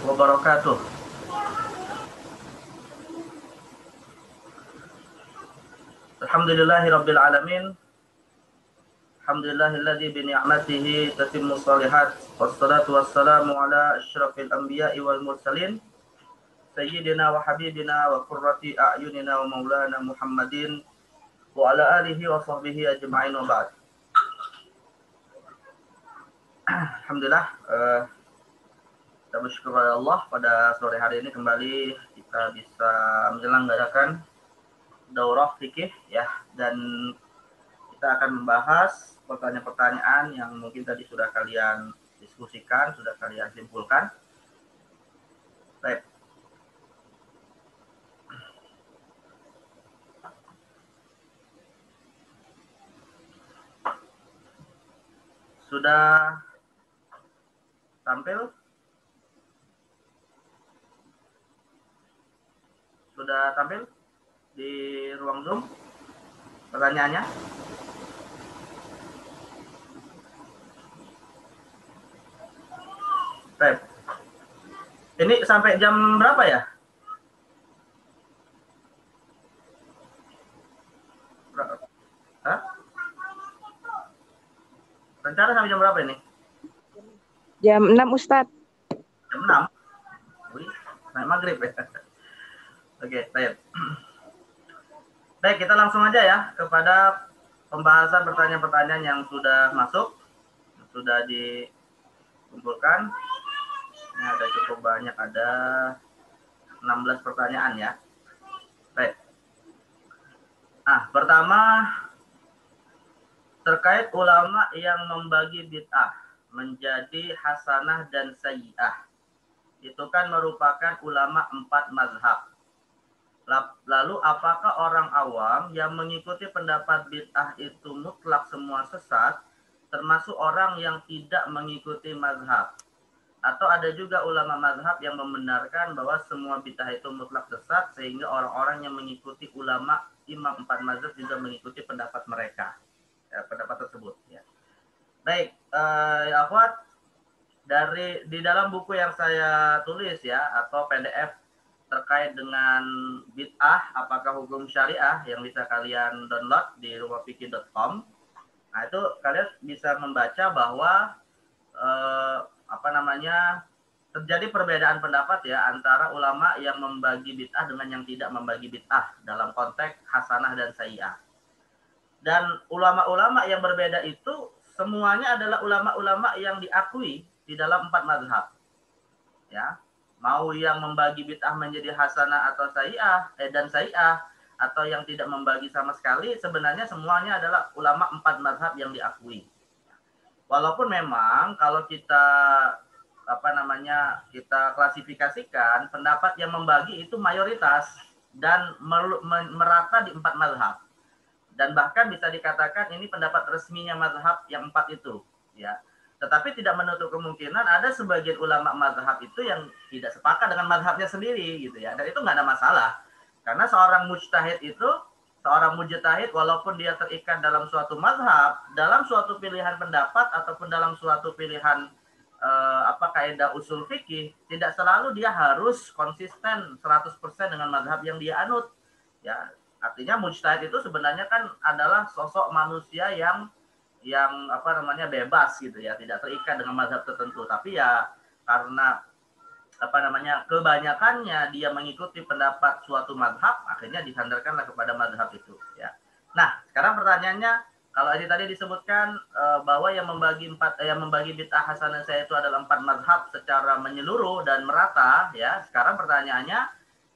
wabarakatuh. Alhamdulillahirabbil alamin. Alhamdulillahilladzi bi ni'matihi tatimmu shalihat. Wassalatu wassalamu ala asyrafil anbiya'i wal mursalin. Sayyidina wa habibina wa qurrati a'yunina wa maulana Muhammadin wa ala alihi wa sahbihi ajma'in wa ba'd. Alhamdulillah, kita bersyukur kepada Allah pada sore hari ini kembali kita bisa menyelenggarakan daurah fikih ya, dan kita akan membahas pertanyaan-pertanyaan yang mungkin tadi sudah kalian diskusikan, sudah kalian simpulkan. Baik. Sudah tampil? Sudah tampil di ruang Zoom pertanyaannya? Baik. Ini sampai jam berapa ya? Hah? Rencana sampai jam berapa ini? Jam 6, Ustadz. Jam 6? Wih, naik maghrib ya. Oke, baik. Baik, kita langsung aja ya kepada pembahasan pertanyaan-pertanyaan yang sudah masuk, yang sudah dikumpulkan. Ini ada cukup banyak, ada 16 pertanyaan ya. Baik. Nah, pertama terkait ulama yang membagi bid'ah menjadi hasanah dan sayyi'ah. Itu kan merupakan ulama 4 mazhab. Lalu apakah orang awam yang mengikuti pendapat bid'ah itu mutlak semua sesat, termasuk orang yang tidak mengikuti mazhab? Atau ada juga ulama mazhab yang membenarkan bahwa semua bid'ah itu mutlak sesat, sehingga orang-orang yang mengikuti ulama imam 4 mazhab juga mengikuti pendapat mereka, ya, pendapat tersebut ya. Baik, ya akhwat, di dalam buku yang saya tulis ya, atau PDF terkait dengan bid'ah apakah hukum syariah, yang bisa kalian download di rumahfikih.com. Nah, itu kalian bisa membaca bahwa terjadi perbedaan pendapat ya antara ulama yang membagi bid'ah dengan yang tidak membagi bid'ah dalam konteks hasanah dan sayyi'ah. Dan ulama-ulama yang berbeda itu semuanya adalah ulama-ulama yang diakui di dalam 4 mazhab. Ya. Mau yang membagi bid'ah menjadi hasanah atau sayyi'ah dan sayyi'ah, atau yang tidak membagi sama sekali, sebenarnya semuanya adalah ulama 4 mazhab yang diakui. Walaupun memang kalau kita kita klasifikasikan, pendapat yang membagi itu mayoritas dan merata di 4 mazhab. Dan bahkan bisa dikatakan ini pendapat resminya mazhab yang 4 itu, ya. Tetapi tidak menutup kemungkinan ada sebagian ulama mazhab itu yang tidak sepakat dengan mazhabnya sendiri gitu ya. Dan itu nggak ada masalah. Karena seorang mujtahid itu, seorang mujtahid walaupun dia terikat dalam suatu mazhab, dalam suatu pilihan pendapat ataupun dalam suatu pilihan kaidah usul fikih, tidak selalu dia harus konsisten 100% dengan mazhab yang dia anut. Ya, artinya mujtahid itu sebenarnya kan adalah sosok manusia yang bebas gitu ya, tidak terikat dengan mazhab tertentu, tapi ya karena kebanyakannya dia mengikuti pendapat suatu mazhab, akhirnya disandarkanlah kepada mazhab itu ya. Nah, sekarang pertanyaannya, kalau tadi disebutkan bahwa yang membagi bid'ah hasanah saya itu adalah 4 mazhab secara menyeluruh dan merata ya. Sekarang pertanyaannya,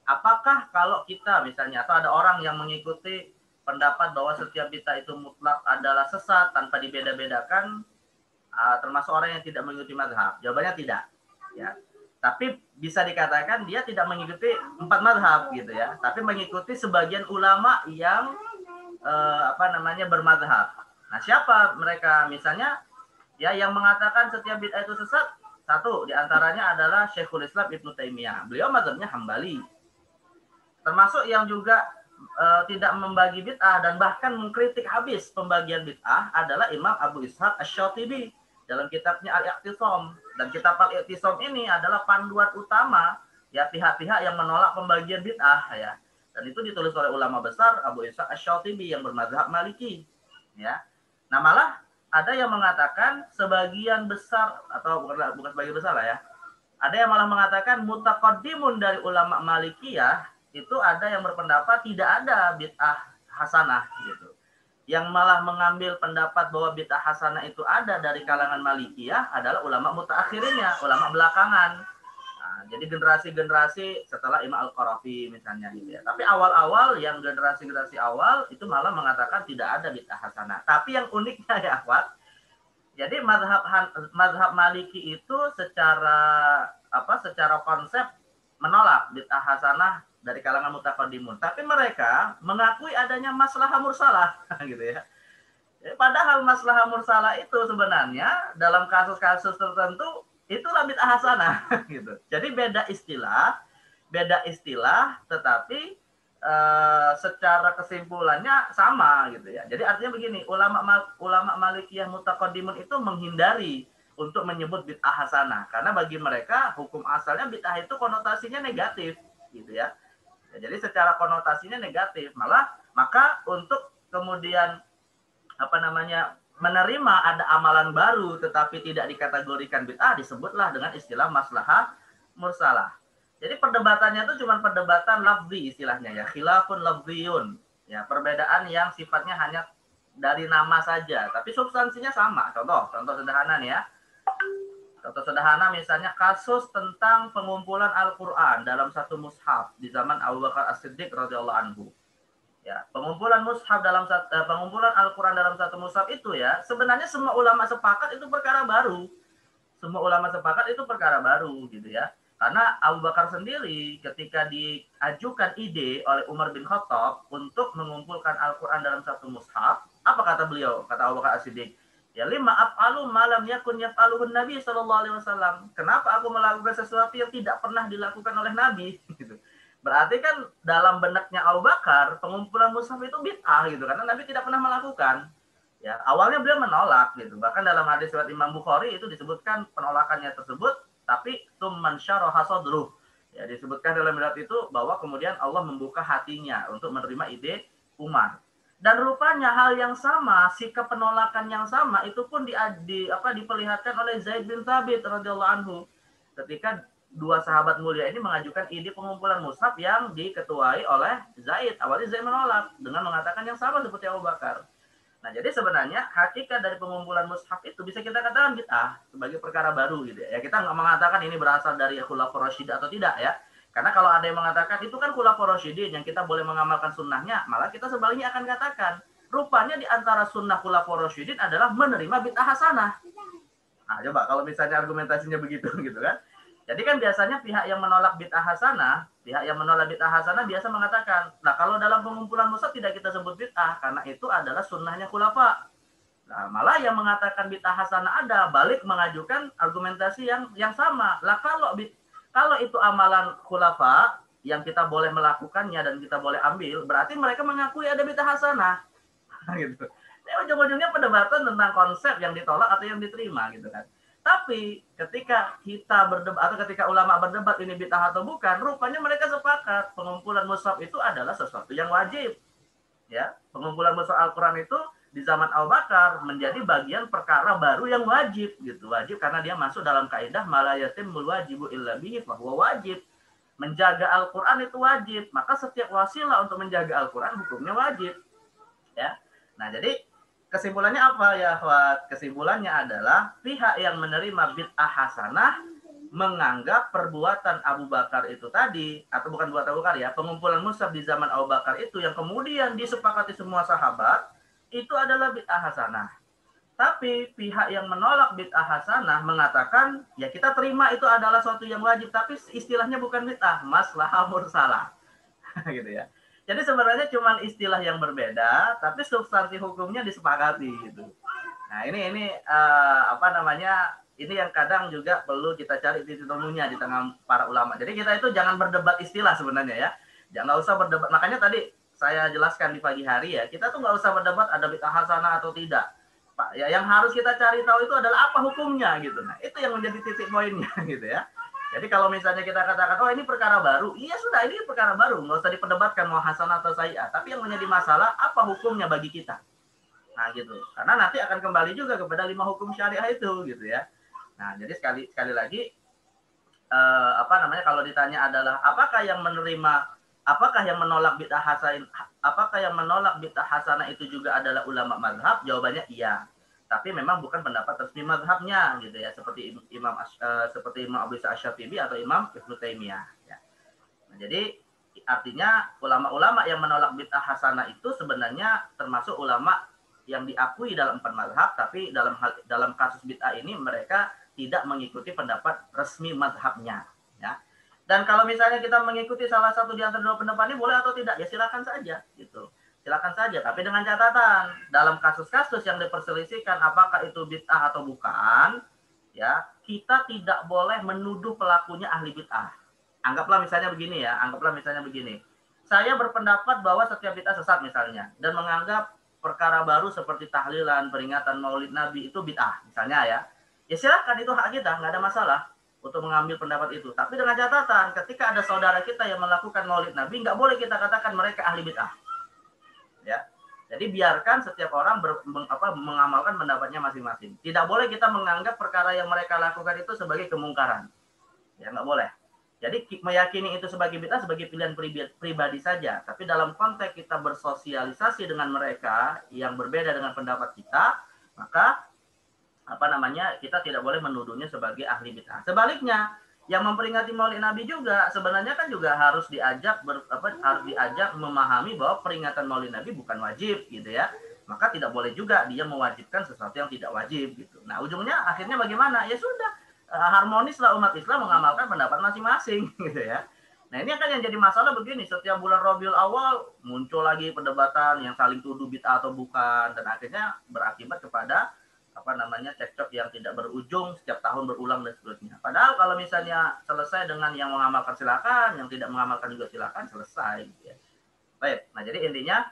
apakah kalau kita misalnya, atau ada orang yang mengikuti pendapat bahwa setiap bid'ah itu mutlak adalah sesat tanpa dibeda-bedakan, termasuk orang yang tidak mengikuti mazhab? Jawabannya tidak ya. Tapi bisa dikatakan dia tidak mengikuti 4 mazhab gitu ya, tapi mengikuti sebagian ulama yang bermazhab. Nah, siapa mereka? Misalnya ya, yang mengatakan setiap bid'ah itu sesat, satu diantaranya adalah Syekhul Islam Ibnu Taimiyah. Beliau mazhabnya Hambali. Termasuk yang juga tidak membagi bid'ah dan bahkan mengkritik habis pembagian bid'ah adalah Imam Abu Ishaq Asy-Syatibi dalam kitabnya Al-Iqtisam Dan kitab Al-I'tisam ini adalah panduan utama ya pihak-pihak yang menolak pembagian bid'ah ya. Dan itu ditulis oleh ulama besar Abu Ishaq Asy-Syatibi yang bermadzhab Maliki ya. Nah, malah ada yang mengatakan sebagian besar atau bukan sebagian besar lah ya. Ada yang malah mengatakan mutaqaddimun dari ulama Malikiyah itu ada yang berpendapat tidak ada bid'ah hasanah gitu. Yang malah mengambil pendapat bahwa bid'ah hasanah itu ada dari kalangan Malikiyah adalah ulama mutaakhirinnya, ulama belakangan. Nah, jadi generasi-generasi setelah Imam Al-Qarafi misalnya gitu ya. Tapi awal-awal yang generasi-generasi awal itu malah mengatakan tidak ada bid'ah hasanah. Tapi yang uniknya ya, Akhwat, jadi mazhab Maliki itu secara konsep menolak bid'ah hasanah dari kalangan mutaqaddimun. Tapi mereka mengakui adanya maslahah mursalah gitu ya. Padahal maslahah mursalah itu sebenarnya dalam kasus-kasus tertentu itulah bid'ah hasanah gitu. Jadi beda istilah tetapi secara kesimpulannya sama gitu ya. Jadi artinya begini, ulama Malikiyah mutaqaddimun itu menghindari untuk menyebut bid'ah hasanah karena bagi mereka hukum asalnya bid'ah itu konotasinya negatif gitu ya. Jadi secara konotasinya negatif, maka untuk kemudian menerima ada amalan baru tetapi tidak dikategorikan bid'ah disebutlah dengan istilah maslahah mursalah. Jadi perdebatannya itu cuma perdebatan lafzi istilahnya ya, khilafun lafziyun. Ya, perbedaan yang sifatnya hanya dari nama saja, tapi substansinya sama. Contoh sederhana nih ya. Contoh sederhana misalnya kasus tentang pengumpulan Al-Qur'an dalam satu mushaf di zaman Abu Bakar As-Siddiq radhiyallahu anhu. Ya, pengumpulan Al-Qur'an dalam satu mushaf itu ya, sebenarnya semua ulama sepakat itu perkara baru. Semua ulama sepakat itu perkara baru gitu ya. Karena Abu Bakar sendiri ketika diajukan ide oleh Umar bin Khattab untuk mengumpulkan Al-Qur'an dalam satu mushaf, apa kata beliau? Kata Abu Bakar As-Siddiq, ya lima af'alu ma lam yakun yaf'aluhu Nabi sallallahu alaihi wasallam. Kenapa aku melakukan sesuatu yang tidak pernah dilakukan oleh Nabi gitu. Berarti kan dalam benaknya Abu Bakar pengumpulan mushaf itu bid'ah gitu karena Nabi tidak pernah melakukan. Ya, awalnya beliau menolak gitu. Bahkan dalam hadis riwayat Imam Bukhari itu disebutkan penolakannya tersebut tapi tsumman syaraha sadruh. Ya, disebutkan dalam riwayat itu bahwa kemudian Allah membuka hatinya untuk menerima ide Umar. Dan rupanya hal yang sama, sikap penolakan yang sama itu pun diperlihatkan oleh Zaid bin Thabit radhiyallahu anhu ketika dua sahabat mulia ini mengajukan ide pengumpulan mushaf yang diketuai oleh Zaid. Awalnya Zaid menolak dengan mengatakan yang sama seperti Abu Bakar. Nah, jadi sebenarnya hakikat dari pengumpulan mushaf itu bisa kita katakan bid'ah sebagai perkara baru gitu ya. Kita nggak mengatakan ini berasal dari Khulafaur Rasyidin atau tidak ya. Karena kalau ada yang mengatakan itu kan Khulafaur Rasyidin yang kita boleh mengamalkan sunnahnya, malah kita sebaliknya akan katakan rupanya di antara sunnah Khulafaur Rasyidin adalah menerima bid'ah hasanah. Nah, coba kalau misalnya argumentasinya begitu gitu kan. Jadi kan biasanya pihak yang menolak bid'ah hasanah biasa mengatakan, nah kalau dalam pengumpulan mushaf tidak kita sebut bid'ah karena itu adalah sunnahnya khulafa. Nah, malah yang mengatakan bid'ah hasanah ada balik mengajukan argumentasi yang sama. Lah kalau itu amalan khulafa yang kita boleh melakukannya dan kita boleh ambil, berarti mereka mengakui ada bid'ah hasanah. Gitu. Ujung-ujungnya perdebatan tentang konsep yang ditolak atau yang diterima gitu kan. Tapi ketika kita berdebat atau ketika ulama berdebat ini bid'ah atau bukan, rupanya mereka sepakat pengumpulan mushaf itu adalah sesuatu yang wajib. Ya, pengumpulan mushaf Al-Qur'an itu di zaman Abu Bakar menjadi bagian perkara baru yang wajib gitu. Wajib karena dia masuk dalam kaidah malayatimul wajibu illa bihi fa huwa wajib. Menjaga Al-Qur'an itu wajib, maka setiap wasilah untuk menjaga Al-Qur'an hukumnya wajib. Ya. Nah, jadi kesimpulannya apa ya, Akhwat? Kesimpulannya adalah pihak yang menerima bid'ah hasanah menganggap perbuatan Abu Bakar itu tadi, atau bukan buatan Abu Bakar ya, pengumpulan mushaf di zaman Abu Bakar itu yang kemudian disepakati semua sahabat, itu adalah bid'ah hasanah. Tapi pihak yang menolak bid'ah hasanah mengatakan, ya kita terima itu adalah suatu yang wajib, tapi istilahnya bukan bid'ah, maslahah mursalah. Gitu ya. Jadi sebenarnya cuma istilah yang berbeda, tapi substansi hukumnya disepakati gitu. Nah ini yang kadang juga perlu kita cari titik temunya di tengah para ulama. Jadi kita itu jangan berdebat istilah sebenarnya ya. Jangan usah berdebat. Makanya tadi saya jelaskan di pagi hari ya, kita tuh nggak usah berdebat ada bid'ah hasanah atau tidak. Pak, ya yang harus kita cari tahu itu adalah apa hukumnya gitu. Nah, itu yang menjadi titik poinnya gitu ya. Jadi kalau misalnya kita katakan, oh ini perkara baru, iya sudah ini perkara baru, nggak usah diperdebatkan mau hasanah atau sayyi'ah. Tapi yang menjadi masalah apa hukumnya bagi kita. Nah gitu, karena nanti akan kembali juga kepada 5 hukum syariah itu gitu ya. Nah jadi sekali lagi kalau ditanya adalah apakah yang menolak bid'ah hasanah, apakah yang menolak bid'ah hasanah itu juga adalah ulama mazhab? Jawabannya iya. Tapi memang bukan pendapat resmi mazhabnya gitu ya, seperti Imam Abu Isa Asy-Syafi'i atau Imam Ibnu Taimiyah ya. Nah, jadi artinya ulama-ulama yang menolak bid'ah hasanah itu sebenarnya termasuk ulama yang diakui dalam 4 mazhab, tapi dalam kasus bid'ah ini mereka tidak mengikuti pendapat resmi mazhabnya ya. Dan kalau misalnya kita mengikuti salah satu di antara dua pendapat ini boleh atau tidak, ya silakan saja gitu. Silakan saja, tapi dengan catatan dalam kasus-kasus yang diperselisihkan apakah itu bid'ah atau bukan, ya, kita tidak boleh menuduh pelakunya ahli bid'ah. Anggaplah misalnya begini. Saya berpendapat bahwa setiap bid'ah sesat misalnya dan menganggap perkara baru seperti tahlilan, peringatan Maulid Nabi itu bid'ah misalnya ya. Ya silakan, itu hak kita, nggak ada masalah untuk mengambil pendapat itu. Tapi dengan catatan, ketika ada saudara kita yang melakukan Maulid Nabi, nggak boleh kita katakan mereka ahli bid'ah. Ya. Jadi biarkan setiap orang mengamalkan pendapatnya masing-masing. Tidak boleh kita menganggap perkara yang mereka lakukan itu sebagai kemungkaran. Ya nggak boleh. Jadi meyakini itu sebagai bid'ah sebagai pilihan pribadi saja. Tapi dalam konteks kita bersosialisasi dengan mereka yang berbeda dengan pendapat kita, maka kita tidak boleh menuduhnya sebagai ahli bid'ah. Sebaliknya, yang memperingati Maulid Nabi juga sebenarnya kan juga harus diajak memahami bahwa peringatan Maulid Nabi bukan wajib gitu ya. Maka tidak boleh juga dia mewajibkan sesuatu yang tidak wajib gitu. Nah, ujungnya akhirnya bagaimana? Ya sudah, harmonislah umat Islam mengamalkan pendapat masing-masing gitu ya. Nah, ini akan yang jadi masalah begini, setiap bulan Rabiul Awal muncul lagi perdebatan yang saling tuduh bid'ah atau bukan, dan akhirnya berakibat kepada cekcok yang tidak berujung, setiap tahun berulang dan seterusnya. Padahal kalau misalnya selesai dengan yang mengamalkan silakan, yang tidak mengamalkan juga silakan, selesai gitu ya. Baik, nah jadi intinya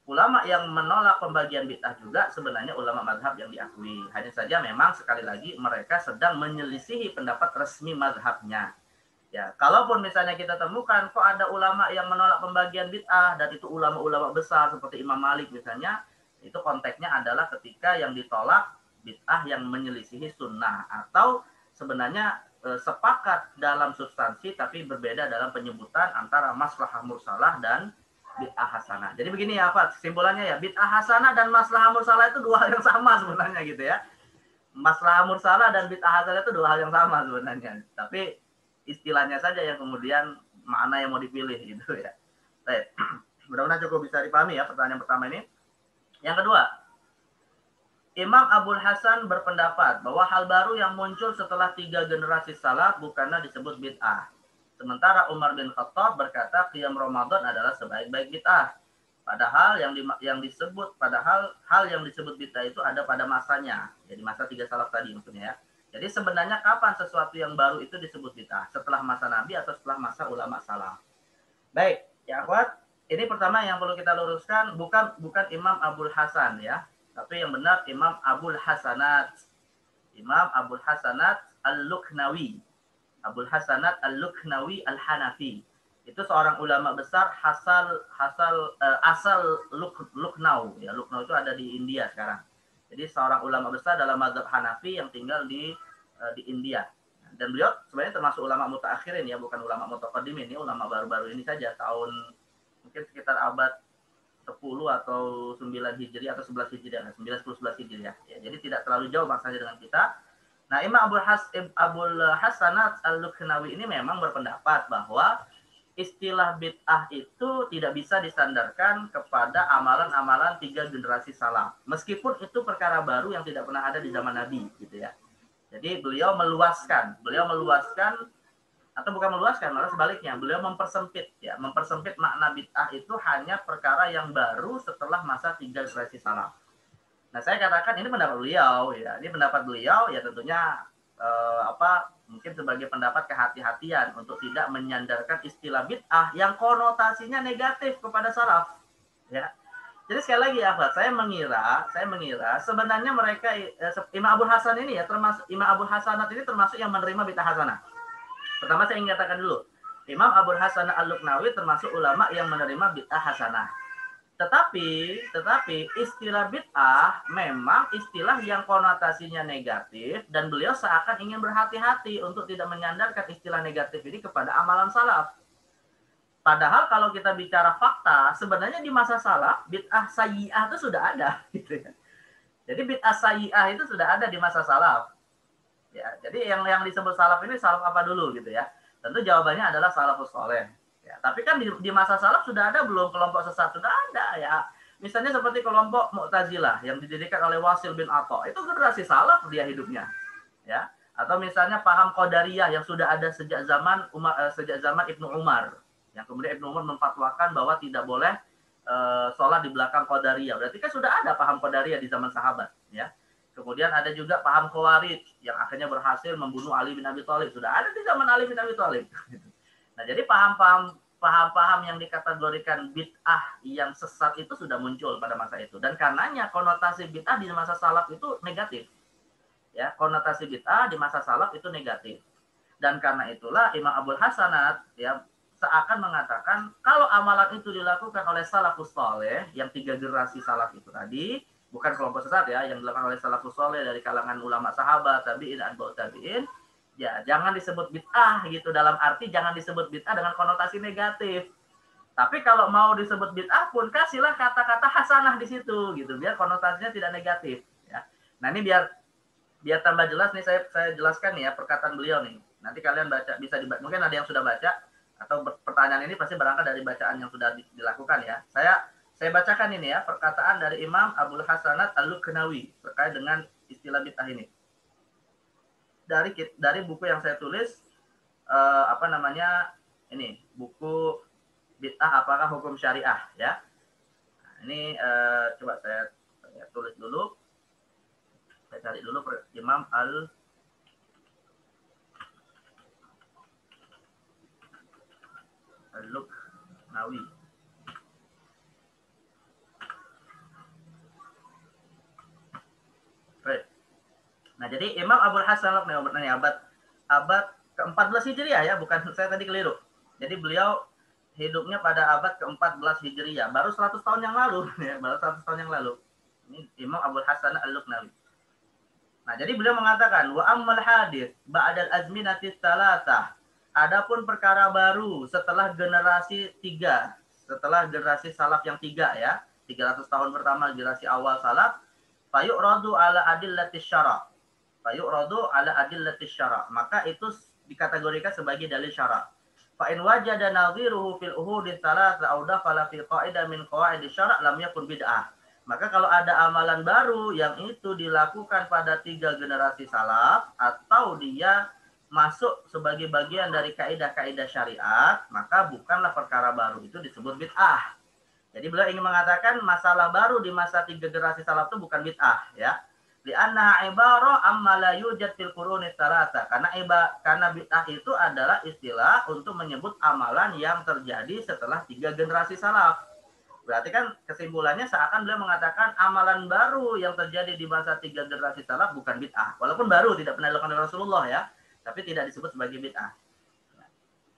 ulama yang menolak pembagian bid'ah juga sebenarnya ulama mazhab yang diakui. Hanya saja memang sekali lagi mereka sedang menyelisihi pendapat resmi mazhabnya. Ya, kalaupun misalnya kita temukan kok ada ulama yang menolak pembagian bid'ah dan itu ulama-ulama besar seperti Imam Malik misalnya, itu konteksnya adalah ketika yang ditolak bid'ah yang menyelisihi sunnah atau sebenarnya sepakat dalam substansi tapi berbeda dalam penyebutan antara maslahah mursalah dan bid'ah hasanah. Jadi begini ya Pak, kesimpulannya ya, bid'ah hasanah dan maslahah mursalah itu dua hal yang sama sebenarnya gitu ya. Maslahah mursalah dan bid'ah hasanah itu dua hal yang sama sebenarnya. Tapi istilahnya saja yang kemudian mana yang mau dipilih gitu ya. Baik. Mudah-mudahan cukup bisa dipahami ya pertanyaan pertama ini. Yang kedua, Imam Abul Hasan berpendapat bahwa hal baru yang muncul setelah 3 generasi salaf bukanlah disebut bid'ah. Sementara Umar bin Khattab berkata qiyam Ramadan adalah sebaik-baik bid'ah. Padahal hal yang disebut bid'ah itu ada pada masanya. Jadi masa 3 salaf tadi maksudnya ya. Jadi sebenarnya kapan sesuatu yang baru itu disebut bid'ah? Setelah masa Nabi atau setelah masa ulama salaf? Baik, ya akhwat, ini pertama yang perlu kita luruskan bukan Imam Abul Hasan ya. Tapi yang benar Imam Abul Hasanat. Imam Abul Hasanat Al-Lukhnawi. Abul Hasanat Al-Lukhnawi Al-Hanafi. Itu seorang ulama besar asal Lucknow. Ya, Lucknow itu ada di India sekarang. Jadi seorang ulama besar dalam mazhab Hanafi yang tinggal di India. Dan beliau sebenarnya termasuk ulama mutaakhirin ya, bukan ulama mutaqaddimin. Ini ulama baru-baru ini saja, tahun mungkin sekitar abad 10 atau 9 Hijriah atau 11 Hijriah, 9, 10, 11 Hijriah. Ya, jadi tidak terlalu jauh maksanya dengan kita. Nah, Imam Abul Hasanat Al-Lukhnawi ini memang berpendapat bahwa istilah bid'ah itu tidak bisa disandarkan kepada amalan-amalan 3 generasi salaf. Meskipun itu perkara baru yang tidak pernah ada di zaman Nabi gitu ya. Jadi beliau meluaskan atau bukan meluaskan, malah sebaliknya, beliau mempersempit makna bid'ah itu hanya perkara yang baru setelah masa 3 generasi salaf. Nah, saya katakan ini pendapat beliau ya. Ini pendapat beliau ya, tentunya mungkin sebagai pendapat kehati-hatian untuk tidak menyandarkan istilah bid'ah yang konotasinya negatif kepada salaf ya. Jadi sekali lagi Ahmad, saya mengira sebenarnya mereka Imam Abu Hasan ini ya termasuk Imam Abu Hasanat ini termasuk yang menerima bid'ah hasanah. Pertama saya ingin katakan dulu, Imam Abu Hasan Al-Luqnawi termasuk ulama yang menerima bid'ah hasanah. Tetapi istilah bid'ah memang istilah yang konotasinya negatif dan beliau seakan ingin berhati-hati untuk tidak menyandarkan istilah negatif ini kepada amalan salaf. Padahal kalau kita bicara fakta, sebenarnya di masa salaf bid'ah sayyi'ah itu sudah ada, gitu ya. Jadi bid'ah sayyi'ah itu sudah ada di masa salaf. Ya, jadi yang disebut salaf ini salaf apa dulu gitu ya? Tentu jawabannya adalah salafus saleh. Ya, tapi kan di masa salaf sudah ada belum kelompok sesat? Sudah ada ya. Misalnya seperti kelompok Mu'tazilah yang didirikan oleh Wasil bin Atha. Itu generasi salaf dia hidupnya. Ya. Atau misalnya paham Qadariyah yang sudah ada sejak zaman Ibnu Umar. Yang kemudian Ibnu Umar memfatwakan bahwa tidak boleh sholat di belakang Qadariyah. Berarti kan sudah ada paham Qadariyah di zaman sahabat, ya. Kemudian ada juga paham Khawarij yang akhirnya berhasil membunuh Ali bin Abi Thalib. Sudah ada di zaman Ali bin Abi Thalib. Nah, jadi paham-paham yang dikategorikan bid'ah yang sesat itu sudah muncul pada masa itu. Dan karenanya konotasi bid'ah di masa salaf itu negatif. Ya, konotasi bid'ah di masa salaf itu negatif. Dan karena itulah Imam Abul Hasanat ya seakan mengatakan kalau amalan itu dilakukan oleh salafus saleh yang 3 generasi salaf itu tadi, bukan kelompok sesat ya, yang dilakukan oleh salafus saleh dari kalangan ulama sahabat, tabi'in, atba'ut tabi'in, ya jangan disebut bid'ah gitu, dalam arti jangan disebut bid'ah dengan konotasi negatif. Tapi kalau mau disebut bid'ah pun kasihlah kata-kata hasanah di situ gitu, biar konotasinya tidak negatif ya. Nah, ini biar tambah jelas nih saya jelaskan nih ya perkataan beliau nih. Nanti kalian baca, bisa dibaca, mungkin ada yang sudah baca atau pertanyaan ini pasti berangkat dari bacaan yang sudah dilakukan ya. Saya bacakan ini ya perkataan dari Imam Abul Hasanat Al-Luqnawi terkait dengan istilah bid'ah ini. Dari buku yang saya tulis ini buku bid'ah apakah hukum syariah ya. Nah, ini coba saya tulis dulu. Saya cari dulu Imam Al-Luqnawi. Nah, jadi Imam Abul Hasan Al-Luqnawi abad ke-14 Hijriah ya, bukan saya tadi keliru. Jadi beliau hidupnya pada abad ke-14 Hijriah, baru 100 tahun yang lalu ya, baru 100 tahun yang lalu. Ini Imam Abul Hasan Al-Luqnawi. Nah, jadi beliau mengatakan wa ammal hadis ba'dal azminati tsalatsah. Adapun perkara baru setelah generasi 3, setelah generasi salaf yang 3 ya, 300 tahun pertama generasi awal salaf, fayu'radu ala adillatis syara'. Fayu'radu ala adillatis syara'. Maka itu dikategorikan sebagai dalil syara'. Fa in wajada nadhiruhu fil uhudi tsalatsah aw dakhala fi qa'idah min qawaid syara' lam yakun bid'ah. Maka kalau ada amalan baru yang itu dilakukan pada 3 generasi salaf atau dia masuk sebagai bagian dari kaidah-kaidah syariat, maka bukanlah perkara baru itu disebut bid'ah. Jadi beliau ingin mengatakan masalah baru di masa 3 generasi salaf itu bukan bid'ah ya. Li'annaha ibarah amma la yujad fil quruni tsalatsa. Karena bid'ah itu adalah istilah untuk menyebut amalan yang terjadi setelah 3 generasi salaf. Berarti kan kesimpulannya seakan beliau mengatakan amalan baru yang terjadi di masa 3 generasi salaf bukan bid'ah. Walaupun baru, tidak pernah dilakukan oleh Rasulullah ya, tapi tidak disebut sebagai bid'ah.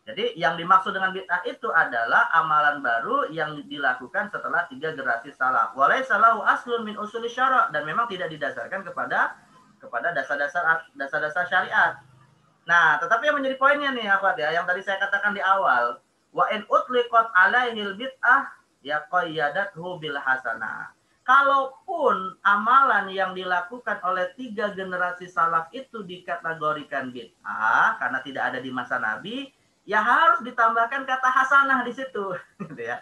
Jadi yang dimaksud dengan bid'ah itu adalah amalan baru yang dilakukan setelah 3 generasi salaf. Walaysa lahu aslun min usuli syara', dan memang tidak didasarkan kepada dasar-dasar syariat. Nah, tetapi yang menjadi poinnya nih Akhwat ya, yang tadi saya katakan di awal, wa in utliqat alaihil bid'ah ya qayyadathu bil hasanah. Kalaupun amalan yang dilakukan oleh 3 generasi salaf itu dikategorikan bid'ah karena tidak ada di masa Nabi, ya harus ditambahkan kata hasanah di situ, gitu ya.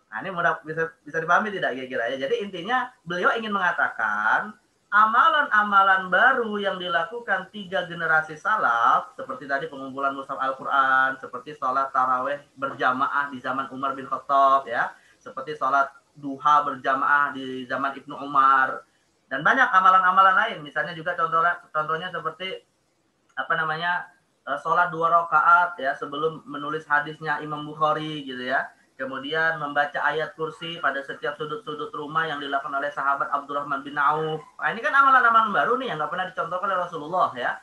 Nah, ini mudah bisa dipahami tidak kira-kira ya. Jadi intinya beliau ingin mengatakan amalan-amalan baru yang dilakukan 3 generasi salaf, seperti tadi pengumpulan mushaf Al-Quran, seperti sholat taraweh berjamaah di zaman Umar bin Khattab ya, seperti sholat duha berjamaah di zaman Ibnu Umar, dan banyak amalan-amalan lain. Misalnya juga contohnya seperti sholat 2 rakaat ya sebelum menulis hadisnya Imam Bukhari gitu ya. kemudian membaca ayat kursi pada setiap sudut-sudut rumah yang dilakukan oleh sahabat Abdurrahman bin Auf. Nah, ini kan amalan-amalan baru nih yang nggak pernah dicontohkan oleh Rasulullah ya.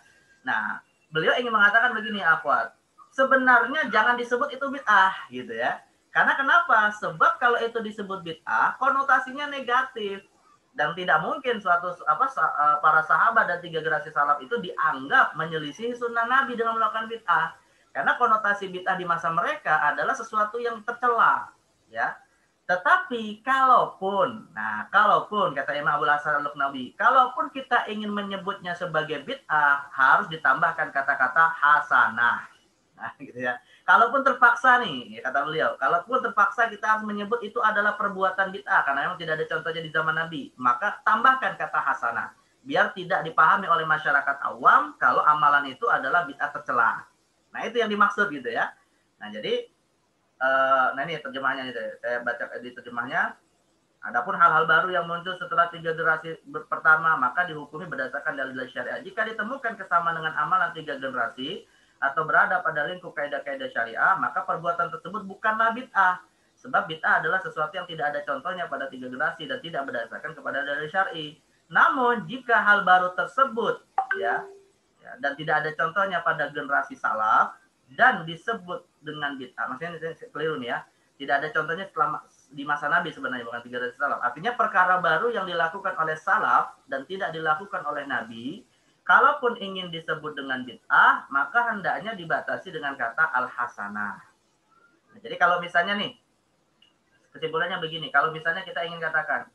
Nah, beliau ingin mengatakan begini, akhwat. Sebenarnya jangan disebut itu bid'ah gitu ya. Karena kenapa? Sebab kalau itu disebut bid'ah, konotasinya negatif. Dan tidak mungkin para sahabat dan 3 generasi salaf itu dianggap menyelisih sunnah Nabi dengan melakukan bid'ah. Karena konotasi bid'ah di masa mereka adalah sesuatu yang tercela, ya. Tetapi kalaupun kata Imam Abul Hasan Al-Luqnawi, kalaupun kita ingin menyebutnya sebagai bid'ah, harus ditambahkan kata-kata hasanah. Nah, gitu ya. Kalaupun terpaksa nih, kata beliau, kalaupun terpaksa kita harus menyebut itu adalah perbuatan bid'ah karena memang tidak ada contohnya di zaman Nabi, maka tambahkan kata hasanah biar tidak dipahami oleh masyarakat awam kalau amalan itu adalah bid'ah tercela. Nah, itu yang dimaksud gitu ya. Nah, jadi ini terjemahnya nih, saya baca di terjemahnya. Adapun hal-hal baru yang muncul setelah 3 generasi pertama maka dihukumi berdasarkan dalil syariat. Jika ditemukan kesamaan dengan amalan 3 generasi atau berada pada lingkup kaidah-kaidah syariah, maka perbuatan tersebut bukanlah bid'ah. Sebab bid'ah adalah sesuatu yang tidak ada contohnya pada 3 generasi dan tidak berdasarkan kepada dalil syar'i. Namun jika hal baru tersebut dan tidak ada contohnya pada generasi salaf dan disebut dengan bid'ah, maksudnya keliru nih ya. Tidak ada contohnya di masa Nabi sebenarnya, bukan 3 generasi salaf. Artinya perkara baru yang dilakukan oleh salaf dan tidak dilakukan oleh Nabi, kalaupun ingin disebut dengan bid'ah, maka hendaknya dibatasi dengan kata al-hasanah. Nah, jadi kalau misalnya nih, kesimpulannya begini, kalau misalnya kita ingin katakan,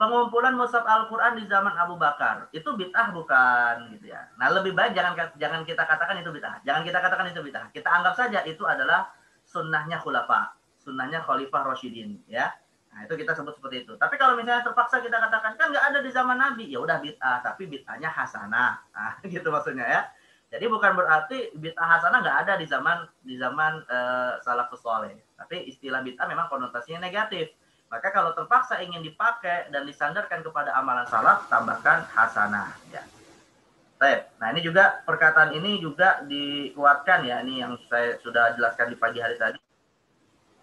pengumpulan mushaf Al-Quran di zaman Abu Bakar, itu bid'ah bukan? Gitu ya. Nah, lebih baik jangan kita katakan itu bid'ah. Jangan kita katakan itu bid'ah. Kita anggap saja itu adalah sunnahnya khulafa, sunnahnya khalifah Rasyidin. Ya. Nah, itu kita sebut seperti itu. Tapi kalau misalnya terpaksa kita katakan, kan nggak ada di zaman Nabi, ya udah bid'ah, tapi bid'ahnya hasanah. Nah, gitu maksudnya ya. Jadi bukan berarti bid'ah hasanah nggak ada di zaman salafus saleh. Tapi istilah bid'ah memang konotasinya negatif. Maka kalau terpaksa ingin dipakai dan disandarkan kepada amalan salaf, tambahkan hasanah. Ya. Baik. Nah, ini juga perkataan ini juga dikuatkan ya. Ini yang saya sudah jelaskan di pagi hari tadi.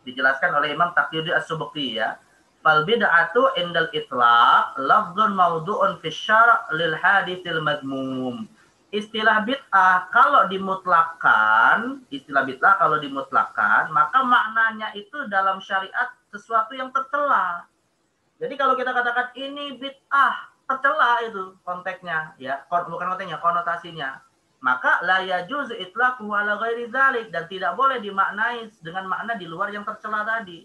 Dijelaskan oleh Imam Taqiyuddin As-Subki ya. Fal bid'atu indal itlaq lafdzun mawdu'un fi syara' lil haditsil madmum. Istilah bid'ah kalau dimutlakan, maka maknanya itu dalam syariat sesuatu yang tercela. Jadi kalau kita katakan ini bid'ah, tercela itu konteksnya ya, bukan konteksnya, konotasinya. Maka la yajuzu itlaquhu ala ghairi dzalik, dan tidak boleh dimaknai dengan makna di luar yang tercela tadi.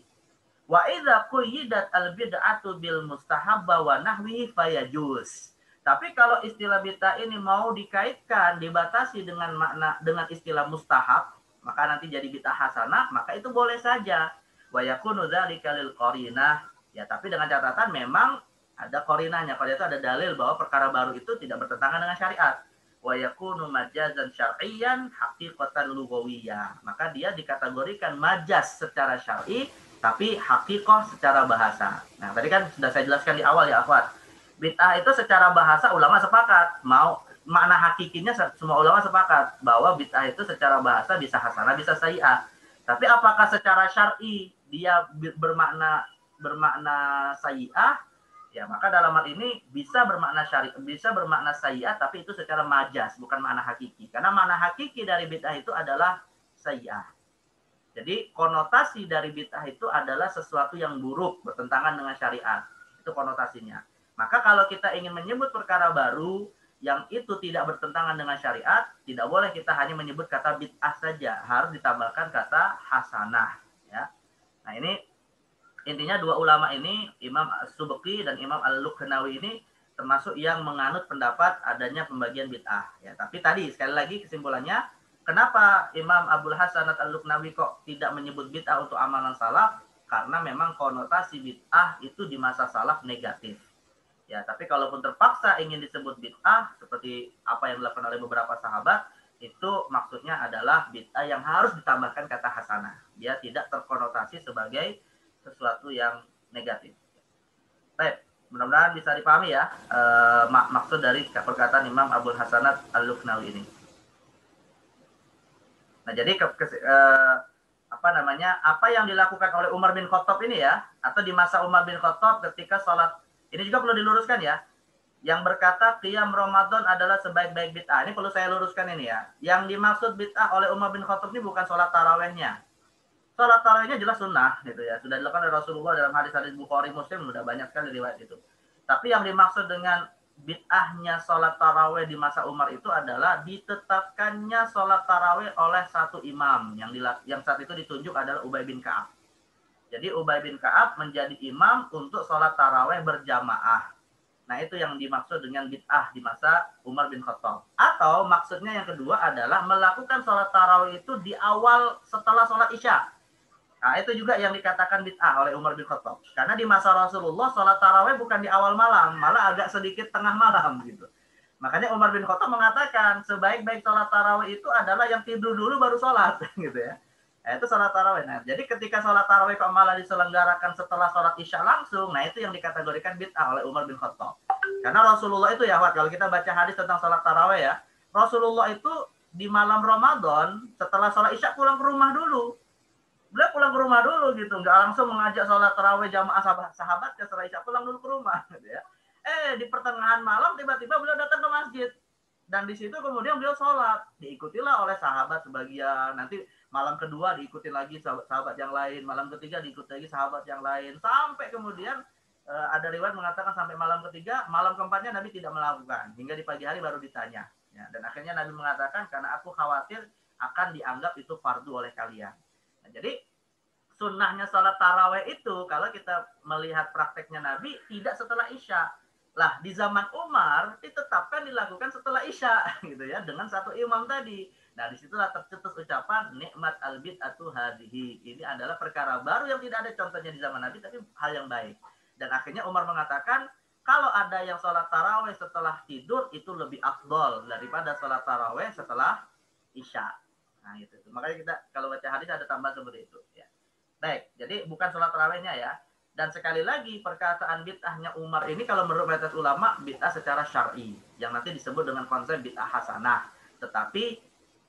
Wa idza quyyidat al bid'atu bil mustahabba wa nahwihi fayajuz. Tapi kalau istilah bid'ah ini mau dikaitkan, dibatasi dengan makna dengan istilah mustahab, maka nanti jadi bid'ah hasanah, maka itu boleh saja. Wa yakunu dzalika lil qarinah. Ya, tapi dengan catatan memang ada qarinahnya. Pada itu ada dalil bahwa perkara baru itu tidak bertentangan dengan syariat. Wa yakunu majazan syar'iyyan haqiqatan lughawiyah. Maka dia dikategorikan majaz secara syar'i tapi haqiqah secara bahasa. Nah, tadi kan sudah saya jelaskan di awal ya, akhwat. Bid'ah itu secara bahasa ulama sepakat, makna hakikinya semua ulama sepakat bahwa bid'ah itu secara bahasa bisa hasanah, bisa sayyi'ah. Tapi apakah secara syar'i dia bermakna sayyi'ah? Ya, maka dalam hal ini bisa bermakna sayyi'ah, tapi itu secara majaz, bukan makna hakiki. Karena makna hakiki dari bid'ah itu adalah sayyi'ah. Jadi konotasi dari bid'ah itu adalah sesuatu yang buruk, bertentangan dengan syariat. Itu konotasinya. Maka kalau kita ingin menyebut perkara baru yang itu tidak bertentangan dengan syariat, tidak boleh kita hanya menyebut kata bid'ah saja, harus ditambahkan kata hasanah. Ya. Nah, ini intinya dua ulama ini, Imam As-Subki dan Imam Al-Luqnawi ini termasuk yang menganut pendapat adanya pembagian bid'ah. Ya, tapi tadi sekali lagi kesimpulannya, kenapa Imam Abul Hasan Al-Luqnawi kok tidak menyebut bid'ah untuk amalan salaf? Karena memang konotasi bid'ah itu di masa salaf negatif. Ya, tapi kalaupun terpaksa ingin disebut bid'ah seperti apa yang dilakukan oleh beberapa sahabat, itu maksudnya adalah bid'ah yang harus ditambahkan kata hasanah. Dia tidak terkonotasi sebagai sesuatu yang negatif. Baik, mudah-mudahan bisa dipahami ya maksud dari perkataan Imam Abul Hasanat Al-Luqnawi ini. Nah, jadi apa yang dilakukan oleh Umar bin Khattab ini ya, atau di masa Umar bin Khattab ketika sholat, ini juga perlu diluruskan ya, yang berkata qiyam Ramadan adalah sebaik-baik bid'ah. Ini perlu saya luruskan ini ya. Yang dimaksud bid'ah oleh Umar bin Khattab ini bukan sholat tarawehnya. Sholat tarawehnya jelas sunnah gitu ya. Sudah dilakukan oleh Rasulullah dalam hadis-hadis Bukhari Muslim, sudah banyak sekali riwayat itu. Tapi yang dimaksud dengan bid'ahnya sholat taraweh di masa Umar itu adalah ditetapkannya sholat taraweh oleh satu imam. Yang saat itu ditunjuk adalah Ubay bin Ka'ab. Jadi Ubay bin Ka'ab menjadi imam untuk sholat taraweh berjamaah. Nah, itu yang dimaksud dengan bid'ah di masa Umar bin Khattab. Atau maksudnya yang kedua adalah melakukan sholat tarawih itu di awal setelah sholat isya. Nah, itu juga yang dikatakan bid'ah oleh Umar bin Khattab. Karena di masa Rasulullah sholat tarawih bukan di awal malam, malah agak sedikit tengah malam gitu. Makanya Umar bin Khattab mengatakan sebaik-baik sholat tarawih itu adalah yang tidur dulu baru sholat gitu ya. Nah, itu sholat tarawih. Nah, jadi ketika sholat tarawih kok malah diselenggarakan setelah sholat isya langsung, nah itu yang dikategorikan bid'ah oleh Umar bin Khattab. Karena Rasulullah itu ya, kalau kita baca hadis tentang sholat tarawih ya, Rasulullah itu di malam Ramadan setelah sholat isya pulang ke rumah dulu. Beliau pulang ke rumah dulu gitu, nggak langsung mengajak sholat tarawih jamaah sahabat ke setelah isya, pulang dulu ke rumah gitu ya. Di pertengahan malam tiba-tiba beliau datang ke masjid. Dan di situ kemudian beliau sholat, diikutilah oleh sahabat sebagian, nanti malam kedua diikuti lagi sahabat yang lain, malam ketiga diikuti lagi sahabat yang lain, sampai kemudian ada riwayat mengatakan sampai malam ketiga, malam keempatnya Nabi tidak melakukan, hingga di pagi hari baru ditanya. Ya, dan akhirnya Nabi mengatakan karena aku khawatir akan dianggap itu fardu oleh kalian. Nah, jadi sunnahnya sholat taraweh itu kalau kita melihat prakteknya Nabi tidak setelah isya. Lah di zaman Umar ditetapkan dilakukan setelah isya gitu ya, dengan satu imam tadi. Nah disitulah tercetus ucapan nikmat al-bid'atu hadhihi. Ini adalah perkara baru yang tidak ada contohnya di zaman Nabi, tapi hal yang baik. Dan akhirnya Umar mengatakan kalau ada yang sholat taraweh setelah tidur itu lebih afdol daripada sholat taraweh setelah isya. Nah itu. Makanya kita kalau baca hadis ada tambahan seperti itu ya. Baik, jadi bukan sholat tarawehnya ya. Dan sekali lagi perkataan bid'ahnya Umar ini kalau menurut mayoritas ulama bid'ah secara syar'i yang nanti disebut dengan konsep bid'ah hasanah. Tetapi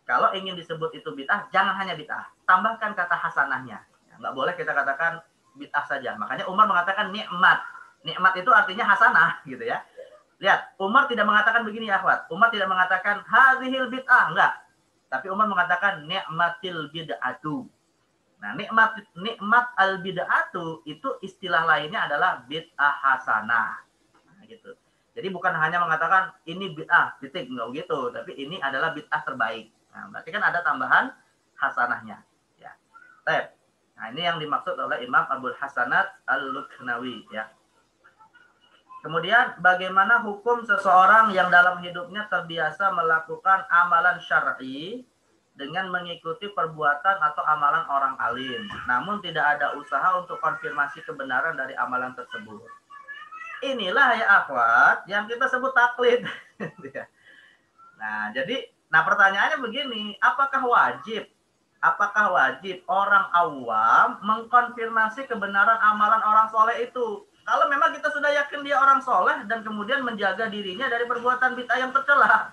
kalau ingin disebut itu bid'ah jangan hanya bid'ah, tambahkan kata hasanahnya. Ya, nggak boleh kita katakan bid'ah saja. Makanya Umar mengatakan nikmat. Nikmat itu artinya hasanah gitu ya. Lihat, Umar tidak mengatakan begini ya akhwat. Umar tidak mengatakan hadhil bid'ah, enggak. Tapi Umar mengatakan nikmatil bid'atu. Nah, nikmat al-bid'atu itu istilah lainnya adalah bid'ah hasanah. Nah, gitu. Jadi bukan hanya mengatakan ini bid'ah, titik, enggak begitu, tapi ini adalah bid'ah terbaik. Nah, berarti kan ada tambahan hasanahnya, ya. Baik. Nah, ini yang dimaksud oleh Imam Abdul Hasanat Al-Lukhnawi, ya. Kemudian bagaimana hukum seseorang yang dalam hidupnya terbiasa melakukan amalan syar'i dengan mengikuti perbuatan atau amalan orang alim, namun tidak ada usaha untuk konfirmasi kebenaran dari amalan tersebut. Inilah ya akhwat yang kita sebut taklid. Nah, pertanyaannya begini, apakah wajib orang awam mengkonfirmasi kebenaran amalan orang soleh itu? Kalau memang kita sudah yakin dia orang soleh dan kemudian menjaga dirinya dari perbuatan bid'ah yang tercela.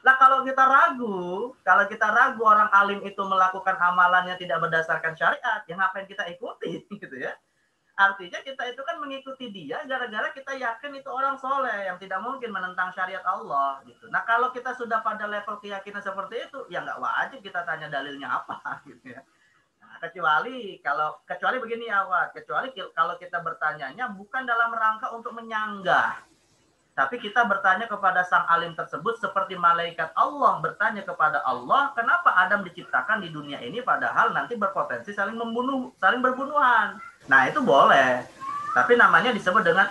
Nah, kalau kita ragu orang alim itu melakukan amalannya tidak berdasarkan syariat, ya ngapain kita ikuti gitu ya? Artinya kita itu kan mengikuti dia gara-gara kita yakin itu orang soleh yang tidak mungkin menentang syariat Allah gitu. Nah, kalau kita sudah pada level keyakinan seperti itu, ya nggak wajib kita tanya dalilnya apa gitu ya. Nah, kecuali begini ya, kecuali kalau kita bertanyanya bukan dalam rangka untuk menyanggah. Tapi kita bertanya kepada sang alim tersebut seperti malaikat Allah bertanya kepada Allah, kenapa Adam diciptakan di dunia ini padahal nanti berpotensi saling berbunuhan. Nah, itu boleh. Tapi namanya disebut dengan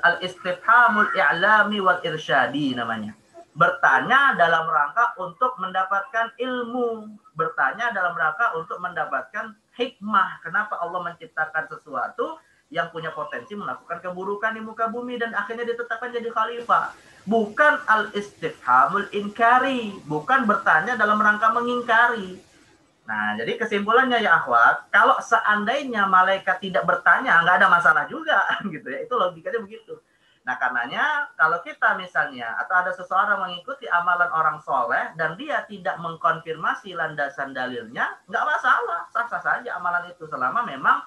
al-istifhamul i'lami wal irsyadi namanya. Bertanya dalam rangka untuk mendapatkan ilmu, bertanya dalam rangka untuk mendapatkan hikmah. Kenapa Allah menciptakan sesuatu yang punya potensi melakukan keburukan di muka bumi dan akhirnya ditetapkan jadi khalifah. Bukan al-istifhamul inkari, bukan bertanya dalam rangka mengingkari. Nah, jadi kesimpulannya ya akhwat, kalau seandainya malaikat tidak bertanya, nggak ada masalah juga gitu ya. Itu logikanya begitu. Nah, karenanya kalau kita misalnya atau ada seseorang mengikuti amalan orang soleh dan dia tidak mengkonfirmasi landasan dalilnya, nggak masalah, sah-sah saja amalan itu selama memang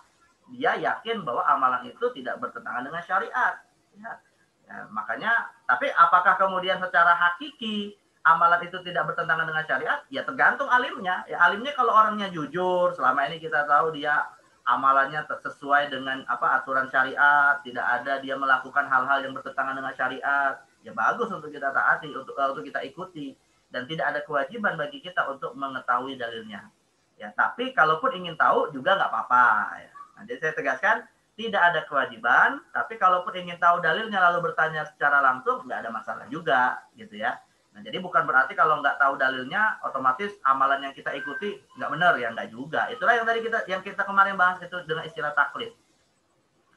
dia yakin bahwa amalan itu tidak bertentangan dengan syariat. Ya. Ya, makanya, tapi apakah kemudian secara hakiki amalan itu tidak bertentangan dengan syariat? Ya tergantung alimnya. Ya, alimnya kalau orangnya jujur, selama ini kita tahu dia amalannya sesuai dengan aturan syariat, tidak ada dia melakukan hal-hal yang bertentangan dengan syariat, ya bagus untuk kita taati, untuk kita ikuti, dan tidak ada kewajiban bagi kita untuk mengetahui dalilnya. Ya, tapi kalaupun ingin tahu juga nggak apa-apa. Ya. Nah, jadi saya tegaskan tidak ada kewajiban, tapi kalaupun ingin tahu dalilnya lalu bertanya secara langsung nggak ada masalah juga, gitu ya. Nah, jadi bukan berarti kalau nggak tahu dalilnya, otomatis amalan yang kita ikuti nggak benar, ya nggak juga. Itulah yang tadi kita kemarin bahas itu dengan istilah taklid.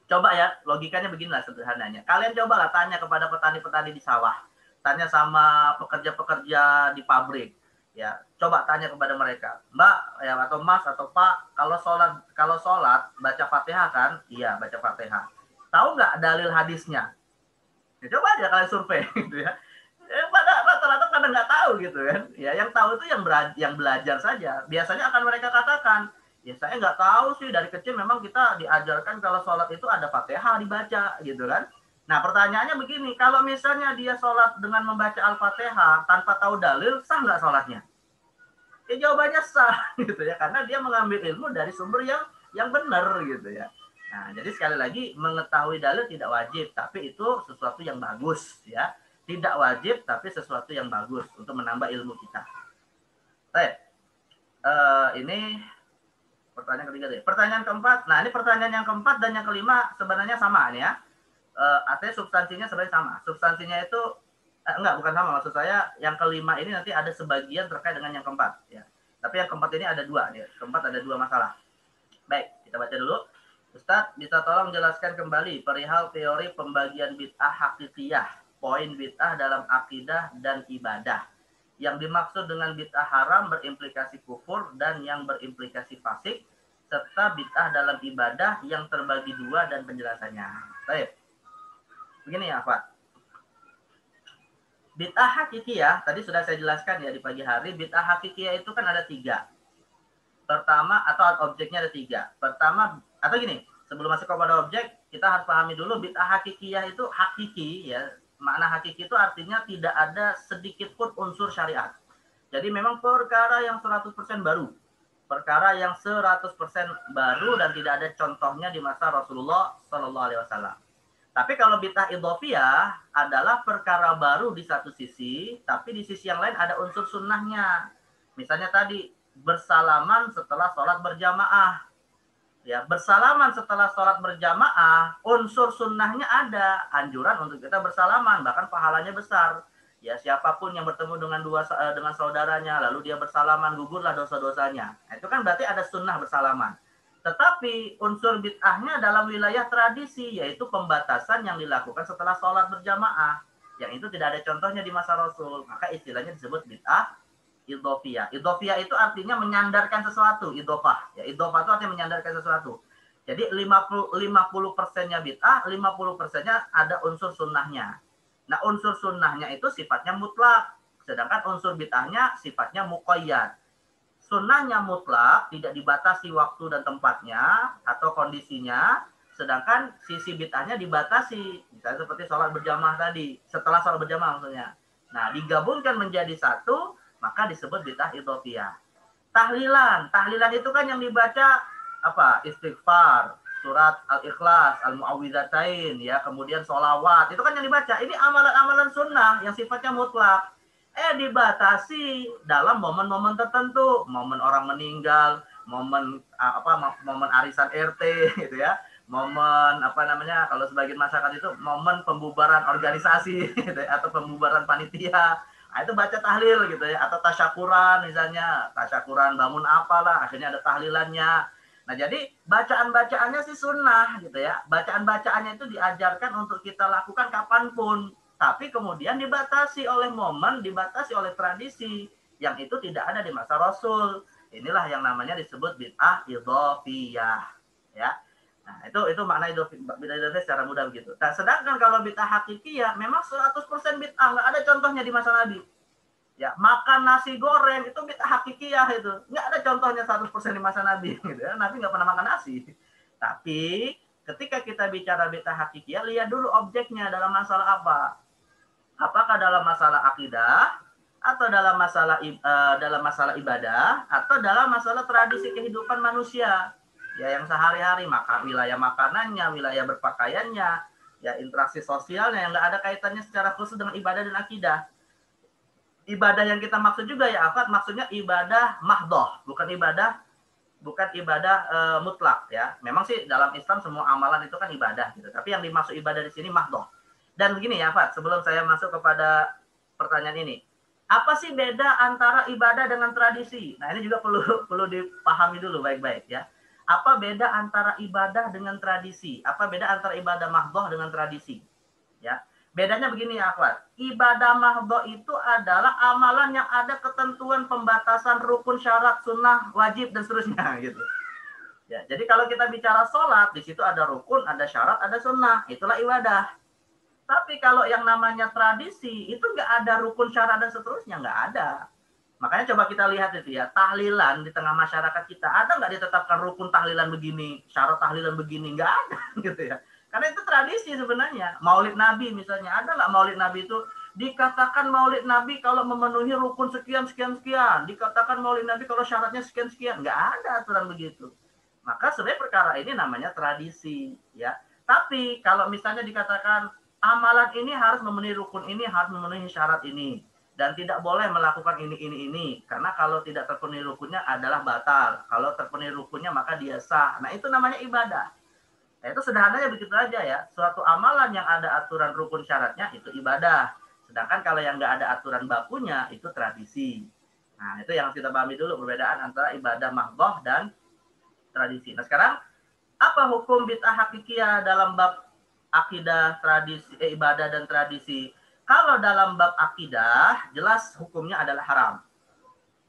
Coba ya, logikanya beginilah sederhananya. Kalian cobalah tanya kepada petani-petani di sawah, tanya sama pekerja-pekerja di pabrik, ya. Coba tanya kepada mereka, Mbak, ya, atau Mas atau Pak, kalau sholat baca Fatihah kan? Iya, baca Fatihah. Tahu nggak dalil hadisnya? Ya, coba aja kalian survei, gitu ya. Pada rata-rata pada nggak tahu gitu kan. Ya, yang tahu itu yang belajar saja. Biasanya akan mereka katakan, ya saya nggak tahu sih, dari kecil memang kita diajarkan kalau sholat itu ada Fatihah dibaca gitu kan. Nah, pertanyaannya begini, kalau misalnya dia sholat dengan membaca Al-Fatihah tanpa tahu dalil, sah nggak sholatnya? Ya jawabannya sah gitu ya, karena dia mengambil ilmu dari sumber yang benar gitu ya. Nah, jadi sekali lagi mengetahui dalil tidak wajib, tapi itu sesuatu yang bagus ya. Tidak wajib, tapi sesuatu yang bagus untuk menambah ilmu kita. Baik, ini pertanyaan ketiga deh. Pertanyaan keempat, nah ini pertanyaan yang keempat dan yang kelima sebenarnya sama nih ya. Artinya substansinya sebenarnya sama. Substansinya itu bukan sama, maksud saya yang kelima ini nanti ada sebagian terkait dengan yang keempat ya. Tapi yang keempat ini ada dua nih. Keempat ada dua masalah. Baik, kita baca dulu. Ustadz, bisa tolong jelaskan kembali perihal teori pembagian bid'ah hakikiyah, poin bid'ah dalam akidah dan ibadah. Yang dimaksud dengan bid'ah haram berimplikasi kufur dan yang berimplikasi fasik, serta bid'ah dalam ibadah yang terbagi dua dan penjelasannya. Baik. Begini ya, Pak. Bid'ah hakikiyah, tadi sudah saya jelaskan ya di pagi hari, bid'ah hakikiyah itu kan ada tiga. Pertama, atau objeknya ada tiga. Pertama, atau gini, sebelum masuk kepada objek, kita harus pahami dulu bid'ah hakikiyah itu hakiki ya. Makna hakiki itu artinya tidak ada sedikit pun unsur syariat. Jadi memang perkara yang 100% baru. Perkara yang 100% baru dan tidak ada contohnya di masa Rasulullah SAW. Tapi kalau bid'ah idhofiyah adalah perkara baru di satu sisi, tapi di sisi yang lain ada unsur sunnahnya. Misalnya tadi, bersalaman setelah sholat berjamaah. Ya, bersalaman setelah sholat berjamaah, unsur sunnahnya ada, anjuran untuk kita bersalaman, bahkan pahalanya besar. Ya, siapapun yang bertemu dengan saudaranya, lalu dia bersalaman, gugurlah dosa-dosanya. Nah, itu kan berarti ada sunnah bersalaman. Tetapi unsur bid'ahnya dalam wilayah tradisi, yaitu pembatasan yang dilakukan setelah sholat berjamaah. Yang itu tidak ada contohnya di masa Rasul. Maka istilahnya disebut bid'ah idhofiyah. Idhofiyah itu artinya menyandarkan sesuatu, idhofah. Ya, idhofah itu artinya menyandarkan sesuatu. Jadi 50%-nya bid'ah, 50%-nya ada unsur sunnahnya. Nah, unsur sunnahnya itu sifatnya mutlak, sedangkan unsur bid'ahnya sifatnya muqayyad. Sunnahnya mutlak, tidak dibatasi waktu dan tempatnya atau kondisinya, sedangkan sisi bid'ahnya dibatasi. Misalnya seperti sholat berjamaah tadi, setelah sholat berjamaah maksudnya. Nah, digabungkan menjadi satu, maka disebut bid'ah idhofiyah. Tahlilan itu kan yang dibaca istighfar, surat al-ikhlas, al-mu'awwidzatain ya, kemudian sholawat, itu kan yang dibaca. Ini amalan-amalan sunnah yang sifatnya mutlak. Dibatasi dalam momen-momen tertentu, momen orang meninggal, momen momen arisan RT gitu ya, momen kalau sebagian masyarakat itu momen pembubaran organisasi gitu ya, atau pembubaran panitia. Nah, itu baca tahlil gitu ya, atau tasyakuran misalnya, tasyakuran bangun apalah, akhirnya ada tahlilannya. Nah, jadi bacaan-bacaannya sih sunnah gitu ya. Bacaan-bacaannya itu diajarkan untuk kita lakukan kapanpun. Tapi kemudian dibatasi oleh momen, dibatasi oleh tradisi yang itu tidak ada di masa Rasul. Inilah yang namanya disebut bid'ah idhofiyah. Ya. Nah, itu makna bid'ah idofiyah secara mudah begitu. Nah, sedangkan kalau bid'ah hakikiyah memang 100% bid'ah, nggak ada contohnya di masa Nabi. Ya, makan nasi goreng itu bid'ah hakikiyah itu. Nggak ada contohnya 100% di masa Nabi gitu ya. Nabi nggak pernah makan nasi. Tapi ketika kita bicara bid'ah hakikiyah, lihat dulu objeknya dalam masalah apa. Apakah dalam masalah akidah atau dalam masalah ibadah atau dalam masalah tradisi kehidupan manusia ya yang sehari-hari, maka wilayah makanannya, wilayah berpakaiannya, ya interaksi sosialnya yang nggak ada kaitannya secara khusus dengan ibadah dan akidah. Ibadah yang kita maksud juga ya Afat, maksudnya ibadah mahdoh, bukan ibadah mutlak ya. Memang sih dalam Islam semua amalan itu kan ibadah gitu. Tapi yang dimaksud ibadah di sini mahdoh. Dan begini ya Fat, sebelum saya masuk kepada pertanyaan ini, apa sih beda antara ibadah dengan tradisi? Nah ini juga perlu dipahami dulu baik-baik ya. Apa beda antara ibadah dengan tradisi? Apa beda antara ibadah mahdoh dengan tradisi? Ya, bedanya begini ya Akhwat. Ibadah mahdoh itu adalah amalan yang ada ketentuan pembatasan rukun, syarat, sunnah, wajib dan seterusnya gitu. Ya, jadi kalau kita bicara sholat, di situ ada rukun, ada syarat, ada sunnah. Itulah ibadah. Tapi kalau yang namanya tradisi, itu nggak ada rukun, syarat, dan seterusnya. Nggak ada. Makanya coba kita lihat itu ya, tahlilan di tengah masyarakat kita, ada nggak ditetapkan rukun tahlilan begini, syarat tahlilan begini? Nggak ada gitu ya. Karena itu tradisi sebenarnya. Maulid Nabi misalnya, ada nggak maulid Nabi itu? Dikatakan maulid Nabi kalau memenuhi rukun sekian, sekian, sekian. Dikatakan maulid Nabi kalau syaratnya sekian, sekian. Nggak ada aturan begitu. Maka sebenarnya perkara ini namanya tradisi. Ya. Tapi kalau misalnya dikatakan amalan ini harus memenuhi rukun ini, harus memenuhi syarat ini, dan tidak boleh melakukan ini karena kalau tidak terpenuhi rukunnya adalah batal, kalau terpenuhi rukunnya maka dia sah. Nah itu namanya ibadah. Nah, itu sederhananya begitu aja ya, suatu amalan yang ada aturan rukun syaratnya itu ibadah, sedangkan kalau yang nggak ada aturan bakunya itu tradisi. Nah itu yang kita pahami dulu perbedaan antara ibadah mahdoh dan tradisi. Nah sekarang apa hukum bid'ah hakikiyah dalam bab akidah, tradisi, ibadah dan tradisi? Kalau dalam bab akidah, jelas hukumnya adalah haram.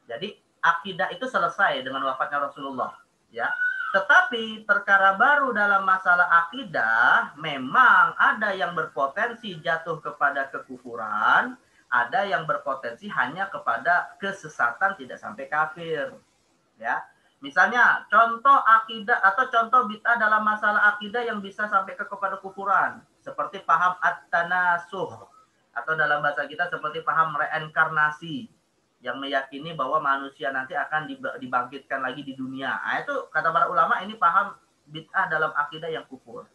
Jadi akidah itu selesai dengan wafatnya Rasulullah, ya. Tetapi perkara baru dalam masalah akidah, memang ada yang berpotensi jatuh kepada kekufuran, ada yang berpotensi hanya kepada kesesatan tidak sampai kafir, ya. Misalnya contoh akidah atau contoh bid'ah dalam masalah akidah yang bisa sampai kepada kufuran, seperti paham at-tanasuh, atau dalam bahasa kita seperti paham reinkarnasi yang meyakini bahwa manusia nanti akan dibangkitkan lagi di dunia. Nah, itu kata para ulama ini paham bid'ah dalam akidah yang kufur.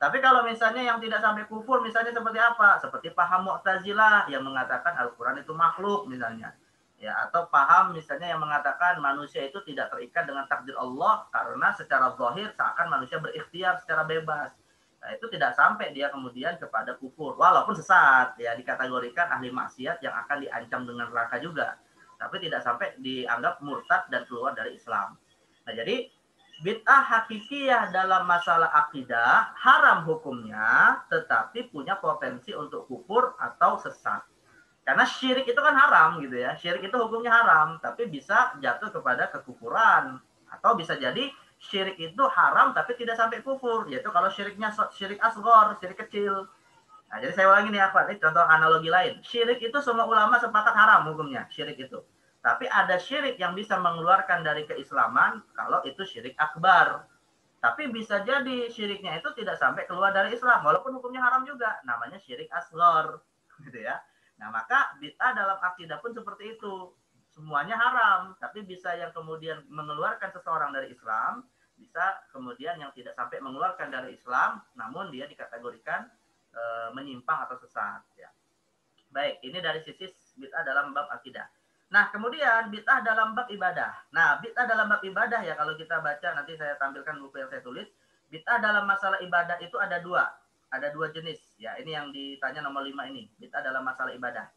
Tapi kalau misalnya yang tidak sampai kufur, misalnya seperti apa? Seperti paham Mu'tazilah yang mengatakan Al-Quran itu makhluk misalnya. Ya, atau paham misalnya yang mengatakan manusia itu tidak terikat dengan takdir Allah karena secara zahir seakan manusia berikhtiar secara bebas. Nah, itu tidak sampai dia kemudian kepada kufur, walaupun sesat, ya dikategorikan ahli maksiat yang akan diancam dengan neraka juga, tapi tidak sampai dianggap murtad dan keluar dari Islam. Nah, jadi bid'ah hakikiyah dalam masalah akidah haram hukumnya, tetapi punya potensi untuk kufur atau sesat. Karena syirik itu kan haram gitu ya, syirik itu hukumnya haram, tapi bisa jatuh kepada kekufuran, atau bisa jadi syirik itu haram tapi tidak sampai kufur, yaitu kalau syiriknya syirik asghar, syirik kecil. Nah, jadi saya ulangi nih Afwan, ini contoh analogi lain. Syirik itu semua ulama sepakat haram hukumnya, syirik itu. Tapi ada syirik yang bisa mengeluarkan dari keislaman kalau itu syirik akbar. Tapi bisa jadi syiriknya itu tidak sampai keluar dari Islam, walaupun hukumnya haram juga, namanya syirik asghar, gitu ya. Nah, maka bid'ah dalam akidah pun seperti itu. Semuanya haram, tapi bisa yang kemudian mengeluarkan seseorang dari Islam, bisa kemudian yang tidak sampai mengeluarkan dari Islam, namun dia dikategorikan menyimpang atau sesat. Ya. Baik, ini dari sisi bid'ah dalam bab akidah. Nah, kemudian bid'ah dalam bab ibadah. Nah, bid'ah dalam bab ibadah ya, kalau kita baca, nanti saya tampilkan buku yang saya tulis. Bid'ah dalam masalah ibadah itu ada dua. Ada dua jenis. Ya, ini yang ditanya nomor 5 ini. Bid'ah dalam masalah ibadah.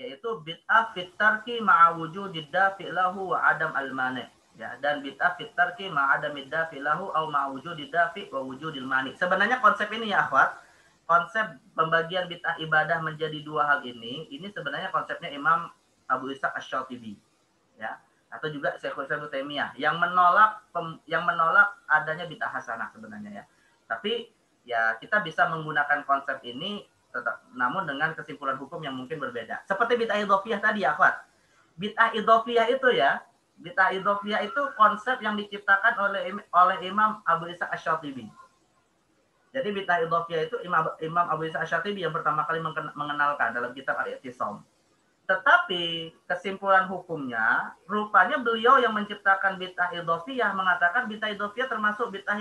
Yaitu bid'ah fit tarki ma'a wujudid dafi lahu wa adam al-mani'. Ya, dan bid'ah fit tarki ma'a adamid dafi lahu au ma'a wujudid dafi wa wujudil mani'. Sebenarnya konsep ini ya, akhwat, konsep pembagian bid'ah ibadah menjadi dua hal ini sebenarnya konsepnya Imam Abu Ishaq Asy-Syatibi. Ya. atau juga Syekhul Islam Ibnu Taimiyah yang menolak adanya bid'ah hasanah sebenarnya ya. Tapi ya kita bisa menggunakan konsep ini tetap, namun dengan kesimpulan hukum yang mungkin berbeda. Seperti bid'ah idhofiyah tadi ya, Akhwat. Bid'ah idhofiyah itu ya, bid'ah idhofiyah itu konsep yang diciptakan oleh Imam Abu Ishaq Asy-Syatibi. Jadi bid'ah idhofiyah itu Imam Abu Ishaq Asy-Syatibi yang pertama kali mengenalkan dalam kitab Al-I'tisam. Tetapi kesimpulan hukumnya, rupanya beliau yang menciptakan bid'ah idhofiyah mengatakan bid'ah idhofiyah termasuk bid'ah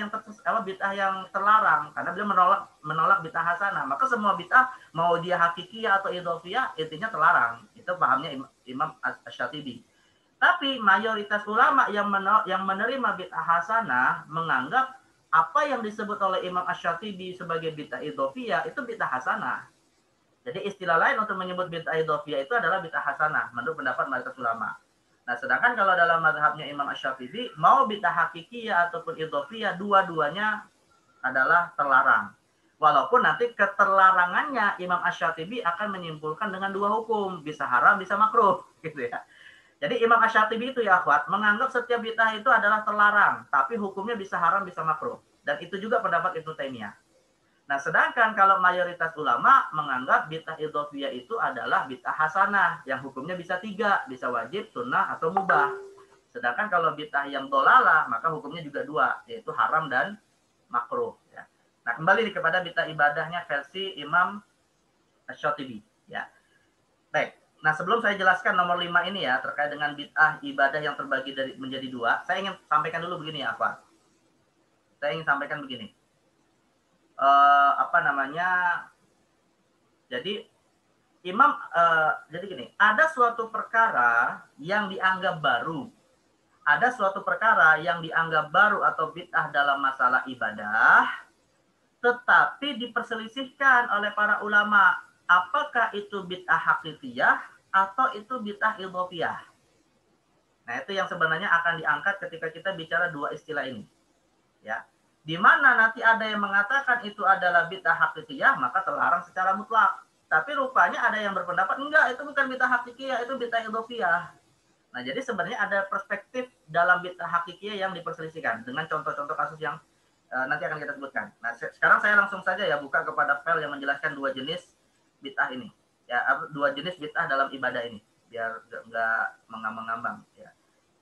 yang terlarang karena beliau menolak bid'ah hasanah. Maka semua bid'ah mau dia hakikiyah atau idhofiyah intinya terlarang. Itu pahamnya Imam Asy-Syatibi. Tapi mayoritas ulama yang menerima bid'ah hasanah menganggap apa yang disebut oleh Imam Asy-Syatibi sebagai bid'ah idhofiyah itu bid'ah hasanah. Jadi istilah lain untuk menyebut bid'ah idhofiyah itu adalah bid'ah hasanah menurut pendapat mayoritas ulama. Nah, sedangkan kalau dalam mazhabnya Imam Asy-Syatibi, mau bid'ah hakikiyah ataupun idhofiyah, dua-duanya adalah terlarang. Walaupun nanti keterlarangannya Imam Asy-Syatibi akan menyimpulkan dengan dua hukum, bisa haram, bisa makruh, gitu ya. Jadi Imam Asy-Syatibi itu ya akhwat, menganggap setiap bid'ah itu adalah terlarang, tapi hukumnya bisa haram, bisa makruh. Dan itu juga pendapat Ibnu Taimiyah. Nah, sedangkan kalau mayoritas ulama menganggap bid'ah idhofiyah itu adalah bid'ah hasanah, yang hukumnya bisa tiga, bisa wajib, sunnah, atau mubah. Sedangkan kalau bid'ah yang dolalah, maka hukumnya juga dua, yaitu haram dan makruh. Ya. Nah, kembali kepada bid'ah ibadahnya versi Imam Asy-Syatibi. Ya. Baik. Nah, sebelum saya jelaskan nomor 5 ini ya, terkait dengan bid'ah ibadah yang terbagi menjadi dua, saya ingin sampaikan dulu begini ya, Pak. Saya ingin sampaikan begini. Jadi jadi gini, ada suatu perkara yang dianggap baru. Ada suatu perkara yang dianggap baru atau bid'ah dalam masalah ibadah, tetapi diperselisihkan oleh para ulama. Apakah itu bid'ah hakikiyah atau itu bid'ah idhofiyah? Nah, itu yang sebenarnya akan diangkat ketika kita bicara dua istilah ini. Ya. Di mana nanti ada yang mengatakan itu adalah bid'ah hakikiyah, maka terlarang secara mutlak. Tapi rupanya ada yang berpendapat enggak, itu bukan bid'ah hakikiyah, itu bid'ah idhofiyah. Nah, jadi sebenarnya ada perspektif dalam bid'ah hakikiyah yang diperselisihkan dengan contoh-contoh kasus yang nanti akan kita sebutkan. Nah, sekarang saya langsung saja ya buka kepada file yang menjelaskan dua jenis bid'ah ini. Ya, dua jenis bid'ah dalam ibadah ini, biar nggak mengambang-ngambang. Ya.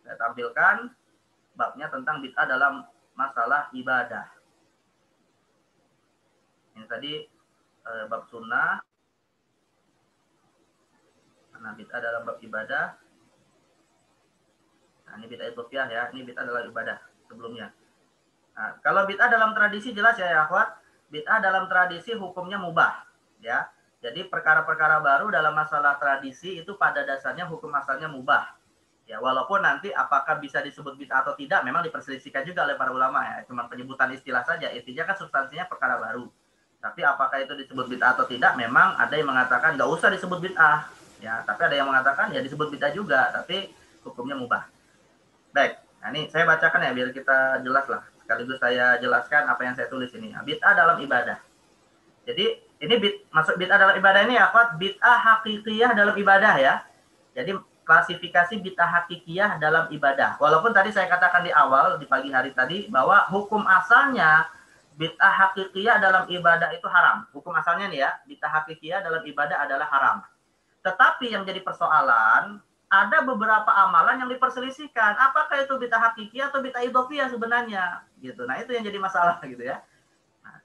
Saya tampilkan babnya tentang bid'ah dalam masalah ibadah. Ini tadi bab sunnah. Nah, bid'ah dalam bab ibadah. Nah, ini bid'ah idhofiyah ya. Ini bid'ah dalam ibadah sebelumnya. Nah, kalau bid'ah dalam tradisi jelas ya akhwat. Bid'ah dalam tradisi hukumnya mubah. Ya. Jadi perkara-perkara baru dalam masalah tradisi itu pada dasarnya hukum asalnya mubah. Ya, walaupun nanti apakah bisa disebut bid'ah atau tidak memang diperselisihkan juga oleh para ulama ya. Cuma penyebutan istilah saja. Intinya kan substansinya perkara baru. Tapi apakah itu disebut bid'ah atau tidak memang ada yang mengatakan nggak usah disebut bid'ah. Ya, tapi ada yang mengatakan ya disebut bid'ah juga, tapi hukumnya mubah. Baik, nah ini saya bacakan ya biar kita jelas lah. Sekaligus saya jelaskan apa yang saya tulis ini. Nah, bid'ah dalam ibadah. Jadi ini masuk bid'ah dalam ibadah ini apa? Bid'ah hakikiyah dalam ibadah ya. Jadi klasifikasi bid'ah hakikiyah dalam ibadah. Walaupun tadi saya katakan di awal di pagi hari tadi bahwa hukum asalnya bid'ah hakikiyah dalam ibadah itu haram. Hukum asalnya nih ya, bid'ah hakikiyah dalam ibadah adalah haram. Tetapi yang jadi persoalan ada beberapa amalan yang diperselisihkan. Apakah itu bid'ah hakikiyah atau bid'ah idhofiyah sebenarnya? Gitu. Nah, itu yang jadi masalah gitu ya. Nah,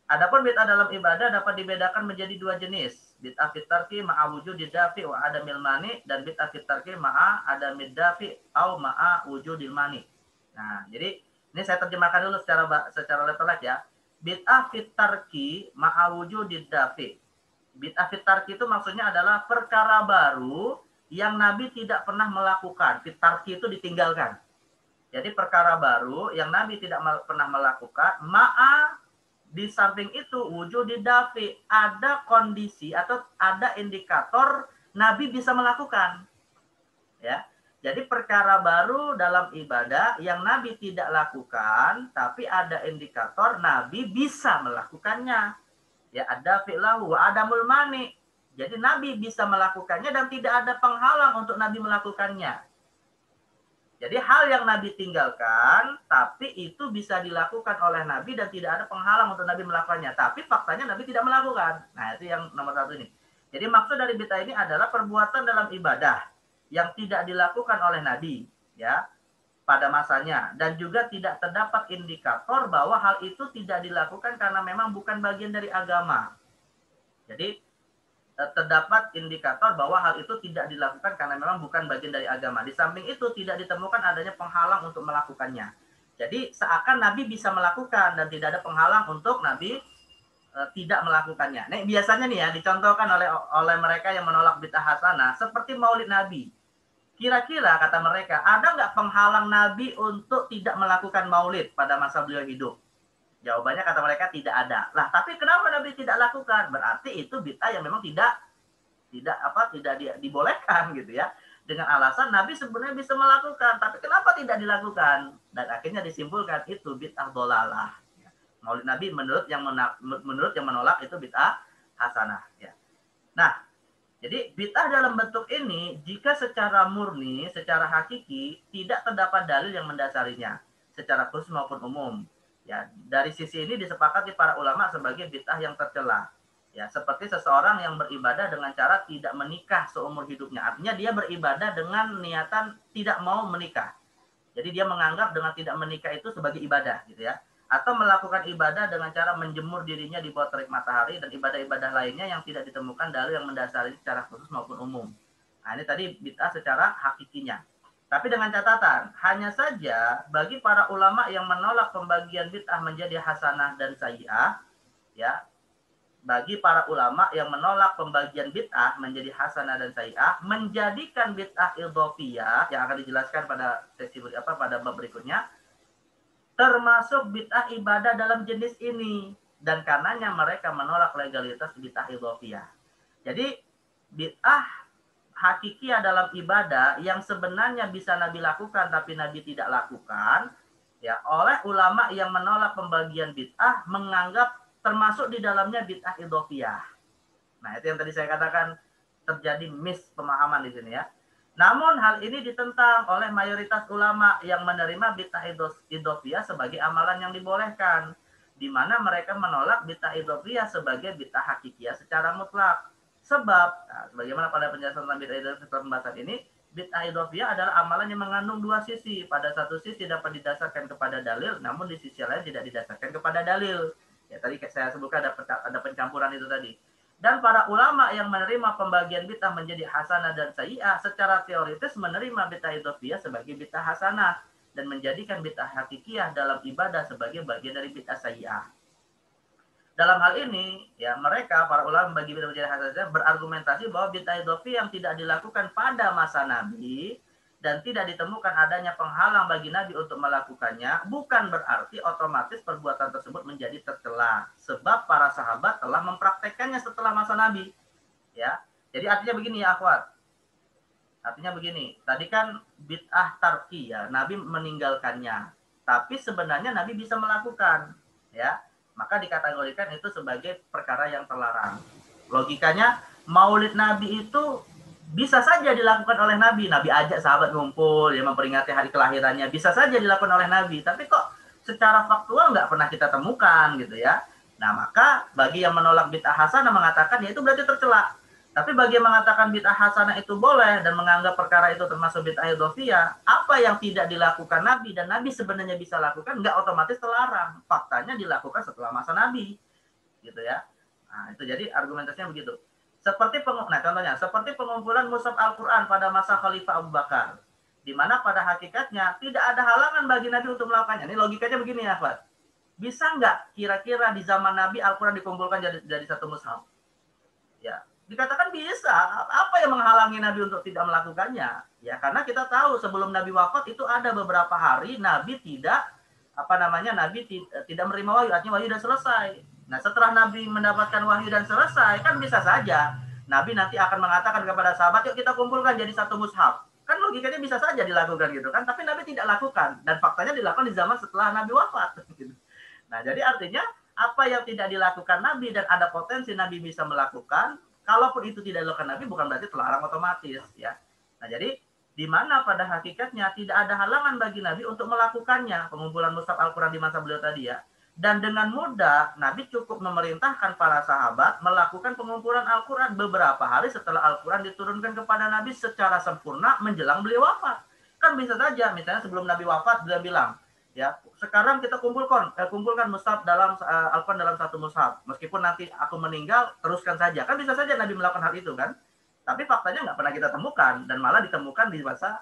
adapun bid'ah dalam ibadah dapat dibedakan menjadi dua jenis. Bid'ah fit tarki ma'a wujudid dafi wa adamil mani dan bid'ah fit tarki ma'a adamid dafi au ma'a wujudil mani. Nah, jadi ini saya terjemahkan dulu secara letterlek ya. Bid'ah fit tarki ma'a wujudid dafi. Bid'ah fit tarki itu maksudnya adalah perkara baru yang Nabi tidak pernah melakukan. Fit tarki itu ditinggalkan. Jadi perkara baru yang Nabi tidak pernah melakukan, ma'a di samping itu wujudid dafi, ada kondisi atau ada indikator Nabi bisa melakukan. Ya. Jadi perkara baru dalam ibadah yang Nabi tidak lakukan, tapi ada indikator Nabi bisa melakukannya. Ya, ada fi'lahu wa adamul mani. Jadi Nabi bisa melakukannya dan tidak ada penghalang untuk Nabi melakukannya. Jadi hal yang Nabi tinggalkan, tapi itu bisa dilakukan oleh Nabi dan tidak ada penghalang untuk Nabi melakukannya. Tapi faktanya Nabi tidak melakukan. Nah, itu yang nomor 1 ini. Jadi maksud dari bid'ah ini adalah perbuatan dalam ibadah yang tidak dilakukan oleh Nabi, ya, pada masanya. Dan juga tidak terdapat indikator bahwa hal itu tidak dilakukan karena memang bukan bagian dari agama. Jadi terdapat indikator bahwa hal itu tidak dilakukan karena memang bukan bagian dari agama. Di samping itu tidak ditemukan adanya penghalang untuk melakukannya. Jadi seakan Nabi bisa melakukan dan tidak ada penghalang untuk Nabi tidak melakukannya. Nah, biasanya nih ya dicontohkan oleh mereka yang menolak bid'ah hasanah seperti Maulid Nabi. Kira-kira kata mereka, ada nggak penghalang Nabi untuk tidak melakukan Maulid pada masa beliau hidup? Jawabannya kata mereka tidak ada. Lah, tapi kenapa Nabi tidak lakukan? Berarti itu bid'ah yang memang tidak dibolehkan gitu ya. Dengan alasan Nabi sebenarnya bisa melakukan, tapi kenapa tidak dilakukan? Dan akhirnya disimpulkan itu bid'ah dolalah. Maulid Nabi menurut yang menolak itu bid'ah hasanah ya. Nah, jadi bid'ah dalam bentuk ini jika secara murni, secara hakiki tidak terdapat dalil yang mendasarinya secara khusus maupun umum. Ya, dari sisi ini disepakati para ulama sebagai bid'ah yang tercela. Ya, seperti seseorang yang beribadah dengan cara tidak menikah seumur hidupnya. Artinya dia beribadah dengan niatan tidak mau menikah. Jadi dia menganggap dengan tidak menikah itu sebagai ibadah gitu ya. Atau melakukan ibadah dengan cara menjemur dirinya di bawah terik matahari dan ibadah-ibadah lainnya yang tidak ditemukan dalil yang mendasari secara khusus maupun umum. Nah, ini tadi bid'ah secara hakikinya. Tapi dengan catatan, hanya saja bagi para ulama yang menolak pembagian bid'ah menjadi hasanah dan sayyi'ah, ya, bagi para ulama yang menolak pembagian bid'ah menjadi hasanah dan sayyi'ah, menjadikan bid'ah idhofiyah yang akan dijelaskan pada sesi pada bab berikutnya, termasuk bid'ah ibadah dalam jenis ini, dan karenanya mereka menolak legalitas bid'ah idhofiyah. Jadi bid'ah hakikiyah dalam ibadah yang sebenarnya bisa Nabi lakukan tapi Nabi tidak lakukan, ya, oleh ulama yang menolak pembagian bid'ah menganggap termasuk di dalamnya bid'ah idhofiyah. Nah, itu yang tadi saya katakan terjadi mispemahaman di sini ya. Namun hal ini ditentang oleh mayoritas ulama yang menerima bid'ah idhofiyah sebagai amalan yang dibolehkan, di mana mereka menolak bid'ah idhofiyah sebagai bid'ah hakikiyah secara mutlak. Sebab, sebagaimana pada penjelasan tentang bid'ah idhofiyah setelah pembahasan ini, bid'ah idhofiyah adalah amalan yang mengandung dua sisi. Pada satu sisi dapat didasarkan kepada dalil, namun di sisi lain tidak didasarkan kepada dalil. Ya, tadi saya sebutkan ada pencampuran itu tadi. Dan para ulama yang menerima pembagian bid'ah menjadi hasanah dan sayyi'ah secara teoritis menerima bid'ah idhofiyah sebagai bid'ah hasanah dan menjadikan bid'ah hakikiyah dalam ibadah sebagai bagian dari bid'ah sayyi'ah. Dalam hal ini, ya, mereka para ulama membagi bid'ah menjadi hasanah berargumentasi bahwa bid'ah idhofiyah yang tidak dilakukan pada masa Nabi dan tidak ditemukan adanya penghalang bagi Nabi untuk melakukannya, bukan berarti otomatis perbuatan tersebut menjadi tercela, sebab para sahabat telah mempraktekkannya setelah masa Nabi. Ya, jadi artinya begini ya akhwat. Artinya begini, tadi kan bid'ah tarki ya, Nabi meninggalkannya, tapi sebenarnya Nabi bisa melakukan, ya, maka dikategorikan itu sebagai perkara yang terlarang. Logikanya, Maulid Nabi itu bisa saja dilakukan oleh Nabi. Nabi ajak sahabat ngumpul, ya, memperingati hari kelahirannya. Bisa saja dilakukan oleh Nabi. Tapi kok secara faktual nggak pernah kita temukan gitu ya. Nah, maka bagi yang menolak bid'ah hasanah mengatakan ya itu berarti tercela. Tapi bagi yang mengatakan bid'ah hasanah itu boleh dan menganggap perkara itu termasuk bid'ah idhofiyah, apa yang tidak dilakukan Nabi dan Nabi sebenarnya bisa lakukan nggak otomatis terlarang. Faktanya dilakukan setelah masa Nabi. Gitu ya. Nah, itu jadi argumentasinya begitu. Contohnya seperti pengumpulan mushaf Al-Quran pada masa Khalifah Abu Bakar, di mana pada hakikatnya tidak ada halangan bagi Nabi untuk melakukannya. Ini logikanya begini ya, Pak. Bisa nggak kira-kira di zaman Nabi Al-Quran dikumpulkan jadi satu mushaf? Ya, dikatakan bisa. Apa yang menghalangi Nabi untuk tidak melakukannya? Ya, karena kita tahu sebelum Nabi wafat itu ada beberapa hari Nabi tidak Nabi tidak menerima wahyu, artinya wahyu sudah selesai. Nah, setelah Nabi mendapatkan wahyu dan selesai, kan bisa saja Nabi nanti akan mengatakan kepada sahabat, yuk kita kumpulkan jadi satu mushaf. Kan logikanya bisa saja dilakukan gitu kan, tapi Nabi tidak lakukan. Dan faktanya dilakukan di zaman setelah Nabi wafat. Nah, jadi artinya apa yang tidak dilakukan Nabi dan ada potensi Nabi bisa melakukan, kalaupun itu tidak dilakukan Nabi bukan berarti terlarang otomatis ya. Nah, jadi di mana pada hakikatnya tidak ada halangan bagi Nabi untuk melakukannya, pengumpulan mushaf Al-Quran di masa beliau tadi ya. Dan dengan mudah, Nabi cukup memerintahkan para sahabat melakukan pengumpulan Al-Quran beberapa hari setelah Al-Quran diturunkan kepada Nabi secara sempurna menjelang beliau wafat. Kan bisa saja, misalnya sebelum Nabi wafat, beliau bilang, ya sekarang kita kumpulkan mushaf dalam Al-Quran dalam satu mushaf. Meskipun nanti aku meninggal, teruskan saja. Kan bisa saja Nabi melakukan hal itu kan. Tapi faktanya nggak pernah kita temukan, dan malah ditemukan di masa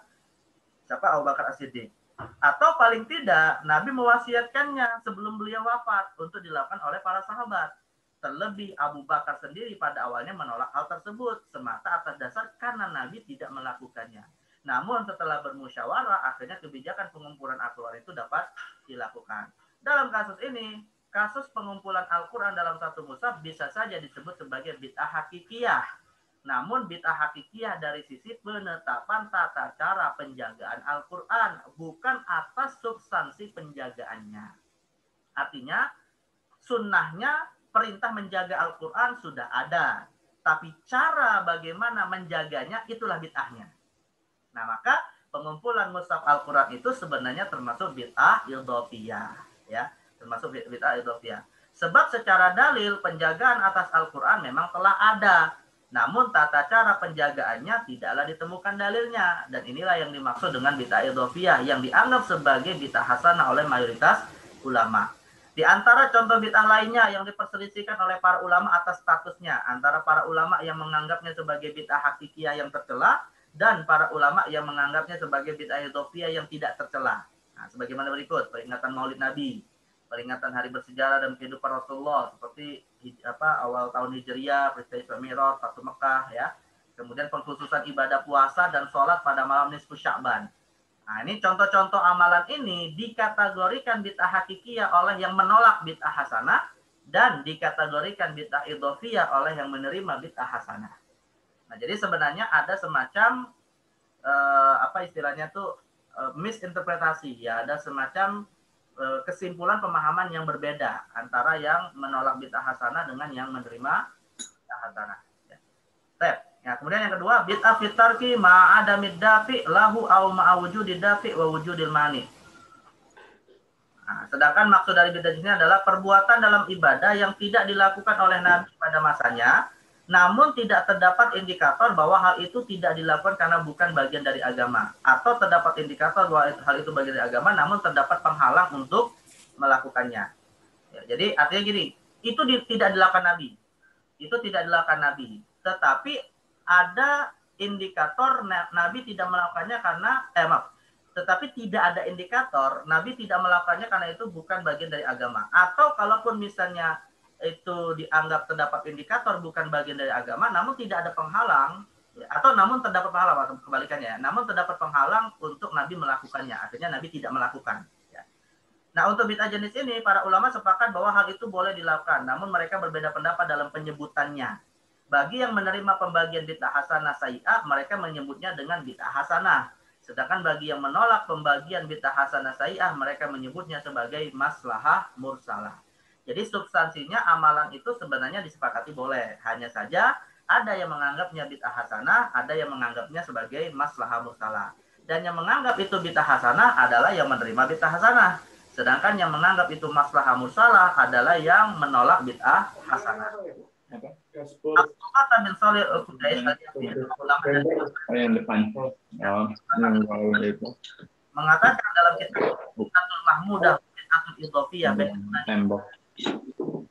Abu Bakar As-Siddiq. Atau paling tidak, Nabi mewasiatkannya sebelum beliau wafat untuk dilakukan oleh para sahabat. Terlebih Abu Bakar sendiri pada awalnya menolak hal tersebut, semata atas dasar karena Nabi tidak melakukannya. Namun setelah bermusyawarah, akhirnya kebijakan pengumpulan Al-Quran itu dapat dilakukan. Dalam kasus ini, kasus pengumpulan Al-Quran dalam satu mushaf bisa saja disebut sebagai bid'ah hakikiyah. Namun bid'ah hakikiyah dari sisi penetapan tata cara penjagaan Al-Quran, bukan atas substansi penjagaannya. Artinya, sunnahnya perintah menjaga Al-Quran sudah ada. Tapi cara bagaimana menjaganya, itulah bid'ahnya. Nah, maka pengumpulan mushaf Al-Quran itu sebenarnya termasuk bid'ah idhofiyah. Ya, termasuk bid'ah idhofiyah. Sebab secara dalil, penjagaan atas Al-Quran memang telah ada. Namun tata cara penjagaannya tidaklah ditemukan dalilnya. Dan inilah yang dimaksud dengan bid'ah idhofiyah yang dianggap sebagai bid'ah hasanah oleh mayoritas ulama. Di antara contoh bid'ah lainnya yang diperselisihkan oleh para ulama atas statusnya, antara para ulama yang menganggapnya sebagai bid'ah hakikiyah yang tercela dan para ulama yang menganggapnya sebagai bid'ah idhofiyah yang tidak tercela. Nah, sebagaimana berikut: peringatan Maulid Nabi, peringatan hari bersejarah dan kehidupan Rasulullah seperti awal tahun Hijriah, peristiwa Isra Mi'raj, Fatu Mekah ya. Kemudian pengkhususan ibadah puasa dan sholat pada malam nisfu Sya'ban. Nah, ini contoh-contoh amalan ini dikategorikan bid'ah hakikiyah oleh yang menolak bid'ah hasanah dan dikategorikan bid'ah idhofiyah oleh yang menerima bid'ah hasanah. Nah, jadi sebenarnya ada semacam istilahnya tuh misinterpretasi ya, ada semacam kesimpulan pemahaman yang berbeda antara yang menolak bid'ah hasanah dengan yang menerima bid'ah hasanah. Ya, kemudian yang kedua, bid'ah fitarki ma'adamid dafi lahu au ma'awujudid dafi wa wujudil mani. Nah, sedangkan maksud dari bid'ah ini adalah perbuatan dalam ibadah yang tidak dilakukan oleh Nabi pada masanya, namun tidak terdapat indikator bahwa hal itu tidak dilakukan karena bukan bagian dari agama, atau terdapat indikator bahwa hal itu bagian dari agama namun terdapat penghalang untuk melakukannya. Ya, jadi artinya gini, itu tidak dilakukan Nabi. Itu tidak dilakukan Nabi. Tetapi ada indikator Nabi tidak melakukannya karena tetapi tidak ada indikator Nabi tidak melakukannya karena itu bukan bagian dari agama. Atau kalaupun misalnya itu dianggap terdapat indikator bukan bagian dari agama, namun tidak ada penghalang, atau namun terdapat penghalang, atau kebalikannya, namun terdapat penghalang untuk Nabi melakukannya, artinya Nabi tidak melakukan. Ya. Nah, untuk bid'ah jenis ini, para ulama sepakat bahwa hal itu boleh dilakukan, namun mereka berbeda pendapat dalam penyebutannya. Bagi yang menerima pembagian bid'ah hasanah sayyi'ah, mereka menyebutnya dengan bid'ah hasanah. Sedangkan bagi yang menolak pembagian bid'ah hasanah sayyi'ah, mereka menyebutnya sebagai maslahah mursalah. Jadi substansinya amalan itu sebenarnya disepakati boleh. Hanya saja ada yang menganggapnya bid'ah hasanah, ada yang menganggapnya sebagai maslahah mursalah. Dan yang menganggap itu bid'ah hasanah adalah yang menerima bid'ah hasanah. Sedangkan yang menganggap itu maslahah mursalah adalah yang menolak bid'ah hasanah. Al-Qur'an bin Shalih Al-Qudais mengatakan dalam kitab Bid'atul Mahmudah Bid'atul Idhofiyah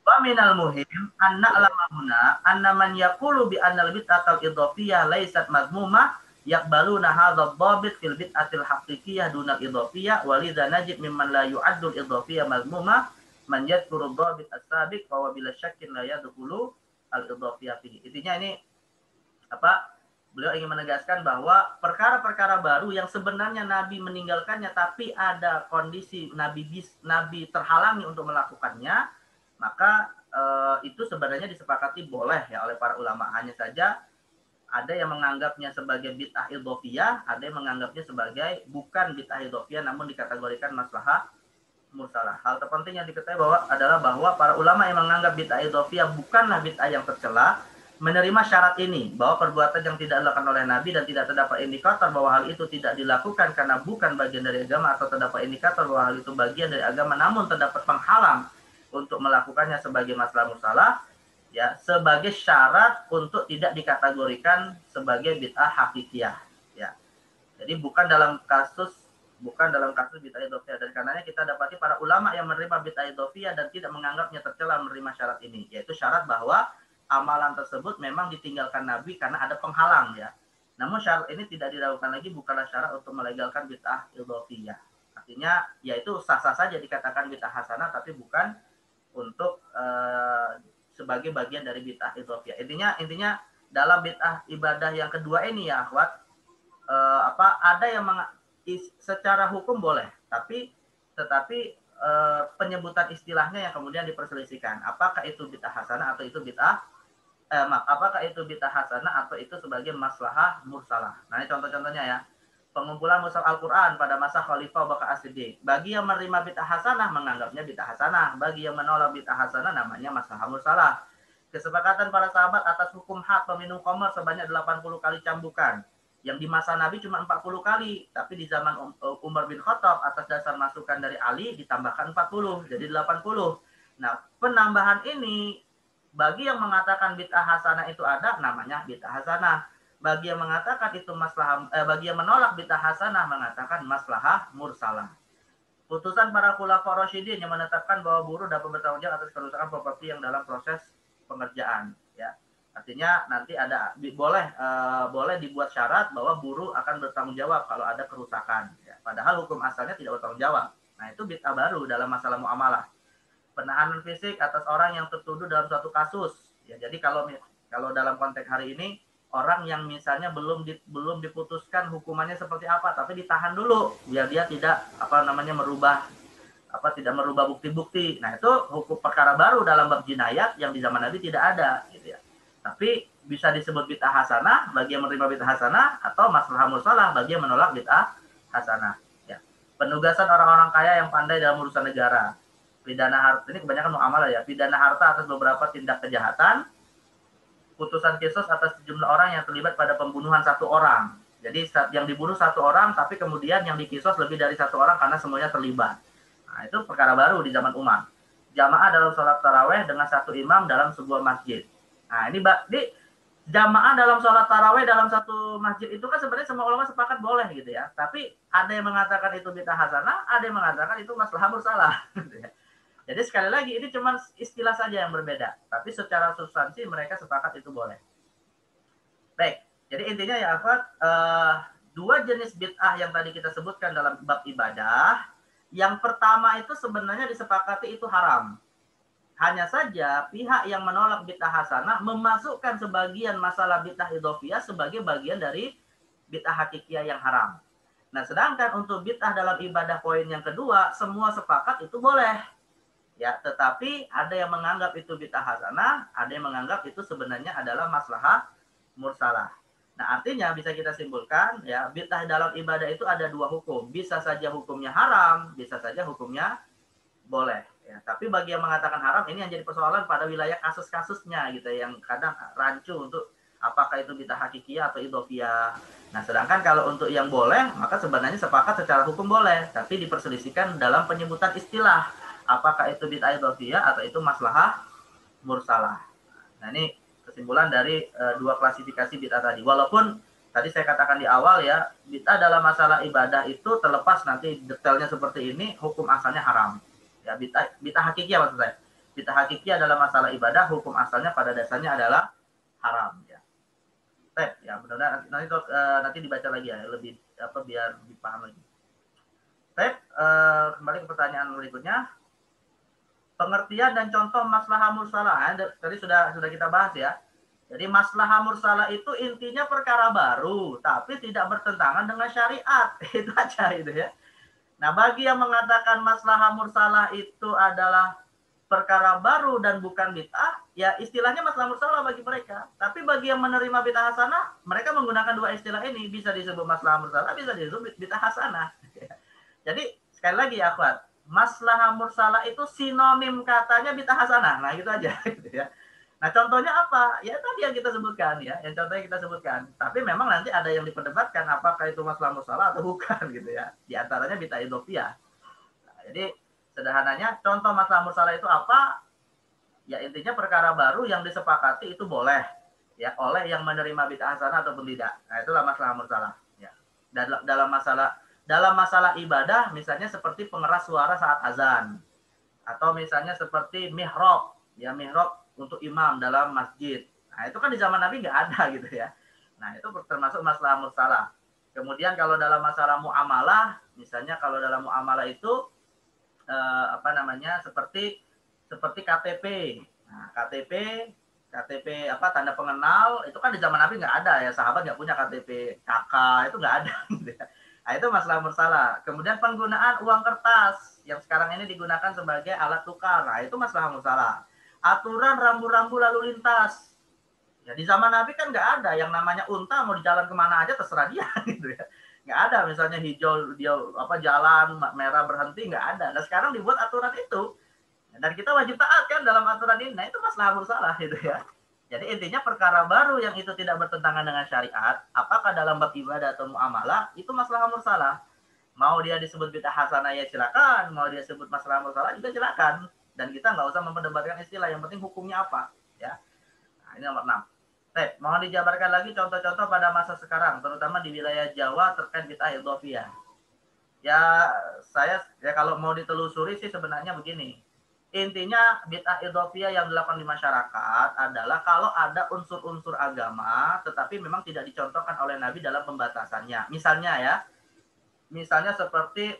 wa minal muhim anna alamahuna anna man yaqulu bi annal bid'atul idhofiyah laysat madmumah yaqbaluna hadha dhabit fil bid'atil haqiqiyah dunal idhofiyah walidha najib mimman la yu'addul idhofiyah madmumah man yadhkuru dhabit as-sabiq wa bila syakkin la yadkhulu al-idhofiyah fihi. Intinya ini beliau ingin menegaskan bahwa perkara-perkara baru yang sebenarnya Nabi meninggalkannya tapi ada kondisi Nabi terhalangi untuk melakukannya, maka itu sebenarnya disepakati boleh ya oleh para ulama. Hanya saja ada yang menganggapnya sebagai bid'ah idhofiyah, ada yang menganggapnya sebagai bukan bid'ah idhofiyah namun dikategorikan maslahah mursalah. Hal terpenting yang diketahui adalah bahwa para ulama yang menganggap bid'ah idhofiyah bukanlah bid'ah yang tercela, menerima syarat ini, bahwa perbuatan yang tidak dilakukan oleh Nabi dan tidak terdapat indikator bahwa hal itu tidak dilakukan karena bukan bagian dari agama, atau terdapat indikator bahwa hal itu bagian dari agama namun terdapat penghalang untuk melakukannya sebagai masalah musalah, ya, sebagai syarat untuk tidak dikategorikan sebagai bid'ah hakikiyah, ya. Jadi bukan dalam kasus bid'ah idhofiyah, dan karenanya kita dapati para ulama yang menerima bid'ah idhofiyah dan tidak menganggapnya tercela menerima syarat ini, yaitu syarat bahwa amalan tersebut memang ditinggalkan Nabi karena ada penghalang, ya. Namun syarat ini tidak dilakukan lagi bukanlah syarat untuk melegalkan bid'ah idhofiyah. Artinya yaitu sah-sah saja dikatakan bid'ah hasanah, tapi bukan untuk sebagai bagian dari bid'ah idhofiyah. Intinya dalam bid'ah ibadah yang kedua ini, ya akhwat, ada yang secara hukum boleh, tetapi penyebutan istilahnya yang kemudian diperselisihkan. Apakah itu bid'ah hasanah atau itu bid'ah apakah itu bid'ah hasanah atau itu sebagai maslahah mursalah. Nah, ini contoh-contohnya, ya. Pengumpulan mushaf Al-Quran pada masa Khalifah Abu Bakar As-Siddiq. Bagi yang menerima bid'ah hasanah menganggapnya bid'ah hasanah. Bagi yang menolak bid'ah hasanah namanya maslahah mursalah. Kesepakatan para sahabat atas hukum had peminum khamr sebanyak 80 kali cambukan. Yang di masa Nabi cuma 40 kali, tapi di zaman Umar bin Khattab atas dasar masukan dari Ali ditambahkan 40, jadi 80. Nah, penambahan ini bagi yang mengatakan bid'ah hasanah itu ada, namanya bid'ah hasanah. Bagi yang mengatakan itu bagi yang menolak bid'ah hasanah mengatakan maslahah mursalah. Putusan para khulafa rasyidin yang menetapkan bahwa buruh dapat bertanggung jawab atas kerusakan properti yang dalam proses pengerjaan, ya. Artinya nanti boleh dibuat syarat bahwa buruh akan bertanggung jawab kalau ada kerusakan, ya. Padahal hukum asalnya tidak bertanggung jawab. Nah, itu bid'ah baru dalam masalah muamalah. Penahanan fisik atas orang yang tertuduh dalam suatu kasus, ya. Jadi kalau dalam konteks hari ini, orang yang misalnya belum diputuskan hukumannya seperti apa, tapi ditahan dulu biar dia tidak merubah bukti-bukti. Nah, itu hukum perkara baru dalam bab jinayat yang di zaman Nabi tidak ada, gitu, ya. Tapi bisa disebut bid'ah hasanah bagi yang menerima bid'ah hasanah, atau maslahah mursalah bagi yang menolak bid'ah hasanah, ya. Penugasan orang-orang kaya yang pandai dalam urusan negara. Pidana harta, ini kebanyakan muamalah, ya. Pidana harta atas beberapa tindak kejahatan. Putusan kisos atas sejumlah orang yang terlibat pada pembunuhan satu orang. Jadi yang dibunuh satu orang, tapi kemudian yang dikisos lebih dari satu orang karena semuanya terlibat. Nah, itu perkara baru di zaman Umar. Jamaah dalam sholat taraweh dengan satu imam dalam sebuah masjid. Nah, ini jamaah dalam sholat taraweh dalam satu masjid itu kan sebenarnya semua ulama sepakat boleh, gitu, ya. Tapi ada yang mengatakan itu bid'ah hasanah, ada yang mengatakan itu maslahah mursalah, gitu, ya. Jadi sekali lagi ini cuma istilah saja yang berbeda, tapi secara substansi mereka sepakat itu boleh. Baik, jadi intinya, ya akhwat, dua jenis bid'ah yang tadi kita sebutkan dalam bab ibadah. Yang pertama itu sebenarnya disepakati itu haram. Hanya saja pihak yang menolak bid'ah hasanah memasukkan sebagian masalah bid'ah idhofiyah sebagai bagian dari bid'ah hakikiyah yang haram. Nah, sedangkan untuk bid'ah dalam ibadah poin yang kedua, semua sepakat itu boleh. Ya, tetapi ada yang menganggap itu bid'ah hasanah, ada yang menganggap itu sebenarnya adalah maslahah mursalah. Nah, artinya bisa kita simpulkan, ya, bid'ah dalam ibadah itu ada dua hukum. Bisa saja hukumnya haram, bisa saja hukumnya boleh. Ya, tapi bagi yang mengatakan haram, ini yang jadi persoalan pada wilayah kasus-kasusnya, gitu, yang kadang rancu untuk apakah itu bid'ah hakikiyah atau idhofiyah. Nah, sedangkan kalau untuk yang boleh, maka sebenarnya sepakat secara hukum boleh, tapi diperselisihkan dalam penyebutan istilah. Apakah itu bid'ah idhofiyah atau itu maslahah mursalah. Nah, ini kesimpulan dari dua klasifikasi bid'ah tadi. Walaupun tadi saya katakan di awal, ya, bid'ah dalam masalah ibadah itu terlepas nanti detailnya seperti ini, hukum asalnya haram. Ya, bid'ah hakikiyah maksud saya. Bid'ah hakikiyah dalam masalah ibadah, hukum asalnya pada dasarnya adalah haram, ya. Baik, ya, benar-benar nanti dibaca lagi, ya, lebih biar dipaham lagi. Baik, kembali ke pertanyaan berikutnya. Pengertian dan contoh maslahah mursalah. Tadi sudah kita bahas, ya. Jadi maslahah mursalah itu intinya perkara baru, tapi tidak bertentangan dengan syariat. Itu aja, gitu, ya. Nah, bagi yang mengatakan maslahah mursalah itu adalah perkara baru dan bukan bid'ah, ya istilahnya maslahah mursalah bagi mereka. Tapi bagi yang menerima bid'ah hasanah, mereka menggunakan dua istilah ini. Bisa disebut maslahah mursalah, bisa disebut bid'ah hasanah. Jadi sekali lagi, ya akhwat, maslahah mursalah itu sinonim katanya bid'ah hasanah. Nah, gitu aja, gitu, ya. Nah, contohnya apa? Ya tadi yang kita sebutkan ya, yang contohnya kita sebutkan. Tapi memang nanti ada yang diperdebatkan apakah itu masalah musalah atau bukan gitu ya. Di antaranya bid'ah idhofiyah. Nah, jadi sederhananya contoh masalah musalah itu apa? Ya intinya perkara baru yang disepakati itu boleh ya oleh yang menerima bid'ah hasanah ataupun tidak. Nah, itulah masalah musalah ya. Dalam masalah ibadah misalnya seperti pengeras suara saat azan atau misalnya seperti mihrab ya, mihrab untuk imam dalam masjid. Nah, itu kan di zaman Nabi nggak ada gitu ya. Nah, itu termasuk masalah mursalah. Kemudian kalau dalam masalah muamalah, misalnya kalau dalam muamalah itu apa namanya seperti KTP. Nah, KTP apa tanda pengenal itu kan di zaman Nabi nggak ada ya, sahabat nggak punya KTP kakak, itu nggak ada gitu ya. Nah, itu masalah mursalah. Kemudian penggunaan uang kertas yang sekarang ini digunakan sebagai alat tukar. Nah, itu masalah mursalah. Aturan rambu-rambu lalu lintas. Ya, di zaman Nabi kan nggak ada yang namanya unta mau di jalan kemana aja terserah dia gitu ya. Nggak ada misalnya hijau dia apa jalan merah berhenti, nggak ada. Dan sekarang dibuat aturan itu dan kita wajib taat kan dalam aturan ini. Nah, itu masalah mursalah gitu ya. Jadi intinya perkara baru yang itu tidak bertentangan dengan syariat, apakah dalam bab ibadah atau muamalah, itu masalah mursalah. Mau dia disebut bid'ah hasanah ya silakan, mau dia sebut masalah mursalah juga silakan. Dan kita nggak usah memperdebatkan istilah, yang penting hukumnya apa ya. Nah, ini nomor 6. Baik, mohon dijabarkan lagi contoh-contoh pada masa sekarang, terutama di wilayah Jawa terkait bid'ah idhofiyah. Ya, kalau mau ditelusuri sih sebenarnya begini. Intinya bid'ah idhofiyah yang dilakukan di masyarakat adalah kalau ada unsur-unsur agama tetapi memang tidak dicontohkan oleh Nabi dalam pembatasannya. Misalnya seperti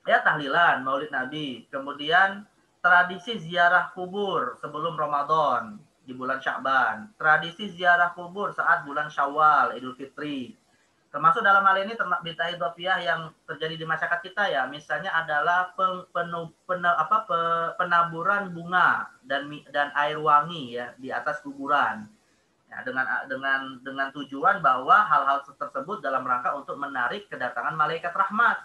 ya tahlilan, maulid Nabi, kemudian tradisi ziarah kubur sebelum Ramadan di bulan Sya'ban, tradisi ziarah kubur saat bulan Syawal, Idul Fitri. Termasuk dalam hal ini bid'ah idhofiyah yang terjadi di masyarakat kita ya, misalnya adalah penaburan bunga dan air wangi ya di atas kuburan. Ya, dengan tujuan bahwa hal-hal tersebut dalam rangka untuk menarik kedatangan malaikat rahmat.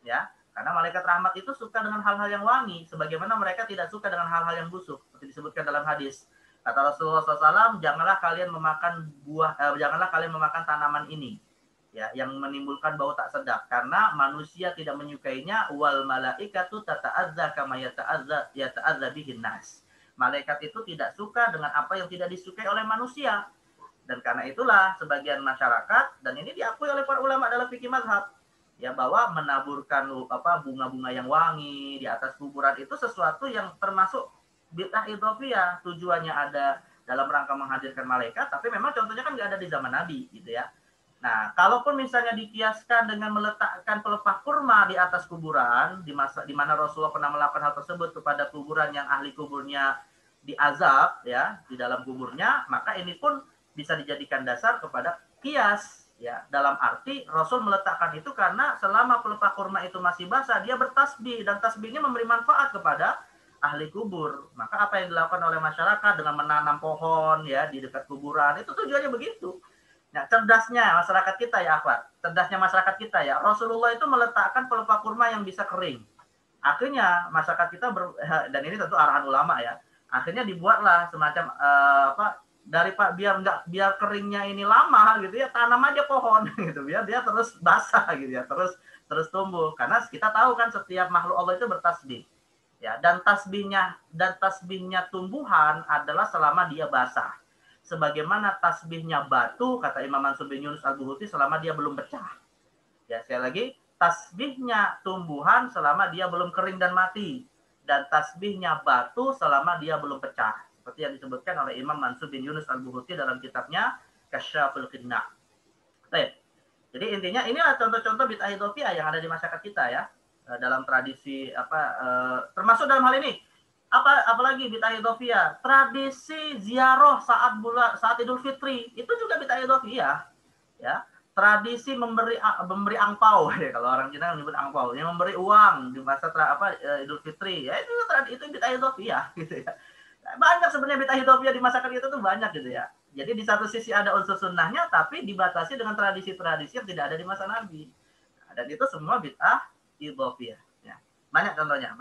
Ya, karena malaikat rahmat itu suka dengan hal-hal yang wangi, sebagaimana mereka tidak suka dengan hal-hal yang busuk, seperti disebutkan dalam hadis. Kata Rasulullah SAW, janganlah kalian memakan tanaman ini, ya, yang menimbulkan bau tak sedap, karena manusia tidak menyukainya. Wal malaikatu tata'adza kama yata'adza bihin nas. Malaikat itu tidak suka dengan apa yang tidak disukai oleh manusia. Dan karena itulah sebagian masyarakat, dan ini diakui oleh para ulama dalam fikih mazhab, ya, bahwa menaburkan bunga-bunga yang wangi di atas kuburan itu sesuatu yang termasuk bid'ah idhofiyah. Tujuannya ada dalam rangka menghadirkan malaikat, tapi memang contohnya kan nggak ada di zaman Nabi gitu ya. Nah, kalaupun misalnya dikiaskan dengan meletakkan pelepah kurma di atas kuburan, di mana Rasulullah pernah melakukan hal tersebut kepada kuburan yang ahli kuburnya diazab ya di dalam kuburnya, maka ini pun bisa dijadikan dasar kepada kias ya, dalam arti Rasul meletakkan itu karena selama pelepah kurma itu masih basah dia bertasbih, dan tasbihnya memberi manfaat kepada ahli kubur. Maka apa yang dilakukan oleh masyarakat dengan menanam pohon ya di dekat kuburan itu tujuannya begitu. Nah, cerdasnya masyarakat kita ya, akhwat, cerdasnya masyarakat kita ya, Rasulullah itu meletakkan pelepah kurma yang bisa kering. Akhirnya masyarakat kita dan ini tentu arahan ulama ya, akhirnya dibuatlah semacam biar keringnya ini lama gitu ya, tanam aja pohon gitu biar dia terus basah gitu ya, terus tumbuh, karena kita tahu kan setiap makhluk Allah itu bertasbih ya, dan tasbihnya tumbuhan adalah selama dia basah, sebagaimana tasbihnya batu kata Imam Mansur bin Yunus Al-Buhuti selama dia belum pecah ya. Sekali lagi, tasbihnya tumbuhan selama dia belum kering dan mati, dan tasbihnya batu selama dia belum pecah, seperti yang disebutkan oleh Imam Mansur bin Yunus Al-Buhuti dalam kitabnya Kasyaful Qinna. Baik. Jadi intinya inilah contoh-contoh bid'ah idhofiyah yang ada di masyarakat kita ya, dalam tradisi termasuk dalam hal ini apalagi bid'ah idhofiyah, tradisi ziarah saat Idul Fitri itu juga bid'ah idhofiyah ya. Tradisi memberi angpau ya, kalau orang Cina menyebut angpau, yang memberi uang di masa Idul Fitri ya, itu bid'ah idhofiyah gitu ya. Banyak sebenarnya bid'ah idhofiyah di masyarakat kita tuh banyak gitu ya. Jadi di satu sisi ada unsur sunnahnya, tapi dibatasi dengan tradisi-tradisi yang tidak ada di masa Nabi. Dan itu semua bid'ah idhofiyah ya. Banyak contohnya.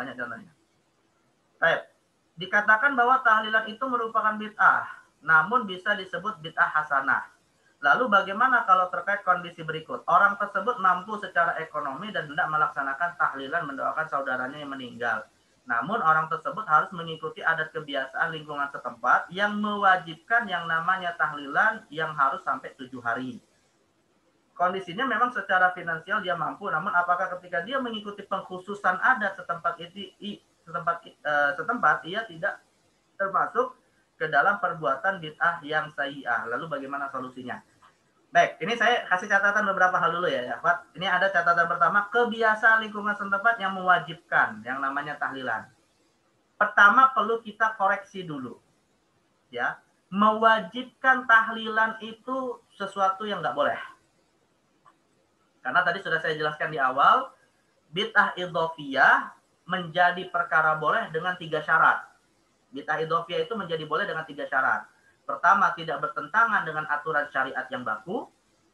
Baik. dikatakan bahwa tahlilan itu merupakan bid'ah, namun bisa disebut bid'ah hasanah. Lalu bagaimana kalau terkait kondisi berikut? Orang tersebut mampu secara ekonomi dan hendak melaksanakan tahlilan mendoakan saudaranya yang meninggal. Namun orang tersebut harus mengikuti adat kebiasaan lingkungan setempat yang mewajibkan yang namanya tahlilan yang harus sampai 7 hari. Kondisinya memang secara finansial dia mampu, namun apakah ketika dia mengikuti pengkhususan adat setempat ia tidak termasuk ke dalam perbuatan bid'ah yang sayyi'ah. Lalu bagaimana solusinya? Baik, ini saya kasih catatan beberapa hal dulu ya, Pak. Ini ada catatan pertama, kebiasaan lingkungan setempat yang mewajibkan yang namanya tahlilan. Pertama perlu kita koreksi dulu. Ya, mewajibkan tahlilan itu sesuatu yang nggak boleh. Karena tadi sudah saya jelaskan di awal, bid'ah idhofiyah menjadi perkara boleh dengan 3 syarat. Bid'ah idhofiyah itu menjadi boleh dengan 3 syarat. Pertama, tidak bertentangan dengan aturan syariat yang baku.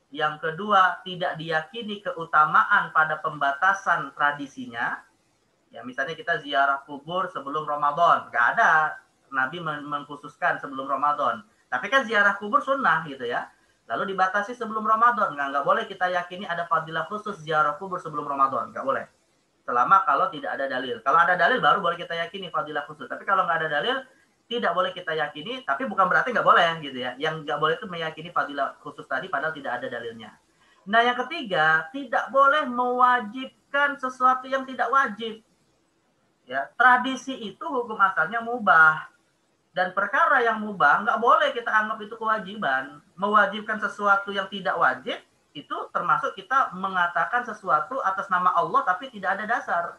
Yang kedua, tidak diyakini keutamaan pada pembatasan tradisinya. Ya, misalnya kita ziarah kubur sebelum Ramadan. Nggak ada Nabi mengkhususkan sebelum Ramadan. Tapi kan ziarah kubur sunnah gitu ya. Lalu dibatasi sebelum Ramadan. Nggak boleh kita yakini ada fadilah khusus ziarah kubur sebelum Ramadan. Nggak boleh. Selama kalau tidak ada dalil. Kalau ada dalil baru boleh kita yakini fadilah khusus. Tapi kalau nggak ada dalil, tidak boleh kita yakini. Tapi bukan berarti nggak boleh gitu ya. Yang nggak boleh itu meyakini fadilah khusus tadi padahal tidak ada dalilnya. Nah yang ketiga, tidak boleh mewajibkan sesuatu yang tidak wajib. Ya, tradisi itu hukum asalnya mubah. Dan perkara yang mubah nggak boleh kita anggap itu kewajiban. Mewajibkan sesuatu yang tidak wajib itu termasuk kita mengatakan sesuatu atas nama Allah tapi tidak ada dasar.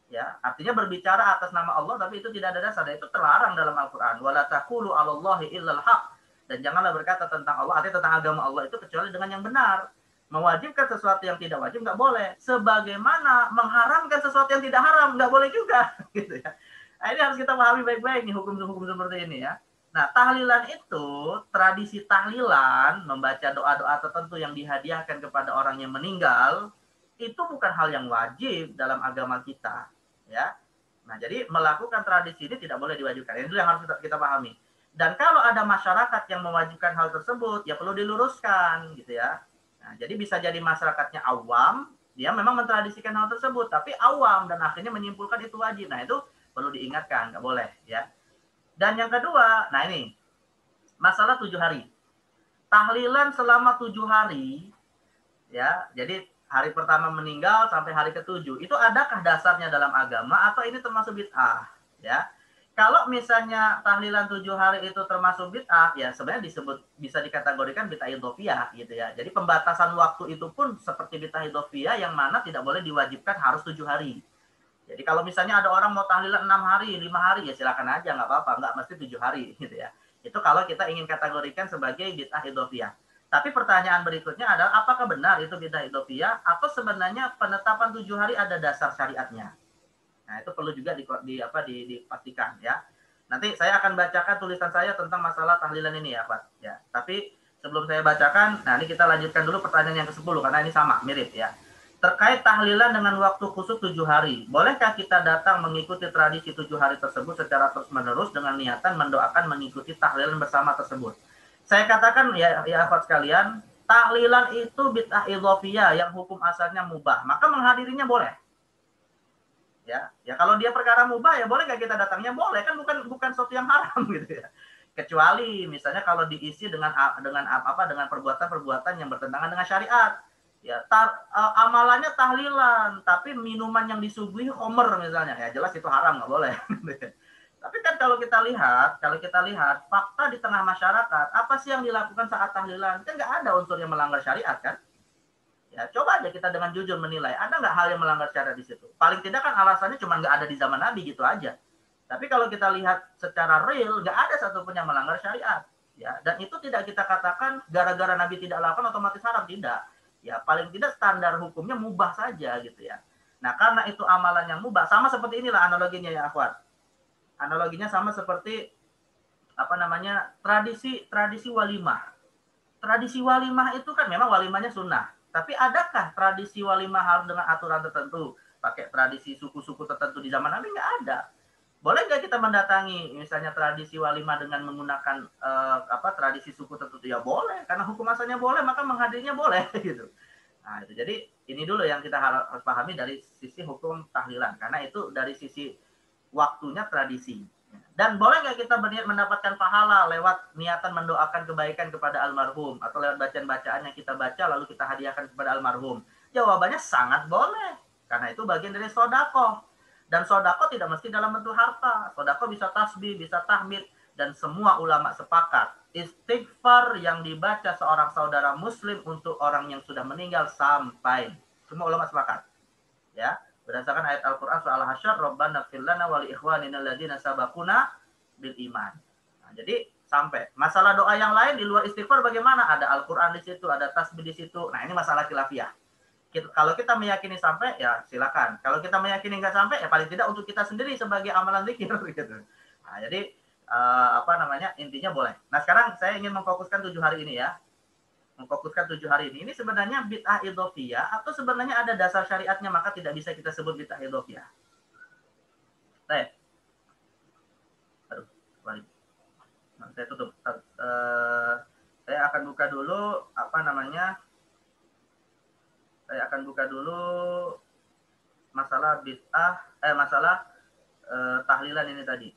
Ya, artinya berbicara atas nama Allah tapi itu tidak ada dasar. Dan itu terlarang dalam Al-Qur'an. Wala taqulu 'alallahi illal haq. Dan janganlah berkata tentang Allah, artinya tentang agama Allah itu kecuali dengan yang benar. Mewajibkan sesuatu yang tidak wajib nggak boleh. Sebagaimana mengharamkan sesuatu yang tidak haram nggak boleh juga, gitu ya. Nah, ini harus kita pahami baik-baik nih hukum-hukum seperti ini ya. Nah, tahlilan itu, tradisi tahlilan, membaca doa-doa tertentu yang dihadiahkan kepada orang yang meninggal, itu bukan hal yang wajib dalam agama kita. Ya. Nah, jadi melakukan tradisi ini tidak boleh diwajibkan. Itu yang harus kita pahami. Dan kalau ada masyarakat yang mewajibkan hal tersebut, ya perlu diluruskan gitu ya. Nah, jadi bisa jadi masyarakatnya awam, dia memang mentradisikan hal tersebut, tapi awam dan akhirnya menyimpulkan itu wajib. Nah, itu perlu diingatkan, nggak boleh ya. Dan yang kedua, nah ini masalah 7 hari. Tahlilan selama 7 hari, ya. Jadi hari pertama meninggal sampai hari ke-7 itu adakah dasarnya dalam agama atau ini termasuk bid'ah? Ya. Kalau misalnya tahlilan 7 hari itu termasuk bid'ah, ya sebenarnya disebut bisa dikategorikan bid'ah idhofiyah gitu ya. Jadi pembatasan waktu itu pun seperti bid'ah idhofiyah yang mana tidak boleh diwajibkan harus 7 hari. Jadi kalau misalnya ada orang mau tahlilan 6 hari, 5 hari, ya silakan aja, nggak apa-apa, nggak mesti 7 hari gitu ya. Itu kalau kita ingin kategorikan sebagai bid'ah idhofiyah. Tapi pertanyaan berikutnya adalah apakah benar itu bid'ah idhofiyah atau sebenarnya penetapan 7 hari ada dasar syariatnya. Nah, itu perlu juga dipastikan ya. Nanti saya akan bacakan tulisan saya tentang masalah tahlilan ini ya, Pak. Ya, tapi sebelum saya bacakan, nah ini kita lanjutkan dulu pertanyaan yang ke-10 karena ini sama, mirip ya. Terkait tahlilan dengan waktu khusus 7 hari, bolehkah kita datang mengikuti tradisi 7 hari tersebut secara terus-menerus dengan niatan mendoakan mengikuti tahlilan bersama tersebut? Saya katakan ya akhwat sekalian, tahlilan itu bid'ah idhofiyah yang hukum asalnya mubah, maka menghadirinya boleh. Ya kalau dia perkara mubah ya boleh nggak kita datangnya? Boleh, kan bukan sesuatu yang haram gitu ya. Kecuali misalnya kalau diisi dengan perbuatan-perbuatan yang bertentangan dengan syariat. Ya, amalannya tahlilan, tapi minuman yang disuguhi khamr misalnya, ya jelas itu haram, nggak boleh. Tapi kan kalau kita lihat fakta di tengah masyarakat, apa sih yang dilakukan saat tahlilan? Kan nggak ada unsur yang melanggar syariat kan? Ya, coba aja kita dengan jujur menilai, ada nggak hal yang melanggar syariat di situ? Paling tidak kan alasannya cuma nggak ada di zaman Nabi gitu aja. Tapi kalau kita lihat secara real, nggak ada satupun yang melanggar syariat. Ya, dan itu tidak kita katakan gara-gara Nabi tidak lakukan otomatis haram, tidak. Ya paling tidak standar hukumnya mubah saja gitu ya. Nah karena itu amalan yang mubah, sama seperti inilah analoginya ya akhwat. Analoginya sama seperti tradisi walimah. Tradisi walimah itu kan memang walimahnya sunnah. Tapi adakah tradisi walimah harus dengan aturan tertentu? Pakai tradisi suku-suku tertentu di zaman Nabi? Nggak ada. Boleh nggak kita mendatangi misalnya tradisi walimah dengan menggunakan tradisi suku tertentu? Ya boleh, karena hukum asalnya boleh, maka menghadirinya boleh gitu. Nah, itu jadi ini dulu yang kita harus pahami dari sisi hukum tahlilan, karena itu dari sisi waktunya tradisi. Dan boleh nggak kita berniat mendapatkan pahala lewat niatan mendoakan kebaikan kepada almarhum atau lewat bacaan-bacaan yang kita baca lalu kita hadiahkan kepada almarhum? Jawabannya sangat boleh, karena itu bagian dari sodako. Dan sodako tidak mesti dalam bentuk harta. Sodako bisa tasbih, bisa tahmid, dan semua ulama sepakat istighfar yang dibaca seorang saudara muslim untuk orang yang sudah meninggal sampai. Semua ulama sepakat. Ya, berdasarkan ayat Al-Qur'an surah Al-Hasyr, Rabbana fir lana wa li ikhwanina alladziina sabaquna bil iman. Nah, jadi sampai masalah doa yang lain di luar istighfar bagaimana? Ada Al-Qur'an di situ, ada tasbih di situ. Nah, ini masalah khilafiyah. Kalau kita meyakini sampai, ya silakan. Kalau kita meyakini nggak sampai, ya paling tidak untuk kita sendiri sebagai amalan zikir gitu. Nah, jadi intinya boleh. Nah, sekarang saya ingin memfokuskan 7 hari ini ya. Memfokuskan 7 hari ini. Ini sebenarnya bid'ah idhofiyah atau sebenarnya ada dasar syariatnya, maka tidak bisa kita sebut bid'ah idhofiyah. Baik. Aduh, balik. Nah, saya tutup. Saya akan buka dulu saya akan buka dulu masalah bid'ah tahlilan ini tadi.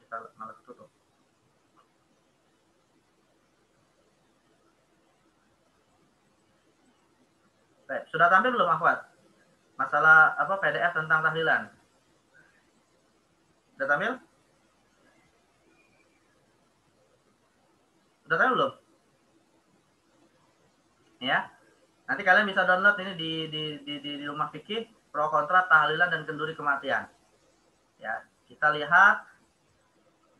Kita malah tutup. Baik, sudah tampil belum akhwat? Masalah PDF tentang tahlilan. Sudah tampil? Sudah tampil belum? Ya. Nanti kalian bisa download ini di rumah fikih pro kontra tahlilan dan kenduri kematian. Ya, kita lihat.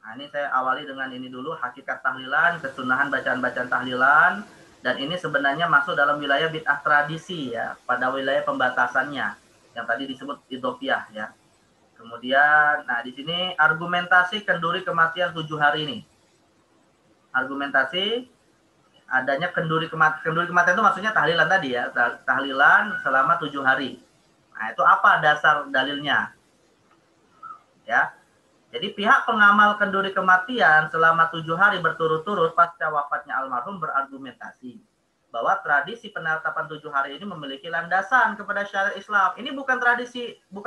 Nah, ini saya awali dengan ini dulu, hakikat tahlilan, kesunahan bacaan-bacaan tahlilan, dan ini sebenarnya masuk dalam wilayah bid'ah tradisi ya, pada wilayah pembatasannya yang tadi disebut idhofiyah ya. Kemudian, nah di sini argumentasi kenduri kematian 7 hari ini. Argumentasi adanya kenduri kematian itu maksudnya tahlilan tadi ya, tahlilan selama 7 hari. Nah, itu apa dasar dalilnya? Ya. Jadi pihak pengamal kenduri kematian selama 7 hari berturut-turut pasca wafatnya almarhum berargumentasi bahwa tradisi penetapan 7 hari ini memiliki landasan kepada syariat Islam. Ini bukan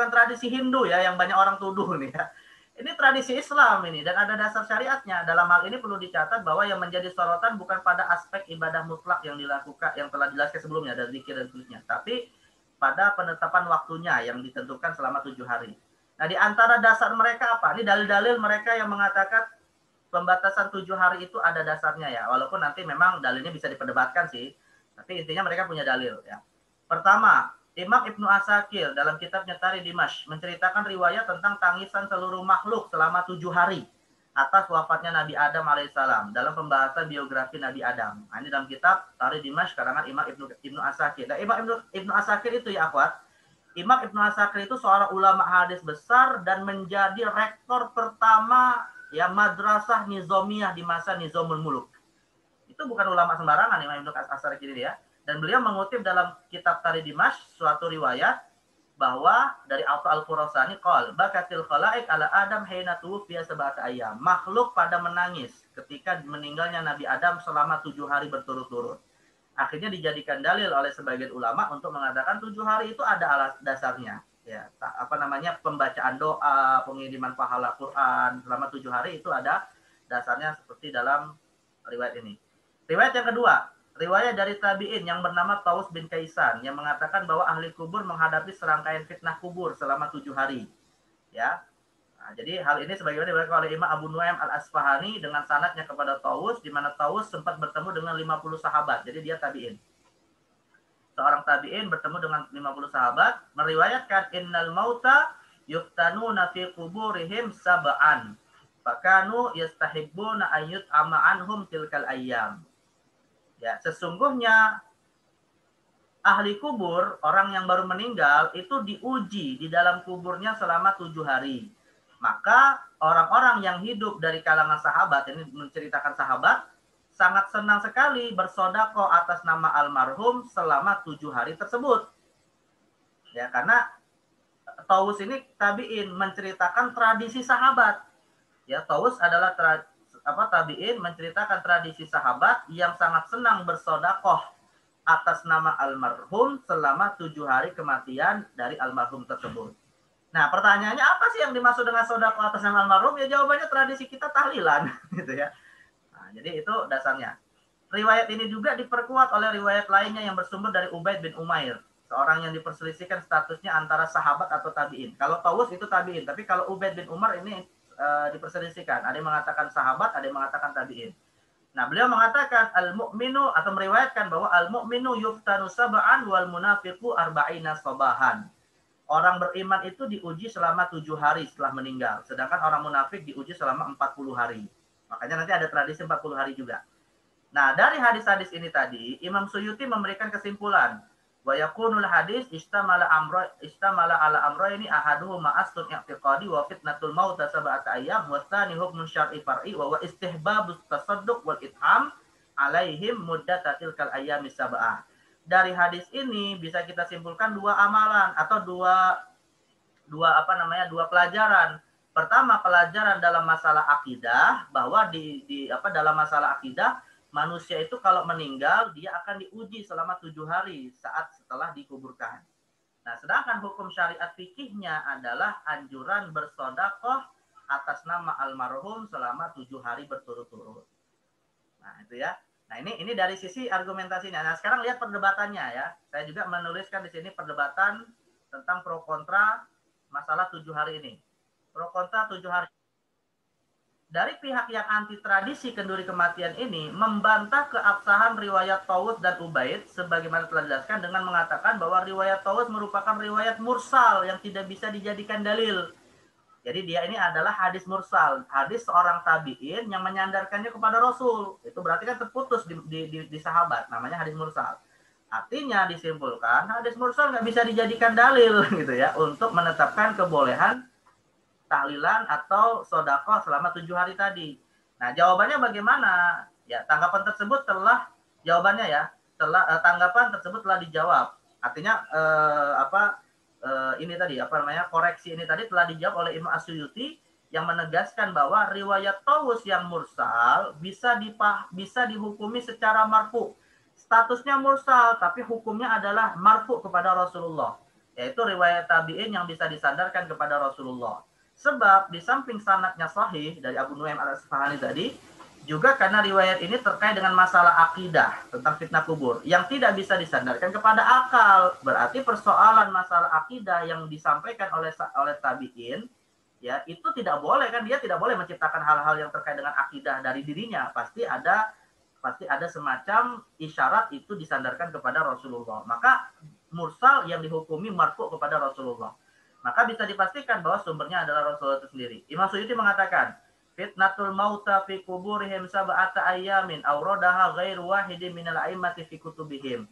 tradisi Hindu ya yang banyak orang tuduh nih ya. Ini tradisi Islam ini dan ada dasar syariatnya. Dalam hal ini perlu dicatat bahwa yang menjadi sorotan bukan pada aspek ibadah mutlak yang dilakukan yang telah dijelaskan sebelumnya dari zikir dan seterusnya, tapi pada penetapan waktunya yang ditentukan selama 7 hari. Nah, di antara dasar mereka apa? Ini dalil-dalil mereka yang mengatakan pembatasan 7 hari itu ada dasarnya ya. Walaupun nanti memang dalilnya bisa diperdebatkan sih. Tapi intinya mereka punya dalil ya. Pertama, Imam Ibnu Asakir dalam kitabnya Tarikh Dimash menceritakan riwayat tentang tangisan seluruh makhluk selama 7 hari atas wafatnya Nabi Adam alaihissalam dalam pembahasan biografi Nabi Adam. Nah, ini dalam kitab Tarikh Dimash karangan Imam Ibnu Asakir. Dan Imam Ibnu Asakir itu ya akhwat, Imam Ibnu Asakir itu seorang ulama hadis besar dan menjadi rektor pertama ya madrasah nizamiyah di masa Nizamul Muluk. Itu bukan ulama sembarangan Imam Ibnu Asakir ini ya. Dan beliau mengutip dalam kitab Tarikh Dimash suatu riwayat bahwa dari Al-Furasani qol bakatil khalaik ala Adam hina tuwfiya sab'ata ayyam. Makhluk pada menangis ketika meninggalnya Nabi Adam selama 7 hari berturut-turut. Akhirnya dijadikan dalil oleh sebagian ulama untuk mengatakan 7 hari itu ada dasarnya. Ya, pembacaan doa, pengiriman pahala Quran selama 7 hari itu ada dasarnya seperti dalam riwayat ini. Riwayat yang kedua, riwayat dari tabi'in yang bernama Taus bin Kaisan yang mengatakan bahwa ahli kubur menghadapi serangkaian fitnah kubur selama 7 hari. Ya. Nah, jadi hal ini sebagaimana diriwayatkan oleh Imam Abu Nuaim Al-Asfahani dengan sanadnya kepada Taus, di mana Taus sempat bertemu dengan 50 sahabat. Jadi dia tabi'in. Seorang tabi'in bertemu dengan 50 sahabat, meriwayatkan innal mauta yuftanuna fi kuburihim sab'an. Fakanu yastahibbuna ayyut ama'anhum tilkal ayyam. Ya, sesungguhnya ahli kubur, orang yang baru meninggal, itu diuji di dalam kuburnya selama 7 hari. Maka orang-orang yang hidup dari kalangan sahabat, ini menceritakan sahabat, sangat senang sekali bersodako atas nama almarhum selama 7 hari tersebut. Ya, karena Tawus ini tabi'in menceritakan tradisi sahabat. Ya, Tawus adalah tabi'in menceritakan tradisi sahabat yang sangat senang bersodakoh atas nama almarhum selama 7 hari kematian dari almarhum tersebut. Nah, pertanyaannya apa sih yang dimaksud dengan sodakoh atas nama almarhum? Ya jawabannya tradisi kita tahlilan, gitu ya. Nah, jadi itu dasarnya. Riwayat ini juga diperkuat oleh riwayat lainnya yang bersumber dari Ubaid bin Umair, seorang yang diperselisihkan statusnya antara sahabat atau tabi'in. Kalau Tawus itu tabi'in, tapi kalau Ubaid bin Umar ini diperselisihkan. Ada yang mengatakan sahabat, ada yang mengatakan tabi'in. Nah, beliau mengatakan al-mu'minu atau meriwayatkan bahwa al-mu'minu yuftanu sab'an wal munafiqu arba'ina sabahan. Orang beriman itu diuji selama 7 hari setelah meninggal, sedangkan orang munafik diuji selama 40 hari. Makanya nanti ada tradisi 40 hari juga. Nah, dari hadis-hadis ini tadi, Imam Suyuti memberikan kesimpulan. Wa yakunul hadis istamala ala amrayni ahaduhuma aslun i'tiqadi wa fitnatul maut sab'ata ayyam wa tsani hukmun syar'i far'i wa istihbabus tasadduq wal itham alaihim muddatatil kal ayyami sab'ah. Dari hadis ini bisa kita simpulkan dua amalan atau dua pelajaran. Pertama, pelajaran dalam masalah akidah, bahwa dalam masalah akidah manusia itu kalau meninggal dia akan diuji selama 7 hari saat setelah dikuburkan. Nah, sedangkan hukum syariat fikihnya adalah anjuran bersodakoh atas nama almarhum selama 7 hari berturut-turut. Nah, itu ya. Nah, ini dari sisi argumentasinya. Nah, sekarang lihat perdebatannya ya. Saya juga menuliskan di sini perdebatan tentang pro kontra masalah 7 hari ini. Pro kontra 7 hari. Dari pihak yang anti tradisi kenduri kematian ini membantah keabsahan riwayat Tawus dan Ubaid sebagaimana telah dijelaskan dengan mengatakan bahwa riwayat Tawus merupakan riwayat mursal yang tidak bisa dijadikan dalil. Jadi dia ini adalah hadis mursal, hadis seorang tabi'in yang menyandarkannya kepada Rasul. Itu berarti kan terputus di sahabat, namanya hadis mursal. Artinya disimpulkan hadis mursal nggak bisa dijadikan dalil gitu ya untuk menetapkan kebolehan tahlilan atau sodakoh selama 7 hari tadi. Nah, jawabannya bagaimana? Ya, tanggapan tersebut tanggapan tersebut telah dijawab. Artinya koreksi ini tadi telah dijawab oleh Imam As-Suyuti yang menegaskan bahwa riwayat Tawus yang mursal bisa dihukumi secara marfu. Statusnya mursal, tapi hukumnya adalah marfu kepada Rasulullah. Yaitu riwayat tabi'in yang bisa disandarkan kepada Rasulullah. Sebab di samping sanadnya sahih dari Abu Nuaim al-Asfahani tadi, juga karena riwayat ini terkait dengan masalah akidah tentang fitnah kubur yang tidak bisa disandarkan kepada akal. Berarti persoalan masalah akidah yang disampaikan oleh tabi'in, ya itu tidak boleh kan, dia tidak boleh menciptakan hal-hal yang terkait dengan akidah dari dirinya. Pasti ada semacam isyarat itu disandarkan kepada Rasulullah. Maka mursal yang dihukumi marfu kepada Rasulullah. Maka bisa dipastikan bahwa sumbernya adalah Rasulullah itu sendiri. Imam Suyuti mengatakan, fitnatul mauta fi kuburihim sab'ata ayyamin auradaha ghairu wahidin minal a'immati fi kutubihim.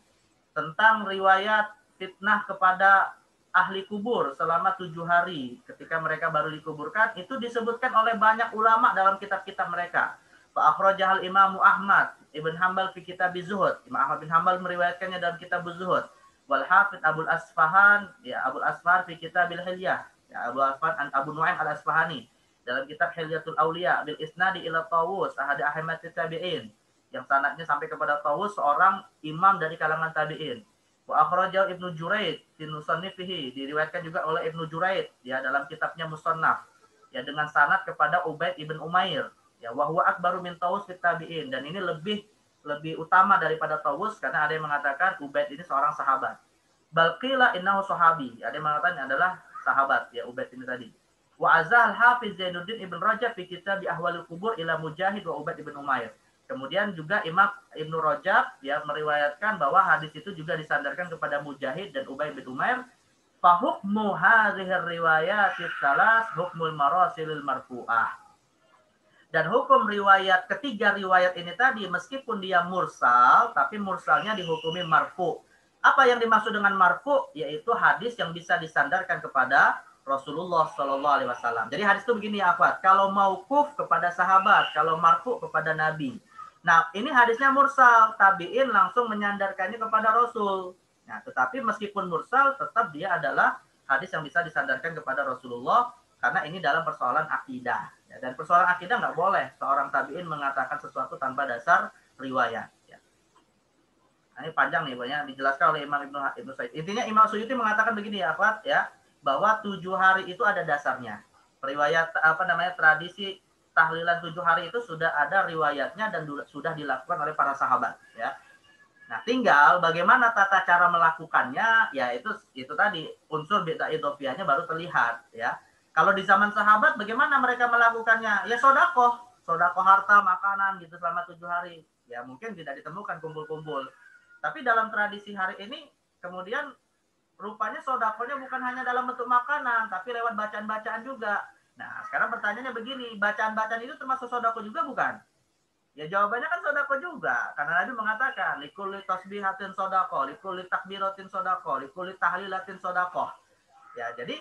Tentang riwayat fitnah kepada ahli kubur selama 7 hari ketika mereka baru dikuburkan, itu disebutkan oleh banyak ulama dalam kitab-kitab mereka. Fa akhrajahal Imam Ahmad Ibn Hanbal fi kitab Zuhud. Imam Ahmad bin Hanbal meriwayatkannya dalam kitab Zuhud. Wal Hafidz Abul Asfahan fi Kitabil Hilyah, ya Abu Nuaim al-Asfahani dalam kitab Hilyatul Auliya bil isnadi ila Tawus ahad ahmad tabi'in, yang sanadnya sampai kepada Tawus, seorang imam dari kalangan tabi'in. Wa akhrajahu Ibnu Juraid fi Musannifihi, diriwayatkan juga oleh Ibnu Juraid ya dalam kitabnya Musannaf, ya dengan sanad kepada Ubaid ibn Umair, ya wa huwa akbaru min Tawus fit tabi'in, dan ini lebih utama daripada Tawus karena ada yang mengatakan Ubaid ini seorang sahabat. Balqila innahu sahabi, ada yang mengatakan adalah sahabat ya Ubaid ini tadi. Wa azal Hafiz Zainuddin Ibn Rajab fi kitab Ahwalul Qubur ila Mujahid wa Ubaid ibn Umair. Kemudian juga Imam Ibnu Rajab ya meriwayatkan bahwa hadis itu juga disandarkan kepada Mujahid dan Ubaid bin Umair. Fa hukmu hadhihi riwayat salas hukmul marasilil marfu'ah. Dan hukum riwayat ketiga riwayat ini tadi meskipun dia mursal, tapi mursalnya dihukumi marfu. Apa yang dimaksud dengan marfu? Yaitu hadis yang bisa disandarkan kepada Rasulullah Shallallahu Alaihi Wasallam. Jadi hadis itu begini ya akhwat, kalau mauquf kepada sahabat, kalau marfu kepada Nabi. Nah ini hadisnya mursal, tabiin langsung menyandarkannya kepada Rasul. Nah tetapi meskipun mursal, tetap dia adalah hadis yang bisa disandarkan kepada Rasulullah karena ini dalam persoalan akidah. Ya, dan persoalan akidah nggak boleh seorang tabi'in mengatakan sesuatu tanpa dasar riwayat. Ya. Nah, ini panjang nih, banyak dijelaskan oleh Imam Ibnu Sa'id. Intinya Imam Suyuti mengatakan begini ya, Pak, ya, bahwa 7 hari itu ada dasarnya. Riwayat tradisi tahlilan 7 hari itu sudah ada riwayatnya dan sudah dilakukan oleh para sahabat. Ya. Nah, tinggal bagaimana tata cara melakukannya, ya itu tadi unsur bid'ah idhofiyahnya baru terlihat. Ya. Kalau di zaman sahabat, bagaimana mereka melakukannya? Ya sodakoh harta, makanan gitu selama 7 hari. Ya mungkin tidak ditemukan kumpul-kumpul. Tapi dalam tradisi hari ini, kemudian rupanya sodakohnya bukan hanya dalam bentuk makanan, tapi lewat bacaan-bacaan juga. Nah, sekarang pertanyaannya begini, bacaan-bacaan itu termasuk sodakoh juga bukan? Ya jawabannya kan sodakoh juga. Karena Nabi mengatakan, likulli tasbihatin sodakoh, likulli takbiratin sodakoh, likulli tahlilatin sodakoh. Ya, jadi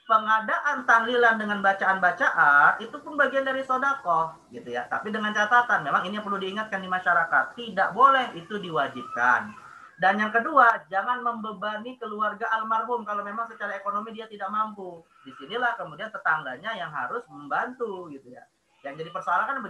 pengadaan tahlilan dengan bacaan-bacaan itu pun bagian dari sodakoh gitu ya. Tapi dengan catatan, memang ini yang perlu diingatkan di masyarakat, tidak boleh itu diwajibkan. Dan yang kedua, jangan membebani keluarga almarhum kalau memang secara ekonomi dia tidak mampu. Disinilah kemudian tetangganya yang harus membantu gitu ya. Yang jadi persoalan kan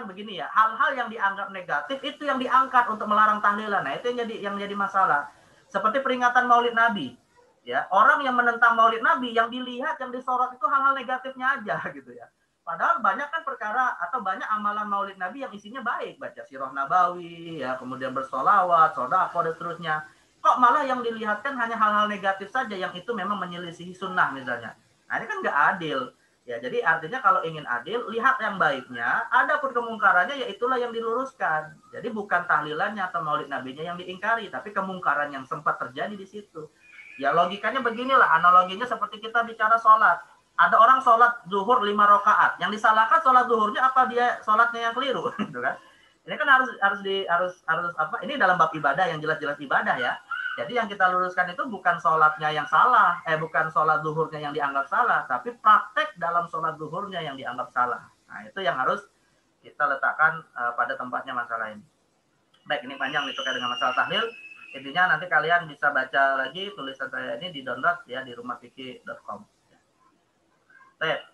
begini, ya, hal-hal yang dianggap negatif itu yang diangkat untuk melarang tahlilan. Nah itu yang jadi masalah. Seperti peringatan Maulid Nabi. Ya, orang yang menentang Maulid Nabi yang dilihat, yang disorot itu hal-hal negatifnya aja gitu ya. Padahal banyak kan perkara atau banyak amalan Maulid Nabi yang isinya baik, baca sirah nabawi, ya, kemudian bersolawat, sodako dan seterusnya. Kok malah yang dilihatkan hanya hal-hal negatif saja yang itu memang menyelisihi sunnah misalnya. Nah ini kan nggak adil. Ya, jadi artinya kalau ingin adil, lihat yang baiknya, adapun kemungkarannya ya itulah yang diluruskan. Jadi bukan tahlilannya atau Maulid Nabinya yang diingkari, tapi kemungkaran yang sempat terjadi di situ. Ya logikanya beginilah, analoginya seperti kita bicara sholat. Ada orang sholat zuhur 5 rakaat, yang disalahkan sholat zuhurnya apa dia sholatnya yang keliru, gitu kan? Ini kan harus apa? Ini dalam bab ibadah yang jelas-jelas ibadah ya. Jadi yang kita luruskan itu bukan sholatnya yang salah, bukan sholat zuhurnya yang dianggap salah, tapi praktek dalam sholat zuhurnya yang dianggap salah. Nah itu yang harus kita letakkan pada tempatnya masalah ini. Baik, ini panjang nih terkait dengan masalah tahlil. Intinya nanti kalian bisa baca lagi tulisan saya ini di download ya di rumahfikih.com. Baik.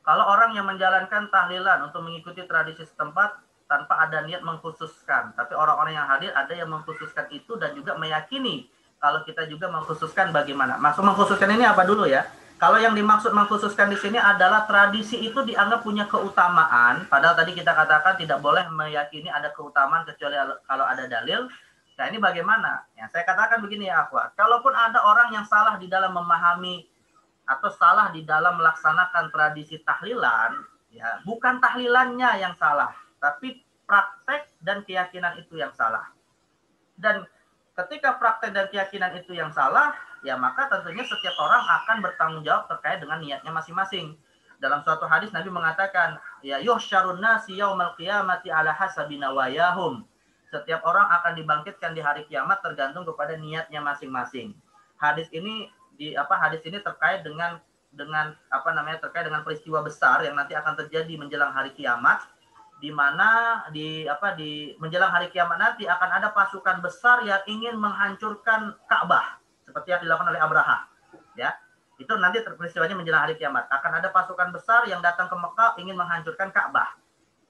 Kalau orang yang menjalankan tahlilan untuk mengikuti tradisi setempat tanpa ada niat mengkhususkan, tapi orang-orang yang hadir ada yang mengkhususkan itu dan juga meyakini kalau kita juga mengkhususkan bagaimana. Maksud mengkhususkan ini apa dulu ya? Kalau yang dimaksud mengkhususkan di sini adalah tradisi itu dianggap punya keutamaan, padahal tadi kita katakan tidak boleh meyakini ada keutamaan kecuali kalau ada dalil. Nah ini bagaimana? Ya, saya katakan begini ya akhwat, kalaupun ada orang yang salah di dalam memahami atau salah di dalam melaksanakan tradisi tahlilan, ya bukan tahlilannya yang salah, tapi praktek dan keyakinan itu yang salah. Dan ketika praktek dan keyakinan itu yang salah, ya maka tentunya setiap orang akan bertanggung jawab terkait dengan niatnya masing-masing. Dalam suatu hadis Nabi mengatakan, ya yuhsyarun nasi yaumal qiyamati ala hasabi nawayahum. Setiap orang akan dibangkitkan di hari kiamat tergantung kepada niatnya masing-masing. Hadis ini terkait dengan terkait dengan peristiwa besar yang nanti akan terjadi menjelang hari kiamat, di mana di menjelang hari kiamat nanti akan ada pasukan besar yang ingin menghancurkan Ka'bah seperti yang dilakukan oleh Abraha. Ya, itu nanti peristiwanya menjelang hari kiamat. Akan ada pasukan besar yang datang ke Mekah ingin menghancurkan Ka'bah.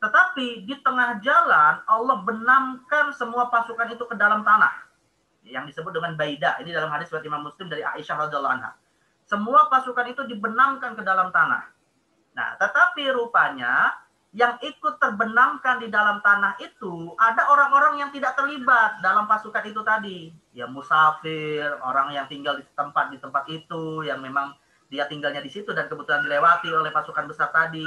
Tetapi di tengah jalan Allah benamkan semua pasukan itu ke dalam tanah yang disebut dengan Baida. Ini dalam hadis riwayat Imam Muslim dari Aisyah radhiyallahu anha. Semua pasukan itu dibenamkan ke dalam tanah. Nah, tetapi rupanya yang ikut terbenamkan di dalam tanah itu ada orang-orang yang tidak terlibat dalam pasukan itu tadi. Ya musafir, orang yang tinggal di tempat itu, yang memang dia tinggalnya di situ dan kebetulan dilewati oleh pasukan besar tadi.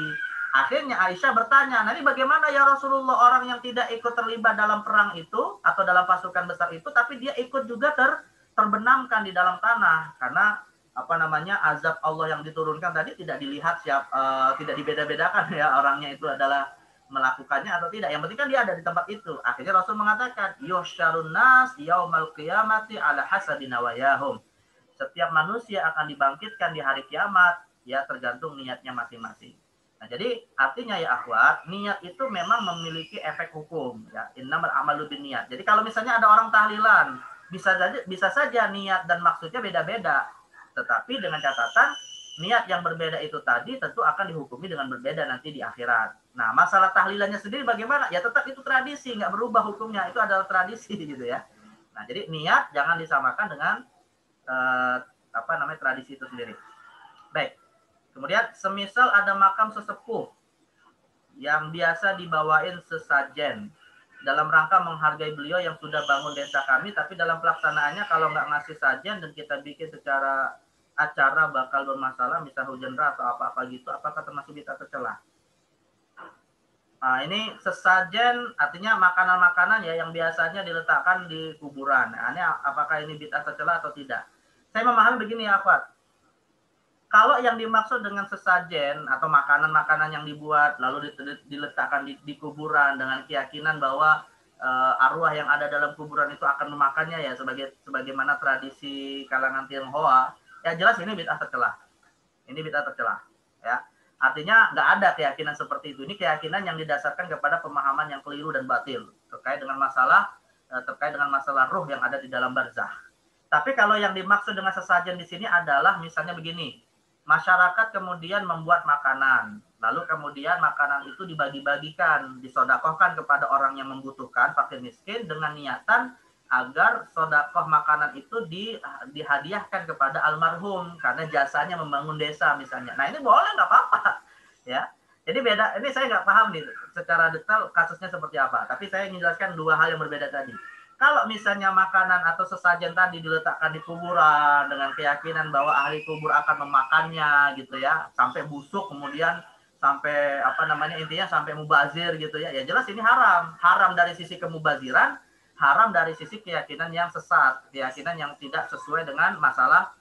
Akhirnya Aisyah bertanya, nanti bagaimana ya Rasulullah orang yang tidak ikut terlibat dalam perang itu atau dalam pasukan besar itu, tapi dia ikut juga terbenamkan di dalam tanah karena azab Allah yang diturunkan tadi tidak dilihat tidak dibeda-bedakan ya orangnya itu adalah melakukannya atau tidak. Yang penting kan dia ada di tempat itu. Akhirnya Rasul mengatakan, yuhsyarun nas yaumal qiyamati ala hasabi nawayahum. Setiap manusia akan dibangkitkan di hari kiamat ya tergantung niatnya masing-masing. Nah, jadi artinya ya akhwat, niat itu memang memiliki efek hukum ya. Innamal amalu binniyat. Jadi kalau misalnya ada orang tahlilan bisa saja niat dan maksudnya beda-beda. Tetapi dengan catatan niat yang berbeda itu tadi tentu akan dihukumi dengan berbeda nanti di akhirat. Nah, masalah tahlilannya sendiri bagaimana? Ya tetap itu tradisi, nggak berubah hukumnya. Itu adalah tradisi gitu ya. Nah, jadi niat jangan disamakan dengan tradisi itu sendiri. Baik. Kemudian semisal ada makam sesepuh yang biasa dibawain sesajen dalam rangka menghargai beliau yang sudah bangun desa kami, tapi dalam pelaksanaannya kalau nggak ngasih sajen dan kita bikin secara acara bakal bermasalah, misal hujan deras atau apa-apa gitu, apakah termasuk bid'ah tercela? Nah, ini sesajen artinya makanan-makanan ya yang biasanya diletakkan di kuburan. Nah, ini apakah ini bid'ah tercela atau tidak? Saya memahami begini ya, Akhwat. Kalau yang dimaksud dengan sesajen atau makanan-makanan yang dibuat lalu diletakkan di kuburan dengan keyakinan bahwa arwah yang ada dalam kuburan itu akan memakannya ya sebagaimana tradisi kalangan Tionghoa, ya jelas ini bid'ah tercela. Ini bid'ah tercela, ya. Artinya nggak ada keyakinan seperti itu. Ini keyakinan yang didasarkan kepada pemahaman yang keliru dan batil terkait dengan masalah ruh yang ada di dalam barzah. Tapi kalau yang dimaksud dengan sesajen di sini adalah misalnya begini, masyarakat kemudian membuat makanan, lalu kemudian makanan itu dibagi-bagikan, disodakohkan kepada orang yang membutuhkan, fakir miskin, dengan niatan agar sodakoh makanan itu dihadiahkan kepada almarhum karena jasanya membangun desa misalnya. Nah ini boleh, nggak apa-apa, ya. Jadi beda. Ini saya nggak paham nih secara detail kasusnya seperti apa. Tapi saya ingin jelaskan dua hal yang berbeda tadi. Kalau misalnya makanan atau sesajen tadi diletakkan di kuburan dengan keyakinan bahwa ahli kubur akan memakannya gitu ya, sampai busuk kemudian sampai intinya sampai mubazir gitu ya. Ya jelas ini haram. Haram dari sisi kemubaziran, haram dari sisi keyakinan yang sesat, keyakinan yang tidak sesuai dengan masalah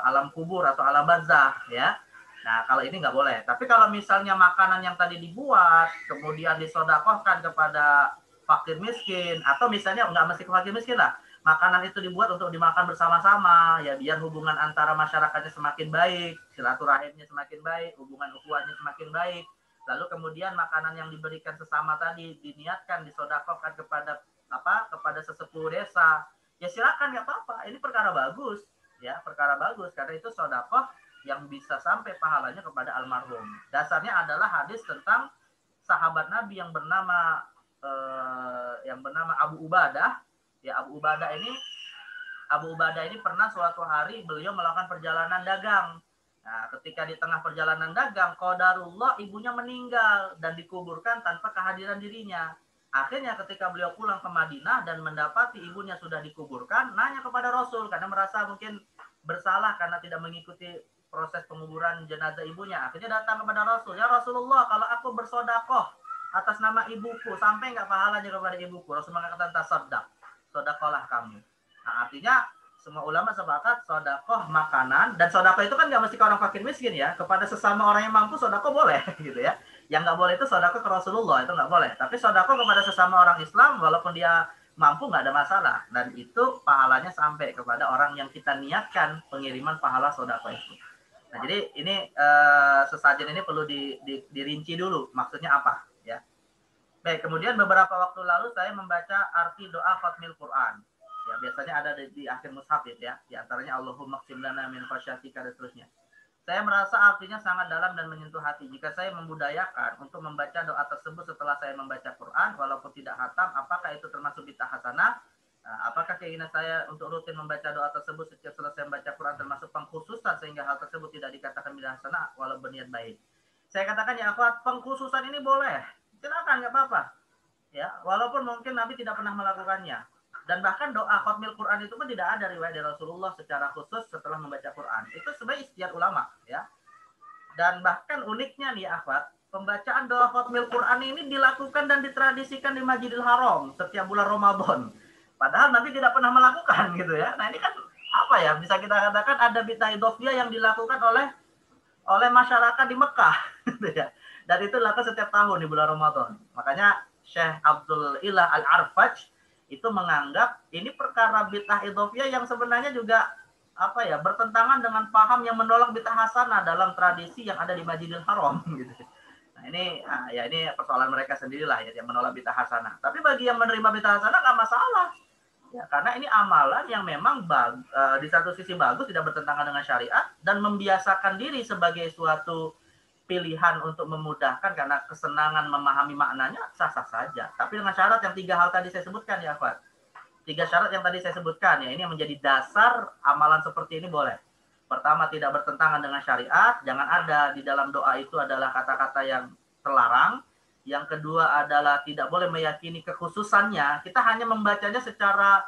alam kubur atau alam barzah ya. Nah, kalau ini nggak boleh. Tapi kalau misalnya makanan yang tadi dibuat kemudian disodakohkan kepada fakir miskin, atau misalnya nggak mesti fakir miskin lah, makanan itu dibuat untuk dimakan bersama-sama ya, biar hubungan antara masyarakatnya semakin baik, silaturahimnya semakin baik, hubungan ukhuwahnya semakin baik. Lalu kemudian makanan yang diberikan sesama tadi diniatkan disodakohkan kepada sesepuh desa, ya silakan, nggak apa-apa. Ini perkara bagus ya, perkara bagus karena itu sodakoh yang bisa sampai pahalanya kepada almarhum. Dasarnya adalah hadis tentang sahabat Nabi yang bernama Abu Ubadah. Ya, Abu Ubadah ini pernah suatu hari beliau melakukan perjalanan dagang. Nah, ketika di tengah perjalanan dagang, qadarullah ibunya meninggal dan dikuburkan tanpa kehadiran dirinya. Akhirnya ketika beliau pulang ke Madinah dan mendapati ibunya sudah dikuburkan, nanya kepada Rasul karena merasa mungkin bersalah karena tidak mengikuti proses penguburan jenazah ibunya. Akhirnya datang kepada Rasul, ya Rasulullah, kalau aku bersodakoh atas nama ibuku, sampai nggak pahalanya kepada ibuku? Rasul mengatakan tasaddaq, sodakohlah kamu. Nah, artinya semua ulama sepakat sodakoh makanan, dan sodakoh itu kan nggak mesti ke orang fakir miskin ya, kepada sesama orang yang mampu sodakoh boleh gitu ya. Yang nggak boleh itu sodakoh ke Rasulullah, itu nggak boleh. Tapi sodakoh kepada sesama orang Islam walaupun dia mampu nggak ada masalah, dan itu pahalanya sampai kepada orang yang kita niatkan pengiriman pahala sodakoh itu. Nah, jadi ini sesajen ini perlu dirinci dulu maksudnya apa. Baik, kemudian beberapa waktu lalu saya membaca arti doa khatmil Quran. Ya, biasanya ada di akhir mushaf ya. Di antaranya Allahumma qsim lana min khasyatika dan seterusnya. Saya merasa artinya sangat dalam dan menyentuh hati. Jika saya membudayakan untuk membaca doa tersebut setelah saya membaca Quran, walaupun tidak khatam, apakah itu termasuk bid'ah hasanah? Apakah keinginan saya untuk rutin membaca doa tersebut setiap selesai membaca Quran termasuk pengkhususan sehingga hal tersebut tidak dikatakan bid'ah hasanah walau berniat baik? Saya katakan ya, pengkhususan ini boleh. Silakan, nggak apa-apa ya, walaupun mungkin Nabi tidak pernah melakukannya. Dan bahkan doa khatmil Quran itu pun tidak ada riwayat dari Rasulullah secara khusus setelah membaca Quran. Itu sebagai ikhtiar ulama ya. Dan bahkan uniknya nih akhwat, pembacaan doa khatmil Quran ini dilakukan dan ditradisikan di Masjidil Haram setiap bulan Ramadan. Padahal Nabi tidak pernah melakukan gitu ya. Nah ini kan apa ya, bisa kita katakan ada bid'ah idhofiyah yang dilakukan oleh masyarakat di Mekah gitu ya. Dan itu dilakukan setiap tahun di bulan Ramadan. Makanya Syekh Abdul Ilah Al-Arfaj itu menganggap ini perkara bid'ah idhofiyah yang sebenarnya juga bertentangan dengan paham yang menolak bid'ah hasanah dalam tradisi yang ada di Masjidil Haram gitu. Nah, ini persoalan mereka sendirilah ya, yang menolak bid'ah hasanah. Tapi bagi yang menerima bid'ah hasanah nggak masalah. Ya, karena ini amalan yang memang di satu sisi bagus, tidak bertentangan dengan syariat, dan membiasakan diri sebagai suatu pilihan untuk memudahkan karena kesenangan memahami maknanya, sah-sah saja. Tapi dengan syarat yang 3 hal tadi saya sebutkan ya, Pak. 3 syarat yang tadi saya sebutkan ya, ini yang menjadi dasar amalan seperti ini boleh. Pertama, tidak bertentangan dengan syariat, jangan ada di dalam doa itu adalah kata-kata yang terlarang. Yang kedua adalah tidak boleh meyakini kekhususannya. Kita hanya membacanya secara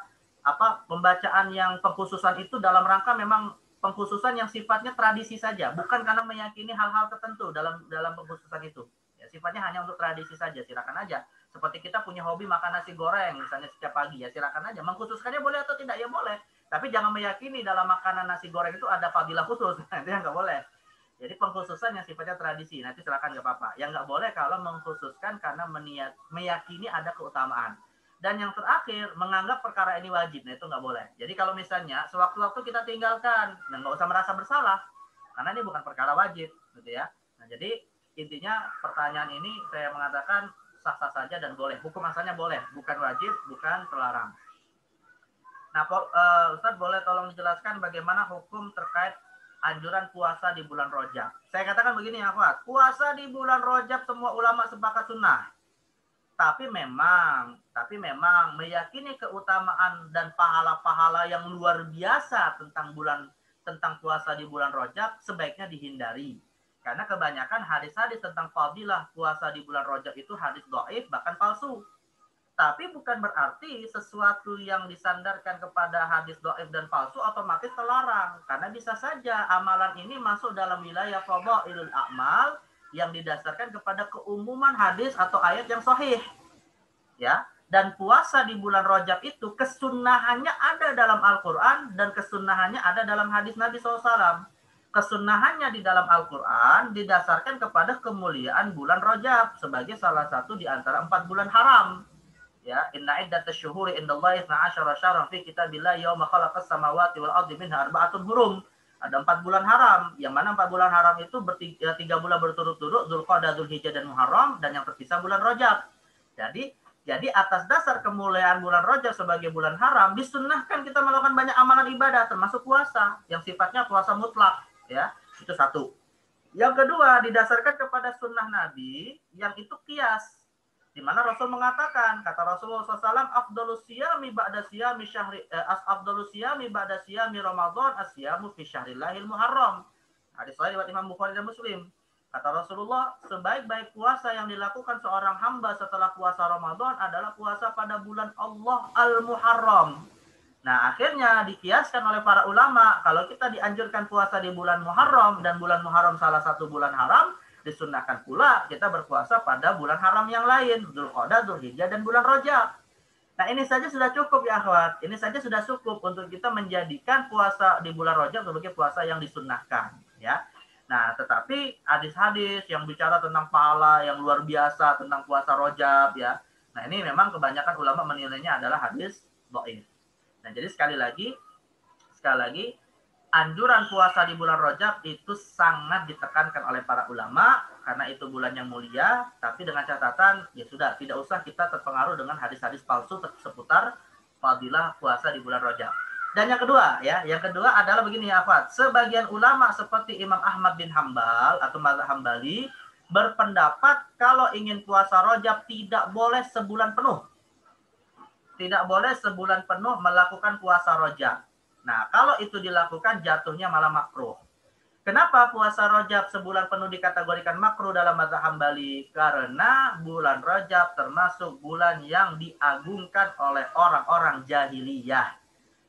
pembacaan yang pengkhususan itu dalam rangka memang pengkhususan yang sifatnya tradisi saja, bukan karena meyakini hal-hal tertentu dalam pengkhususan itu. Ya, sifatnya hanya untuk tradisi saja, silakan aja. Seperti kita punya hobi makan nasi goreng misalnya setiap pagi, ya silakan aja. Mengkhususkannya boleh atau tidak, ya boleh. Tapi jangan meyakini dalam makanan nasi goreng itu ada fadilah khusus, itu yang nggak boleh. Jadi pengkhususan yang sifatnya tradisi, nanti silakan nggak apa-apa. Yang nggak boleh kalau mengkhususkan karena meyakini ada keutamaan. Dan yang terakhir, menganggap perkara ini wajib, nah itu nggak boleh. Jadi kalau misalnya sewaktu-waktu kita tinggalkan, nah nggak usah merasa bersalah, karena ini bukan perkara wajib, gitu ya. Nah jadi intinya pertanyaan ini saya mengatakan sah-sah saja dan boleh. Hukum asalnya boleh, bukan wajib, bukan terlarang. Nah, Ustaz boleh tolong dijelaskan bagaimana hukum terkait anjuran puasa di bulan Rajab. Saya katakan begini ya, Pak. Puasa di bulan Rajab semua ulama sepakat sunnah. Tapi memang meyakini keutamaan dan pahala-pahala yang luar biasa tentang puasa di bulan Rajab sebaiknya dihindari. Karena kebanyakan hadis-hadis tentang fadilah puasa di bulan Rajab itu hadis dhaif bahkan palsu. Tapi bukan berarti sesuatu yang disandarkan kepada hadis dhaif dan palsu otomatis terlarang. Karena bisa saja amalan ini masuk dalam wilayah fadhailul a'mal yang didasarkan kepada keumuman hadis atau ayat yang sahih. Ya, dan puasa di bulan Rajab itu kesunnahannya ada dalam Al-Qur'an dan kesunnahannya ada dalam hadis Nabi SAW. Kesunnahannya di dalam Al-Qur'an didasarkan kepada kemuliaan bulan Rajab sebagai salah satu di antara 4 bulan haram. Ya, inna iddatash syuhuri indallahi 12 syahran fi kitabillah yauma khalaqas samawati wal ardi minha arba'atun hurum. Ada 4 bulan haram, yang mana 4 bulan haram itu 3 bulan berturut-turut, Dzulqa'dah, Dzulhijjah dan Muharram, dan yang terpisah bulan Rajab. Jadi atas dasar kemuliaan bulan Rajab sebagai bulan haram, disunnahkan kita melakukan banyak amalan ibadah, termasuk puasa, yang sifatnya puasa mutlak. Ya, itu satu. Yang kedua, didasarkan kepada sunnah Nabi, yang itu qiyas. Di mana Rasul mengatakan, kata Rasulullah SAW, afdalus siyami ba'da siyami afdalus siyami ba'da siyami Ramadan asyamu fi syahrillahil muharram. Hadis sahih riwayat Imam Bukhari dan Muslim. Kata Rasulullah, sebaik-baik puasa yang dilakukan seorang hamba setelah puasa Ramadan adalah puasa pada bulan Allah Al-Muharram. Nah, akhirnya dikiaskan oleh para ulama, kalau kita dianjurkan puasa di bulan Muharram, dan bulan Muharram salah satu bulan haram, disunnahkan pula kita berpuasa pada bulan haram yang lain, Dzulqa'dah, Dzulhijjah, dan bulan Rajab. Nah, ini saja sudah cukup ya akhwat. Ini saja sudah cukup untuk kita menjadikan puasa di bulan Rajab sebagai puasa yang disunnahkan, ya. Nah, tetapi hadis-hadis yang bicara tentang pahala yang luar biasa tentang puasa Rajab, ya. Nah, ini memang kebanyakan ulama menilainya adalah hadis dhaif. Nah, jadi sekali lagi anjuran puasa di bulan Rajab itu sangat ditekankan oleh para ulama karena itu bulan yang mulia, tapi dengan catatan ya sudah, tidak usah kita terpengaruh dengan hadis-hadis palsu seputar fadilah puasa di bulan Rajab. Dan yang kedua adalah begini ya, Fat. Sebagian ulama seperti Imam Ahmad bin Hambal atau mazhab Hambali berpendapat kalau ingin puasa Rajab tidak boleh sebulan penuh. Tidak boleh sebulan penuh melakukan puasa Rajab. Nah, kalau itu dilakukan jatuhnya malah makruh. Kenapa puasa Rajab sebulan penuh dikategorikan makruh dalam mazhab Hambali? Karena bulan Rajab termasuk bulan yang diagungkan oleh orang-orang jahiliyah.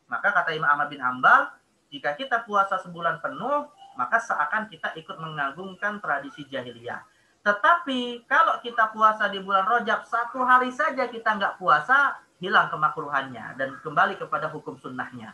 Maka kata Imam Ahmad bin Hambal, jika kita puasa sebulan penuh, maka seakan kita ikut mengagungkan tradisi jahiliyah. Tetapi kalau kita puasa di bulan Rajab, 1 hari saja kita nggak puasa, hilang kemakruhannya dan kembali kepada hukum sunnahnya.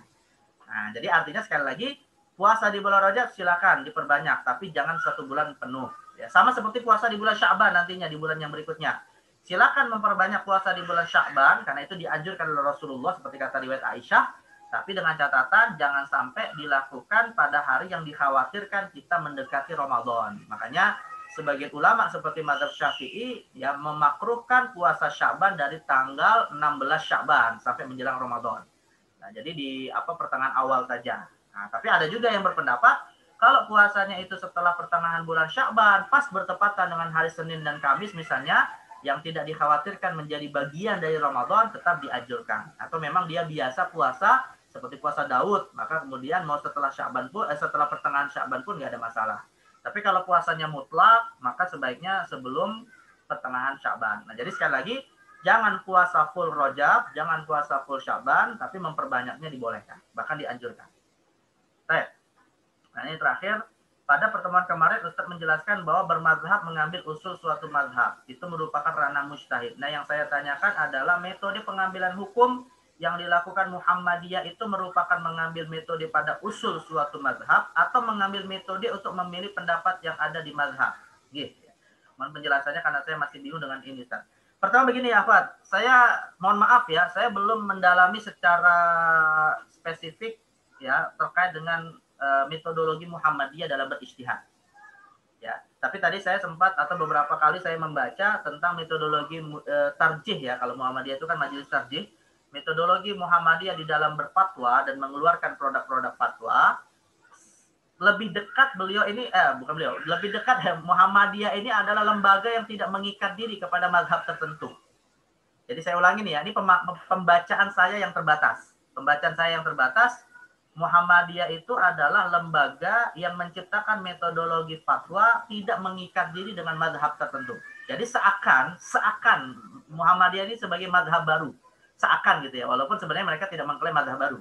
Nah, jadi artinya sekali lagi, puasa di bulan Rajab silakan diperbanyak, tapi jangan 1 bulan penuh. Ya, sama seperti puasa di bulan Sya'ban nantinya, di bulan yang berikutnya. Silakan memperbanyak puasa di bulan Sya'ban, karena itu dianjurkan oleh Rasulullah seperti kata riwayat Aisyah, tapi dengan catatan jangan sampai dilakukan pada hari yang dikhawatirkan kita mendekati Ramadan. Makanya sebagian ulama seperti mazhab Syafi'i ya memakruhkan puasa Sya'ban dari tanggal 16 Sya'ban sampai menjelang Ramadan. Nah, jadi di pertengahan awal saja. Nah, tapi ada juga yang berpendapat kalau puasanya itu setelah pertengahan bulan Sya'ban pas bertepatan dengan hari Senin dan Kamis misalnya, yang tidak dikhawatirkan menjadi bagian dari Ramadan tetap dianjurkan. Atau memang dia biasa puasa seperti puasa Daud, maka kemudian mau setelah Sya'ban pun setelah pertengahan Sya'ban pun nggak ada masalah. Tapi kalau puasanya mutlak, maka sebaiknya sebelum pertengahan Sya'ban. Nah, jadi sekali lagi, jangan puasa full Rajab, jangan puasa full Sya'ban, tapi memperbanyaknya dibolehkan, bahkan dianjurkan. Baik. Nah, ini terakhir. Pada pertemuan kemarin, Ustaz menjelaskan bahwa bermazhab mengambil usul suatu mazhab. Itu merupakan ranah mujtahid. Nah, yang saya tanyakan adalah metode pengambilan hukum yang dilakukan Muhammadiyah itu merupakan mengambil metode pada usul suatu mazhab atau mengambil metode untuk memilih pendapat yang ada di mazhab. Gitu. Mohon penjelasannya karena saya masih bingung dengan ini, Ustaz. Pertama begini ya, Fuad. Saya mohon maaf ya, saya belum mendalami secara spesifik ya terkait dengan metodologi Muhammadiyah dalam berijtihad. Ya, tapi tadi saya sempat atau beberapa kali saya membaca tentang metodologi tarjih ya. Kalau Muhammadiyah itu kan majelis tarjih. Metodologi Muhammadiyah di dalam berfatwa dan mengeluarkan produk-produk fatwa, lebih dekat beliau ini bukan beliau, lebih dekat Muhammadiyah ini adalah lembaga yang tidak mengikat diri kepada mazhab tertentu. Jadi saya ulangi nih ya, ini pembacaan saya yang terbatas. Pembacaan saya yang terbatas, Muhammadiyah itu adalah lembaga yang menciptakan metodologi fatwa tidak mengikat diri dengan mazhab tertentu. Jadi seakan Muhammadiyah ini sebagai mazhab baru. Seakan gitu ya, walaupun sebenarnya mereka tidak mengklaim mazhab baru.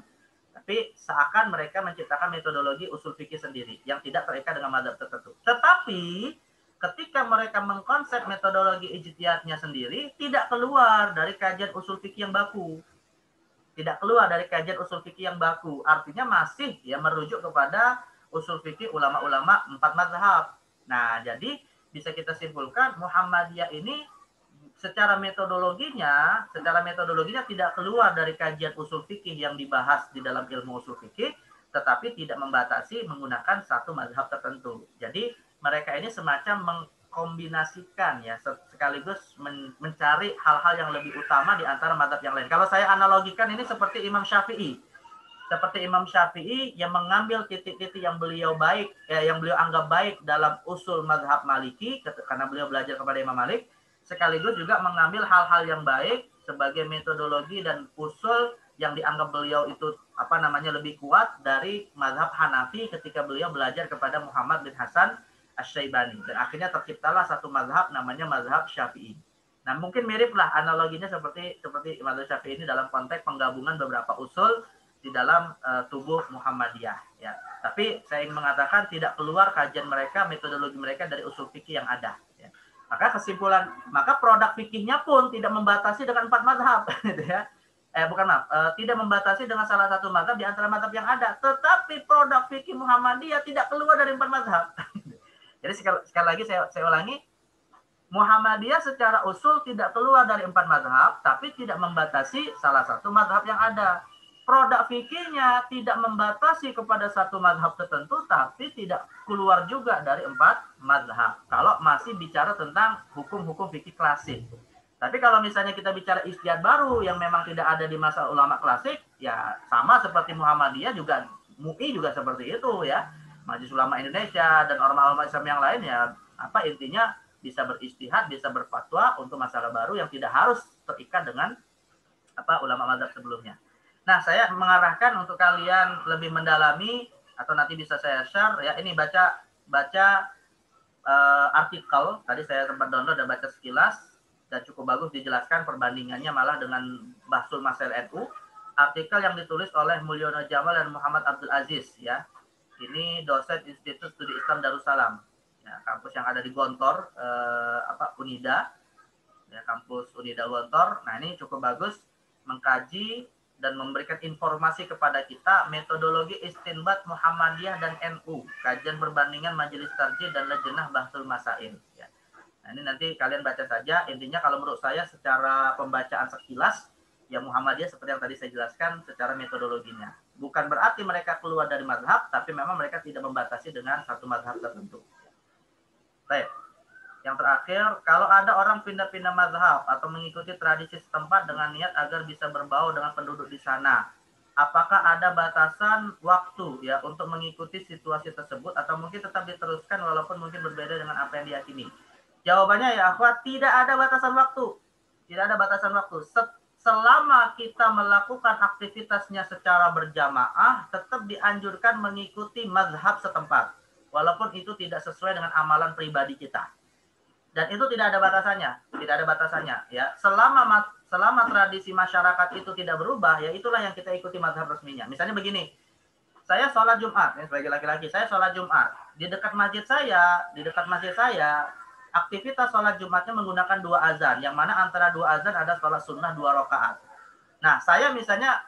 Tapi seakan mereka menciptakan metodologi usul fikih sendiri yang tidak terikat dengan mazhab tertentu. Tetapi ketika mereka mengkonsep metodologi ijtihadnya sendiri, tidak keluar dari kajian usul fikih yang baku. Tidak keluar dari kajian usul fikih yang baku. Artinya masih ya merujuk kepada usul fikih ulama-ulama 4 mazhab. Nah, jadi bisa kita simpulkan Muhammadiyah ini secara metodologinya tidak keluar dari kajian usul fikih yang dibahas di dalam ilmu usul fikih, tetapi tidak membatasi menggunakan satu mazhab tertentu. Jadi mereka ini semacam mengkombinasikan ya, sekaligus mencari hal-hal yang lebih utama di antara mazhab yang lain. Kalau saya analogikan ini seperti Imam Syafi'i. Seperti Imam Syafi'i yang mengambil titik-titik yang beliau anggap baik dalam usul mazhab Maliki karena beliau belajar kepada Imam Malik, sekaligus juga mengambil hal-hal yang baik sebagai metodologi dan usul yang dianggap beliau itu lebih kuat dari mazhab Hanafi ketika beliau belajar kepada Muhammad bin Hasan Asy-Syaibani. Dan akhirnya terciptalah satu mazhab namanya mazhab Syafi'i. Nah, mungkin miriplah analoginya seperti mazhab Syafi'i ini dalam konteks penggabungan beberapa usul di dalam tubuh Muhammadiyah. Ya. Tapi saya ingin mengatakan tidak keluar kajian mereka, metodologi mereka dari usul fikih yang ada. Ya. Maka produk fikihnya pun tidak membatasi dengan 4 mazhab. Gitu ya. Tidak membatasi dengan salah satu mazhab di antara mazhab yang ada. Tetapi produk fikih Muhammadiyah tidak keluar dari 4 mazhab. Jadi sekali lagi saya ulangi, Muhammadiyah secara usul tidak keluar dari 4 mazhab, tapi tidak membatasi salah satu mazhab yang ada. Produk fikihnya tidak membatasi kepada satu mazhab tertentu, tapi tidak keluar juga dari 4 mazhab. Kalau masih bicara tentang hukum-hukum fikih klasik. Tapi kalau misalnya kita bicara ijtihad baru yang memang tidak ada di masa ulama klasik, ya sama seperti Muhammadiyah juga, MUI juga seperti itu ya. Majelis Ulama Indonesia dan ulama-ulama Islam yang lain ya, intinya bisa berijtihad, bisa berfatwa untuk masalah baru yang tidak harus terikat dengan ulama mazhab sebelumnya. Nah, saya mengarahkan untuk kalian lebih mendalami atau nanti bisa saya share ya, ini baca artikel tadi saya sempat download dan baca sekilas dan cukup bagus dijelaskan perbandingannya malah dengan Bahsul Masail NU. Artikel yang ditulis oleh Mulyono Jamal dan Muhammad Abdul Aziz ya. Ini dosen Institut Studi Islam Darussalam, ya, kampus yang ada di Gontor, Unida, ya, kampus Unida Gontor. Nah, ini cukup bagus mengkaji dan memberikan informasi kepada kita metodologi istinbat Muhammadiyah dan NU, kajian perbandingan Majelis Tarjih dan Lajnah Bahsul Masail. Ya. Nah, ini nanti kalian baca saja. Intinya kalau menurut saya secara pembacaan sekilas, ya Muhammadiyah seperti yang tadi saya jelaskan secara metodologinya. Bukan berarti mereka keluar dari mazhab, tapi memang mereka tidak membatasi dengan satu mazhab tertentu. Baik. Yang terakhir, kalau ada orang pindah-pindah mazhab atau mengikuti tradisi setempat dengan niat agar bisa berbau dengan penduduk di sana, apakah ada batasan waktu ya untuk mengikuti situasi tersebut atau mungkin tetap diteruskan walaupun mungkin berbeda dengan apa yang diyakini? Jawabannya ya akhwat, tidak ada batasan waktu. Tidak ada batasan waktu. Selama kita melakukan aktivitasnya secara berjamaah, tetap dianjurkan mengikuti mazhab setempat. Walaupun itu tidak sesuai dengan amalan pribadi kita. Dan itu tidak ada batasannya, tidak ada batasannya ya. Selama tradisi masyarakat itu tidak berubah, ya itulah yang kita ikuti mazhab resminya. Misalnya begini, saya sholat Jumat, ya, sebagai laki-laki, saya sholat Jumat di dekat masjid saya, aktivitas sholat Jumatnya menggunakan 2 azan, yang mana antara 2 azan ada sholat sunnah 2 rakaat. Nah, saya misalnya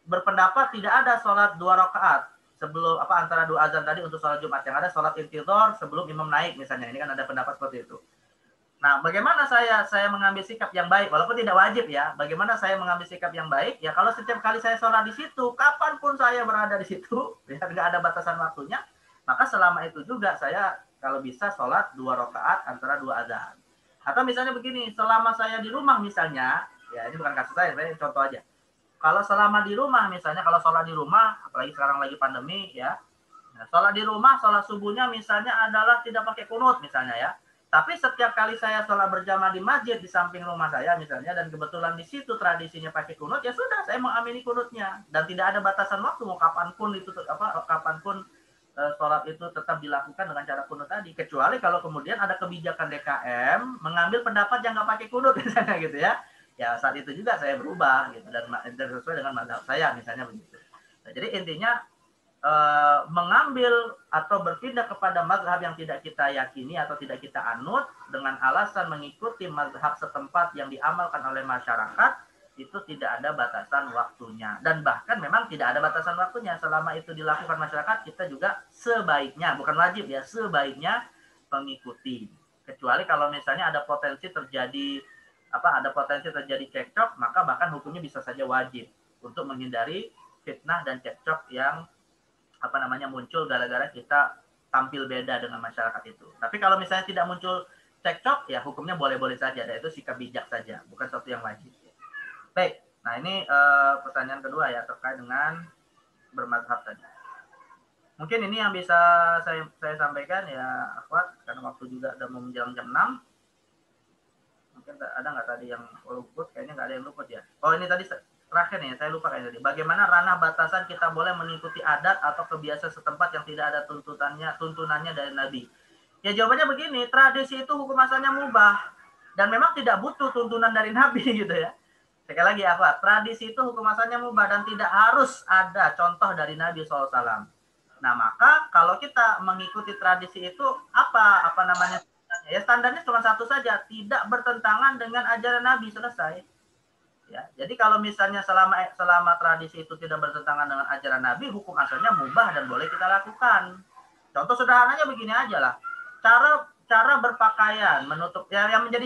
berpendapat tidak ada sholat 2 rakaat sebelum antara 2 azan tadi untuk sholat Jumat, yang ada sholat intidhar sebelum imam naik misalnya. Ini kan ada pendapat seperti itu. Nah, bagaimana saya mengambil sikap yang baik, walaupun tidak wajib ya. Bagaimana saya mengambil sikap yang baik? Ya kalau setiap kali saya sholat di situ, kapanpun saya berada di situ, ya nggak ada batasan waktunya, maka selama itu juga saya kalau bisa sholat 2 rakaat antara 2 azan. Atau misalnya begini, selama saya di rumah misalnya, ya ini bukan kasus saya contoh aja. Kalau selama di rumah misalnya, kalau sholat di rumah, apalagi sekarang lagi pandemi ya, sholat di rumah, sholat subuhnya misalnya adalah tidak pakai kunut misalnya ya. Tapi setiap kali saya sholat berjamaah di masjid di samping rumah saya misalnya, dan kebetulan di situ tradisinya pakai kunut, ya sudah saya mengamini kunutnya dan tidak ada batasan waktu mau kapanpun itu kapanpun sholat itu tetap dilakukan dengan cara kunut tadi, kecuali kalau kemudian ada kebijakan DKM mengambil pendapat yang nggak pakai kunut misalnya gitu ya. Ya saat itu juga saya berubah gitu dan sesuai dengan mazhab saya misalnya begitu. Nah, jadi intinya mengambil atau berpindah kepada mazhab yang tidak kita yakini atau tidak kita anut dengan alasan mengikuti mazhab setempat yang diamalkan oleh masyarakat, itu tidak ada batasan waktunya. Dan bahkan memang tidak ada batasan waktunya. Selama itu dilakukan masyarakat, kita juga sebaiknya, bukan wajib ya, sebaiknya mengikuti. Kecuali kalau misalnya ada potensi terjadi cekcok, maka bahkan hukumnya bisa saja wajib untuk menghindari fitnah dan cekcok yang muncul gara-gara kita tampil beda dengan masyarakat itu. Tapi kalau misalnya tidak muncul cekcok, ya hukumnya boleh-boleh saja. Dan itu sikap bijak saja, bukan sesuatu yang wajib. Baik, nah ini pertanyaan kedua ya terkait dengan bermazhab tadi. Mungkin ini yang bisa saya sampaikan ya, akhwat, karena waktu juga udah mau menjelang jam 6. Mungkin ada nggak tadi yang luput? Kayaknya nggak ada yang luput ya. Oh ini tadi terakhir nih, saya lupa kayaknya tadi. Bagaimana ranah batasan kita boleh mengikuti adat atau kebiasaan setempat yang tidak ada tuntunannya dari Nabi? Ya jawabannya begini, tradisi itu hukum asalnya mubah dan memang tidak butuh tuntunan dari Nabi gitu ya. Sekali lagi akhwat, tradisi itu hukum asalnya mubah dan tidak harus ada contoh dari Nabi SAW. Nah maka kalau kita mengikuti tradisi itu ya standarnya cuma satu saja, tidak bertentangan dengan ajaran Nabi, selesai. Ya, jadi kalau misalnya selama tradisi itu tidak bertentangan dengan ajaran Nabi, hukum asalnya mubah dan boleh kita lakukan. Contoh sederhananya begini aja lah. Cara berpakaian menutup ya, yang menjadi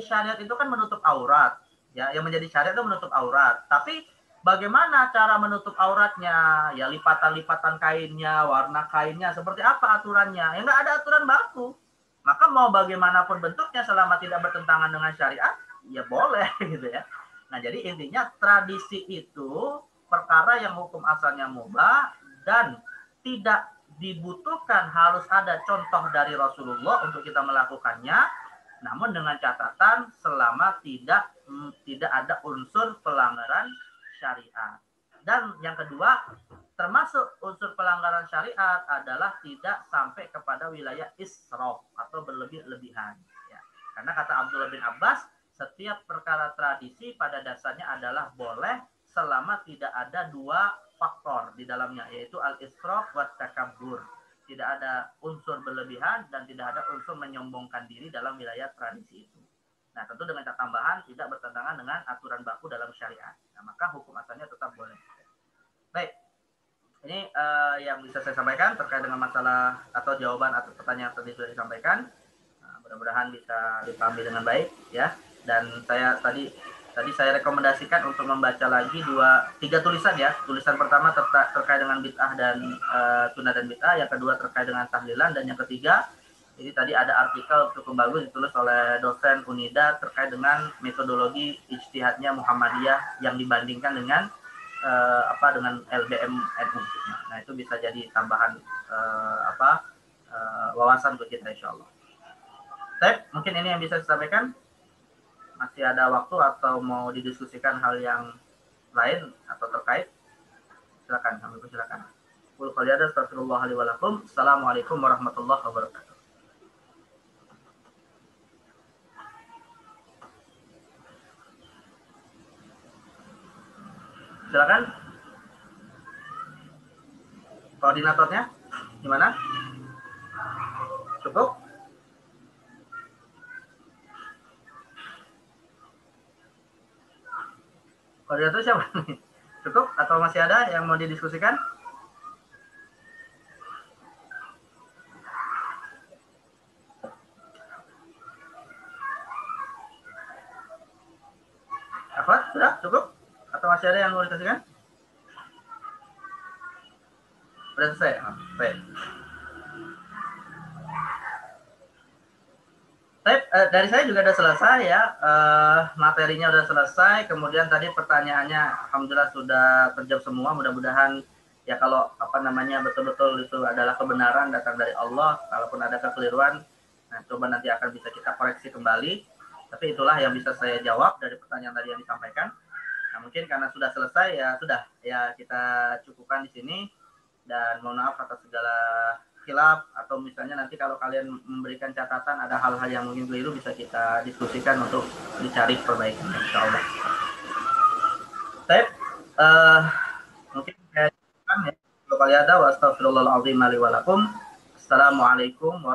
syariat itu kan menutup aurat. Ya, yang menjadi syariat itu menutup aurat. Tapi bagaimana cara menutup auratnya? Ya lipatan-lipatan kainnya, warna kainnya, seperti apa aturannya? Ya nggak ada aturan baku. Maka mau bagaimanapun bentuknya selama tidak bertentangan dengan syariat, ya boleh gitu ya. Nah jadi intinya tradisi itu perkara yang hukum asalnya mubah dan tidak dibutuhkan harus ada contoh dari Rasulullah untuk kita melakukannya, namun dengan catatan selama tidak ada unsur pelanggaran syariat. Dan yang kedua, termasuk unsur pelanggaran syariat adalah tidak sampai kepada wilayah israf atau berlebih-lebihan. Ya. Karena kata Abdullah bin Abbas, setiap perkara tradisi pada dasarnya adalah boleh selama tidak ada 2 faktor di dalamnya, yaitu al-israf wa takabbur. Tidak ada unsur berlebihan dan tidak ada unsur menyombongkan diri dalam wilayah tradisi itu. Nah, tentu dengan tambahan tidak bertentangan dengan aturan baku dalam syariat. Nah, maka hukum asalnya tetap boleh. Baik, ini yang bisa saya sampaikan terkait dengan masalah atau jawaban atau pertanyaan yang tadi sudah disampaikan. Nah, mudah-mudahan bisa dipahami dengan baik ya. Dan saya tadi saya rekomendasikan untuk membaca lagi 3 tulisan ya. Tulisan pertama terkait dengan bid'ah dan sunnah dan bid'ah, yang kedua terkait dengan tahlilan, dan yang ketiga Jadi tadi ada artikel cukup bagus ditulis oleh dosen Unida terkait dengan metodologi ijtihadnya Muhammadiyah yang dibandingkan dengan dengan LBM NU. Nah, itu bisa jadi tambahan wawasan untuk kita insyaallah. Baik, mungkin ini yang bisa disampaikan. Masih ada waktu atau mau didiskusikan hal yang lain atau terkait? Silakan, kami persilakan. Qul qaliyadah astagfirullahaladzim wa lakum. Assalamualaikum warahmatullahi wabarakatuh. Silakan. Koordinatornya gimana? Cukup? Koordinator siapa? Cukup atau masih ada yang mau didiskusikan? Apa? Sudah cukup? Atau masih ada yang mau didiskusikan? Sudah selesai? Oh, baik. Dari saya juga sudah selesai ya, materinya sudah selesai. Kemudian tadi pertanyaannya, alhamdulillah sudah terjawab semua. Mudah-mudahan ya kalau betul-betul itu adalah kebenaran datang dari Allah. Kalaupun ada kekeliruan, nah, coba nanti akan bisa kita koreksi kembali. Tapi itulah yang bisa saya jawab dari pertanyaan tadi yang disampaikan. Nah, mungkin karena sudah selesai ya sudah ya kita cukupkan di sini. Dan mohon maaf atas segala khilaf atau misalnya nanti kalau kalian memberikan catatan ada hal-hal yang mungkin keliru bisa kita diskusikan untuk dicari perbaikan insyaallah. Baik, mungkin saya cukupkan ya. Wa astagfirullahaladzim li wa lakum. Assalamualaikum warahmatullahi wabarakatuh.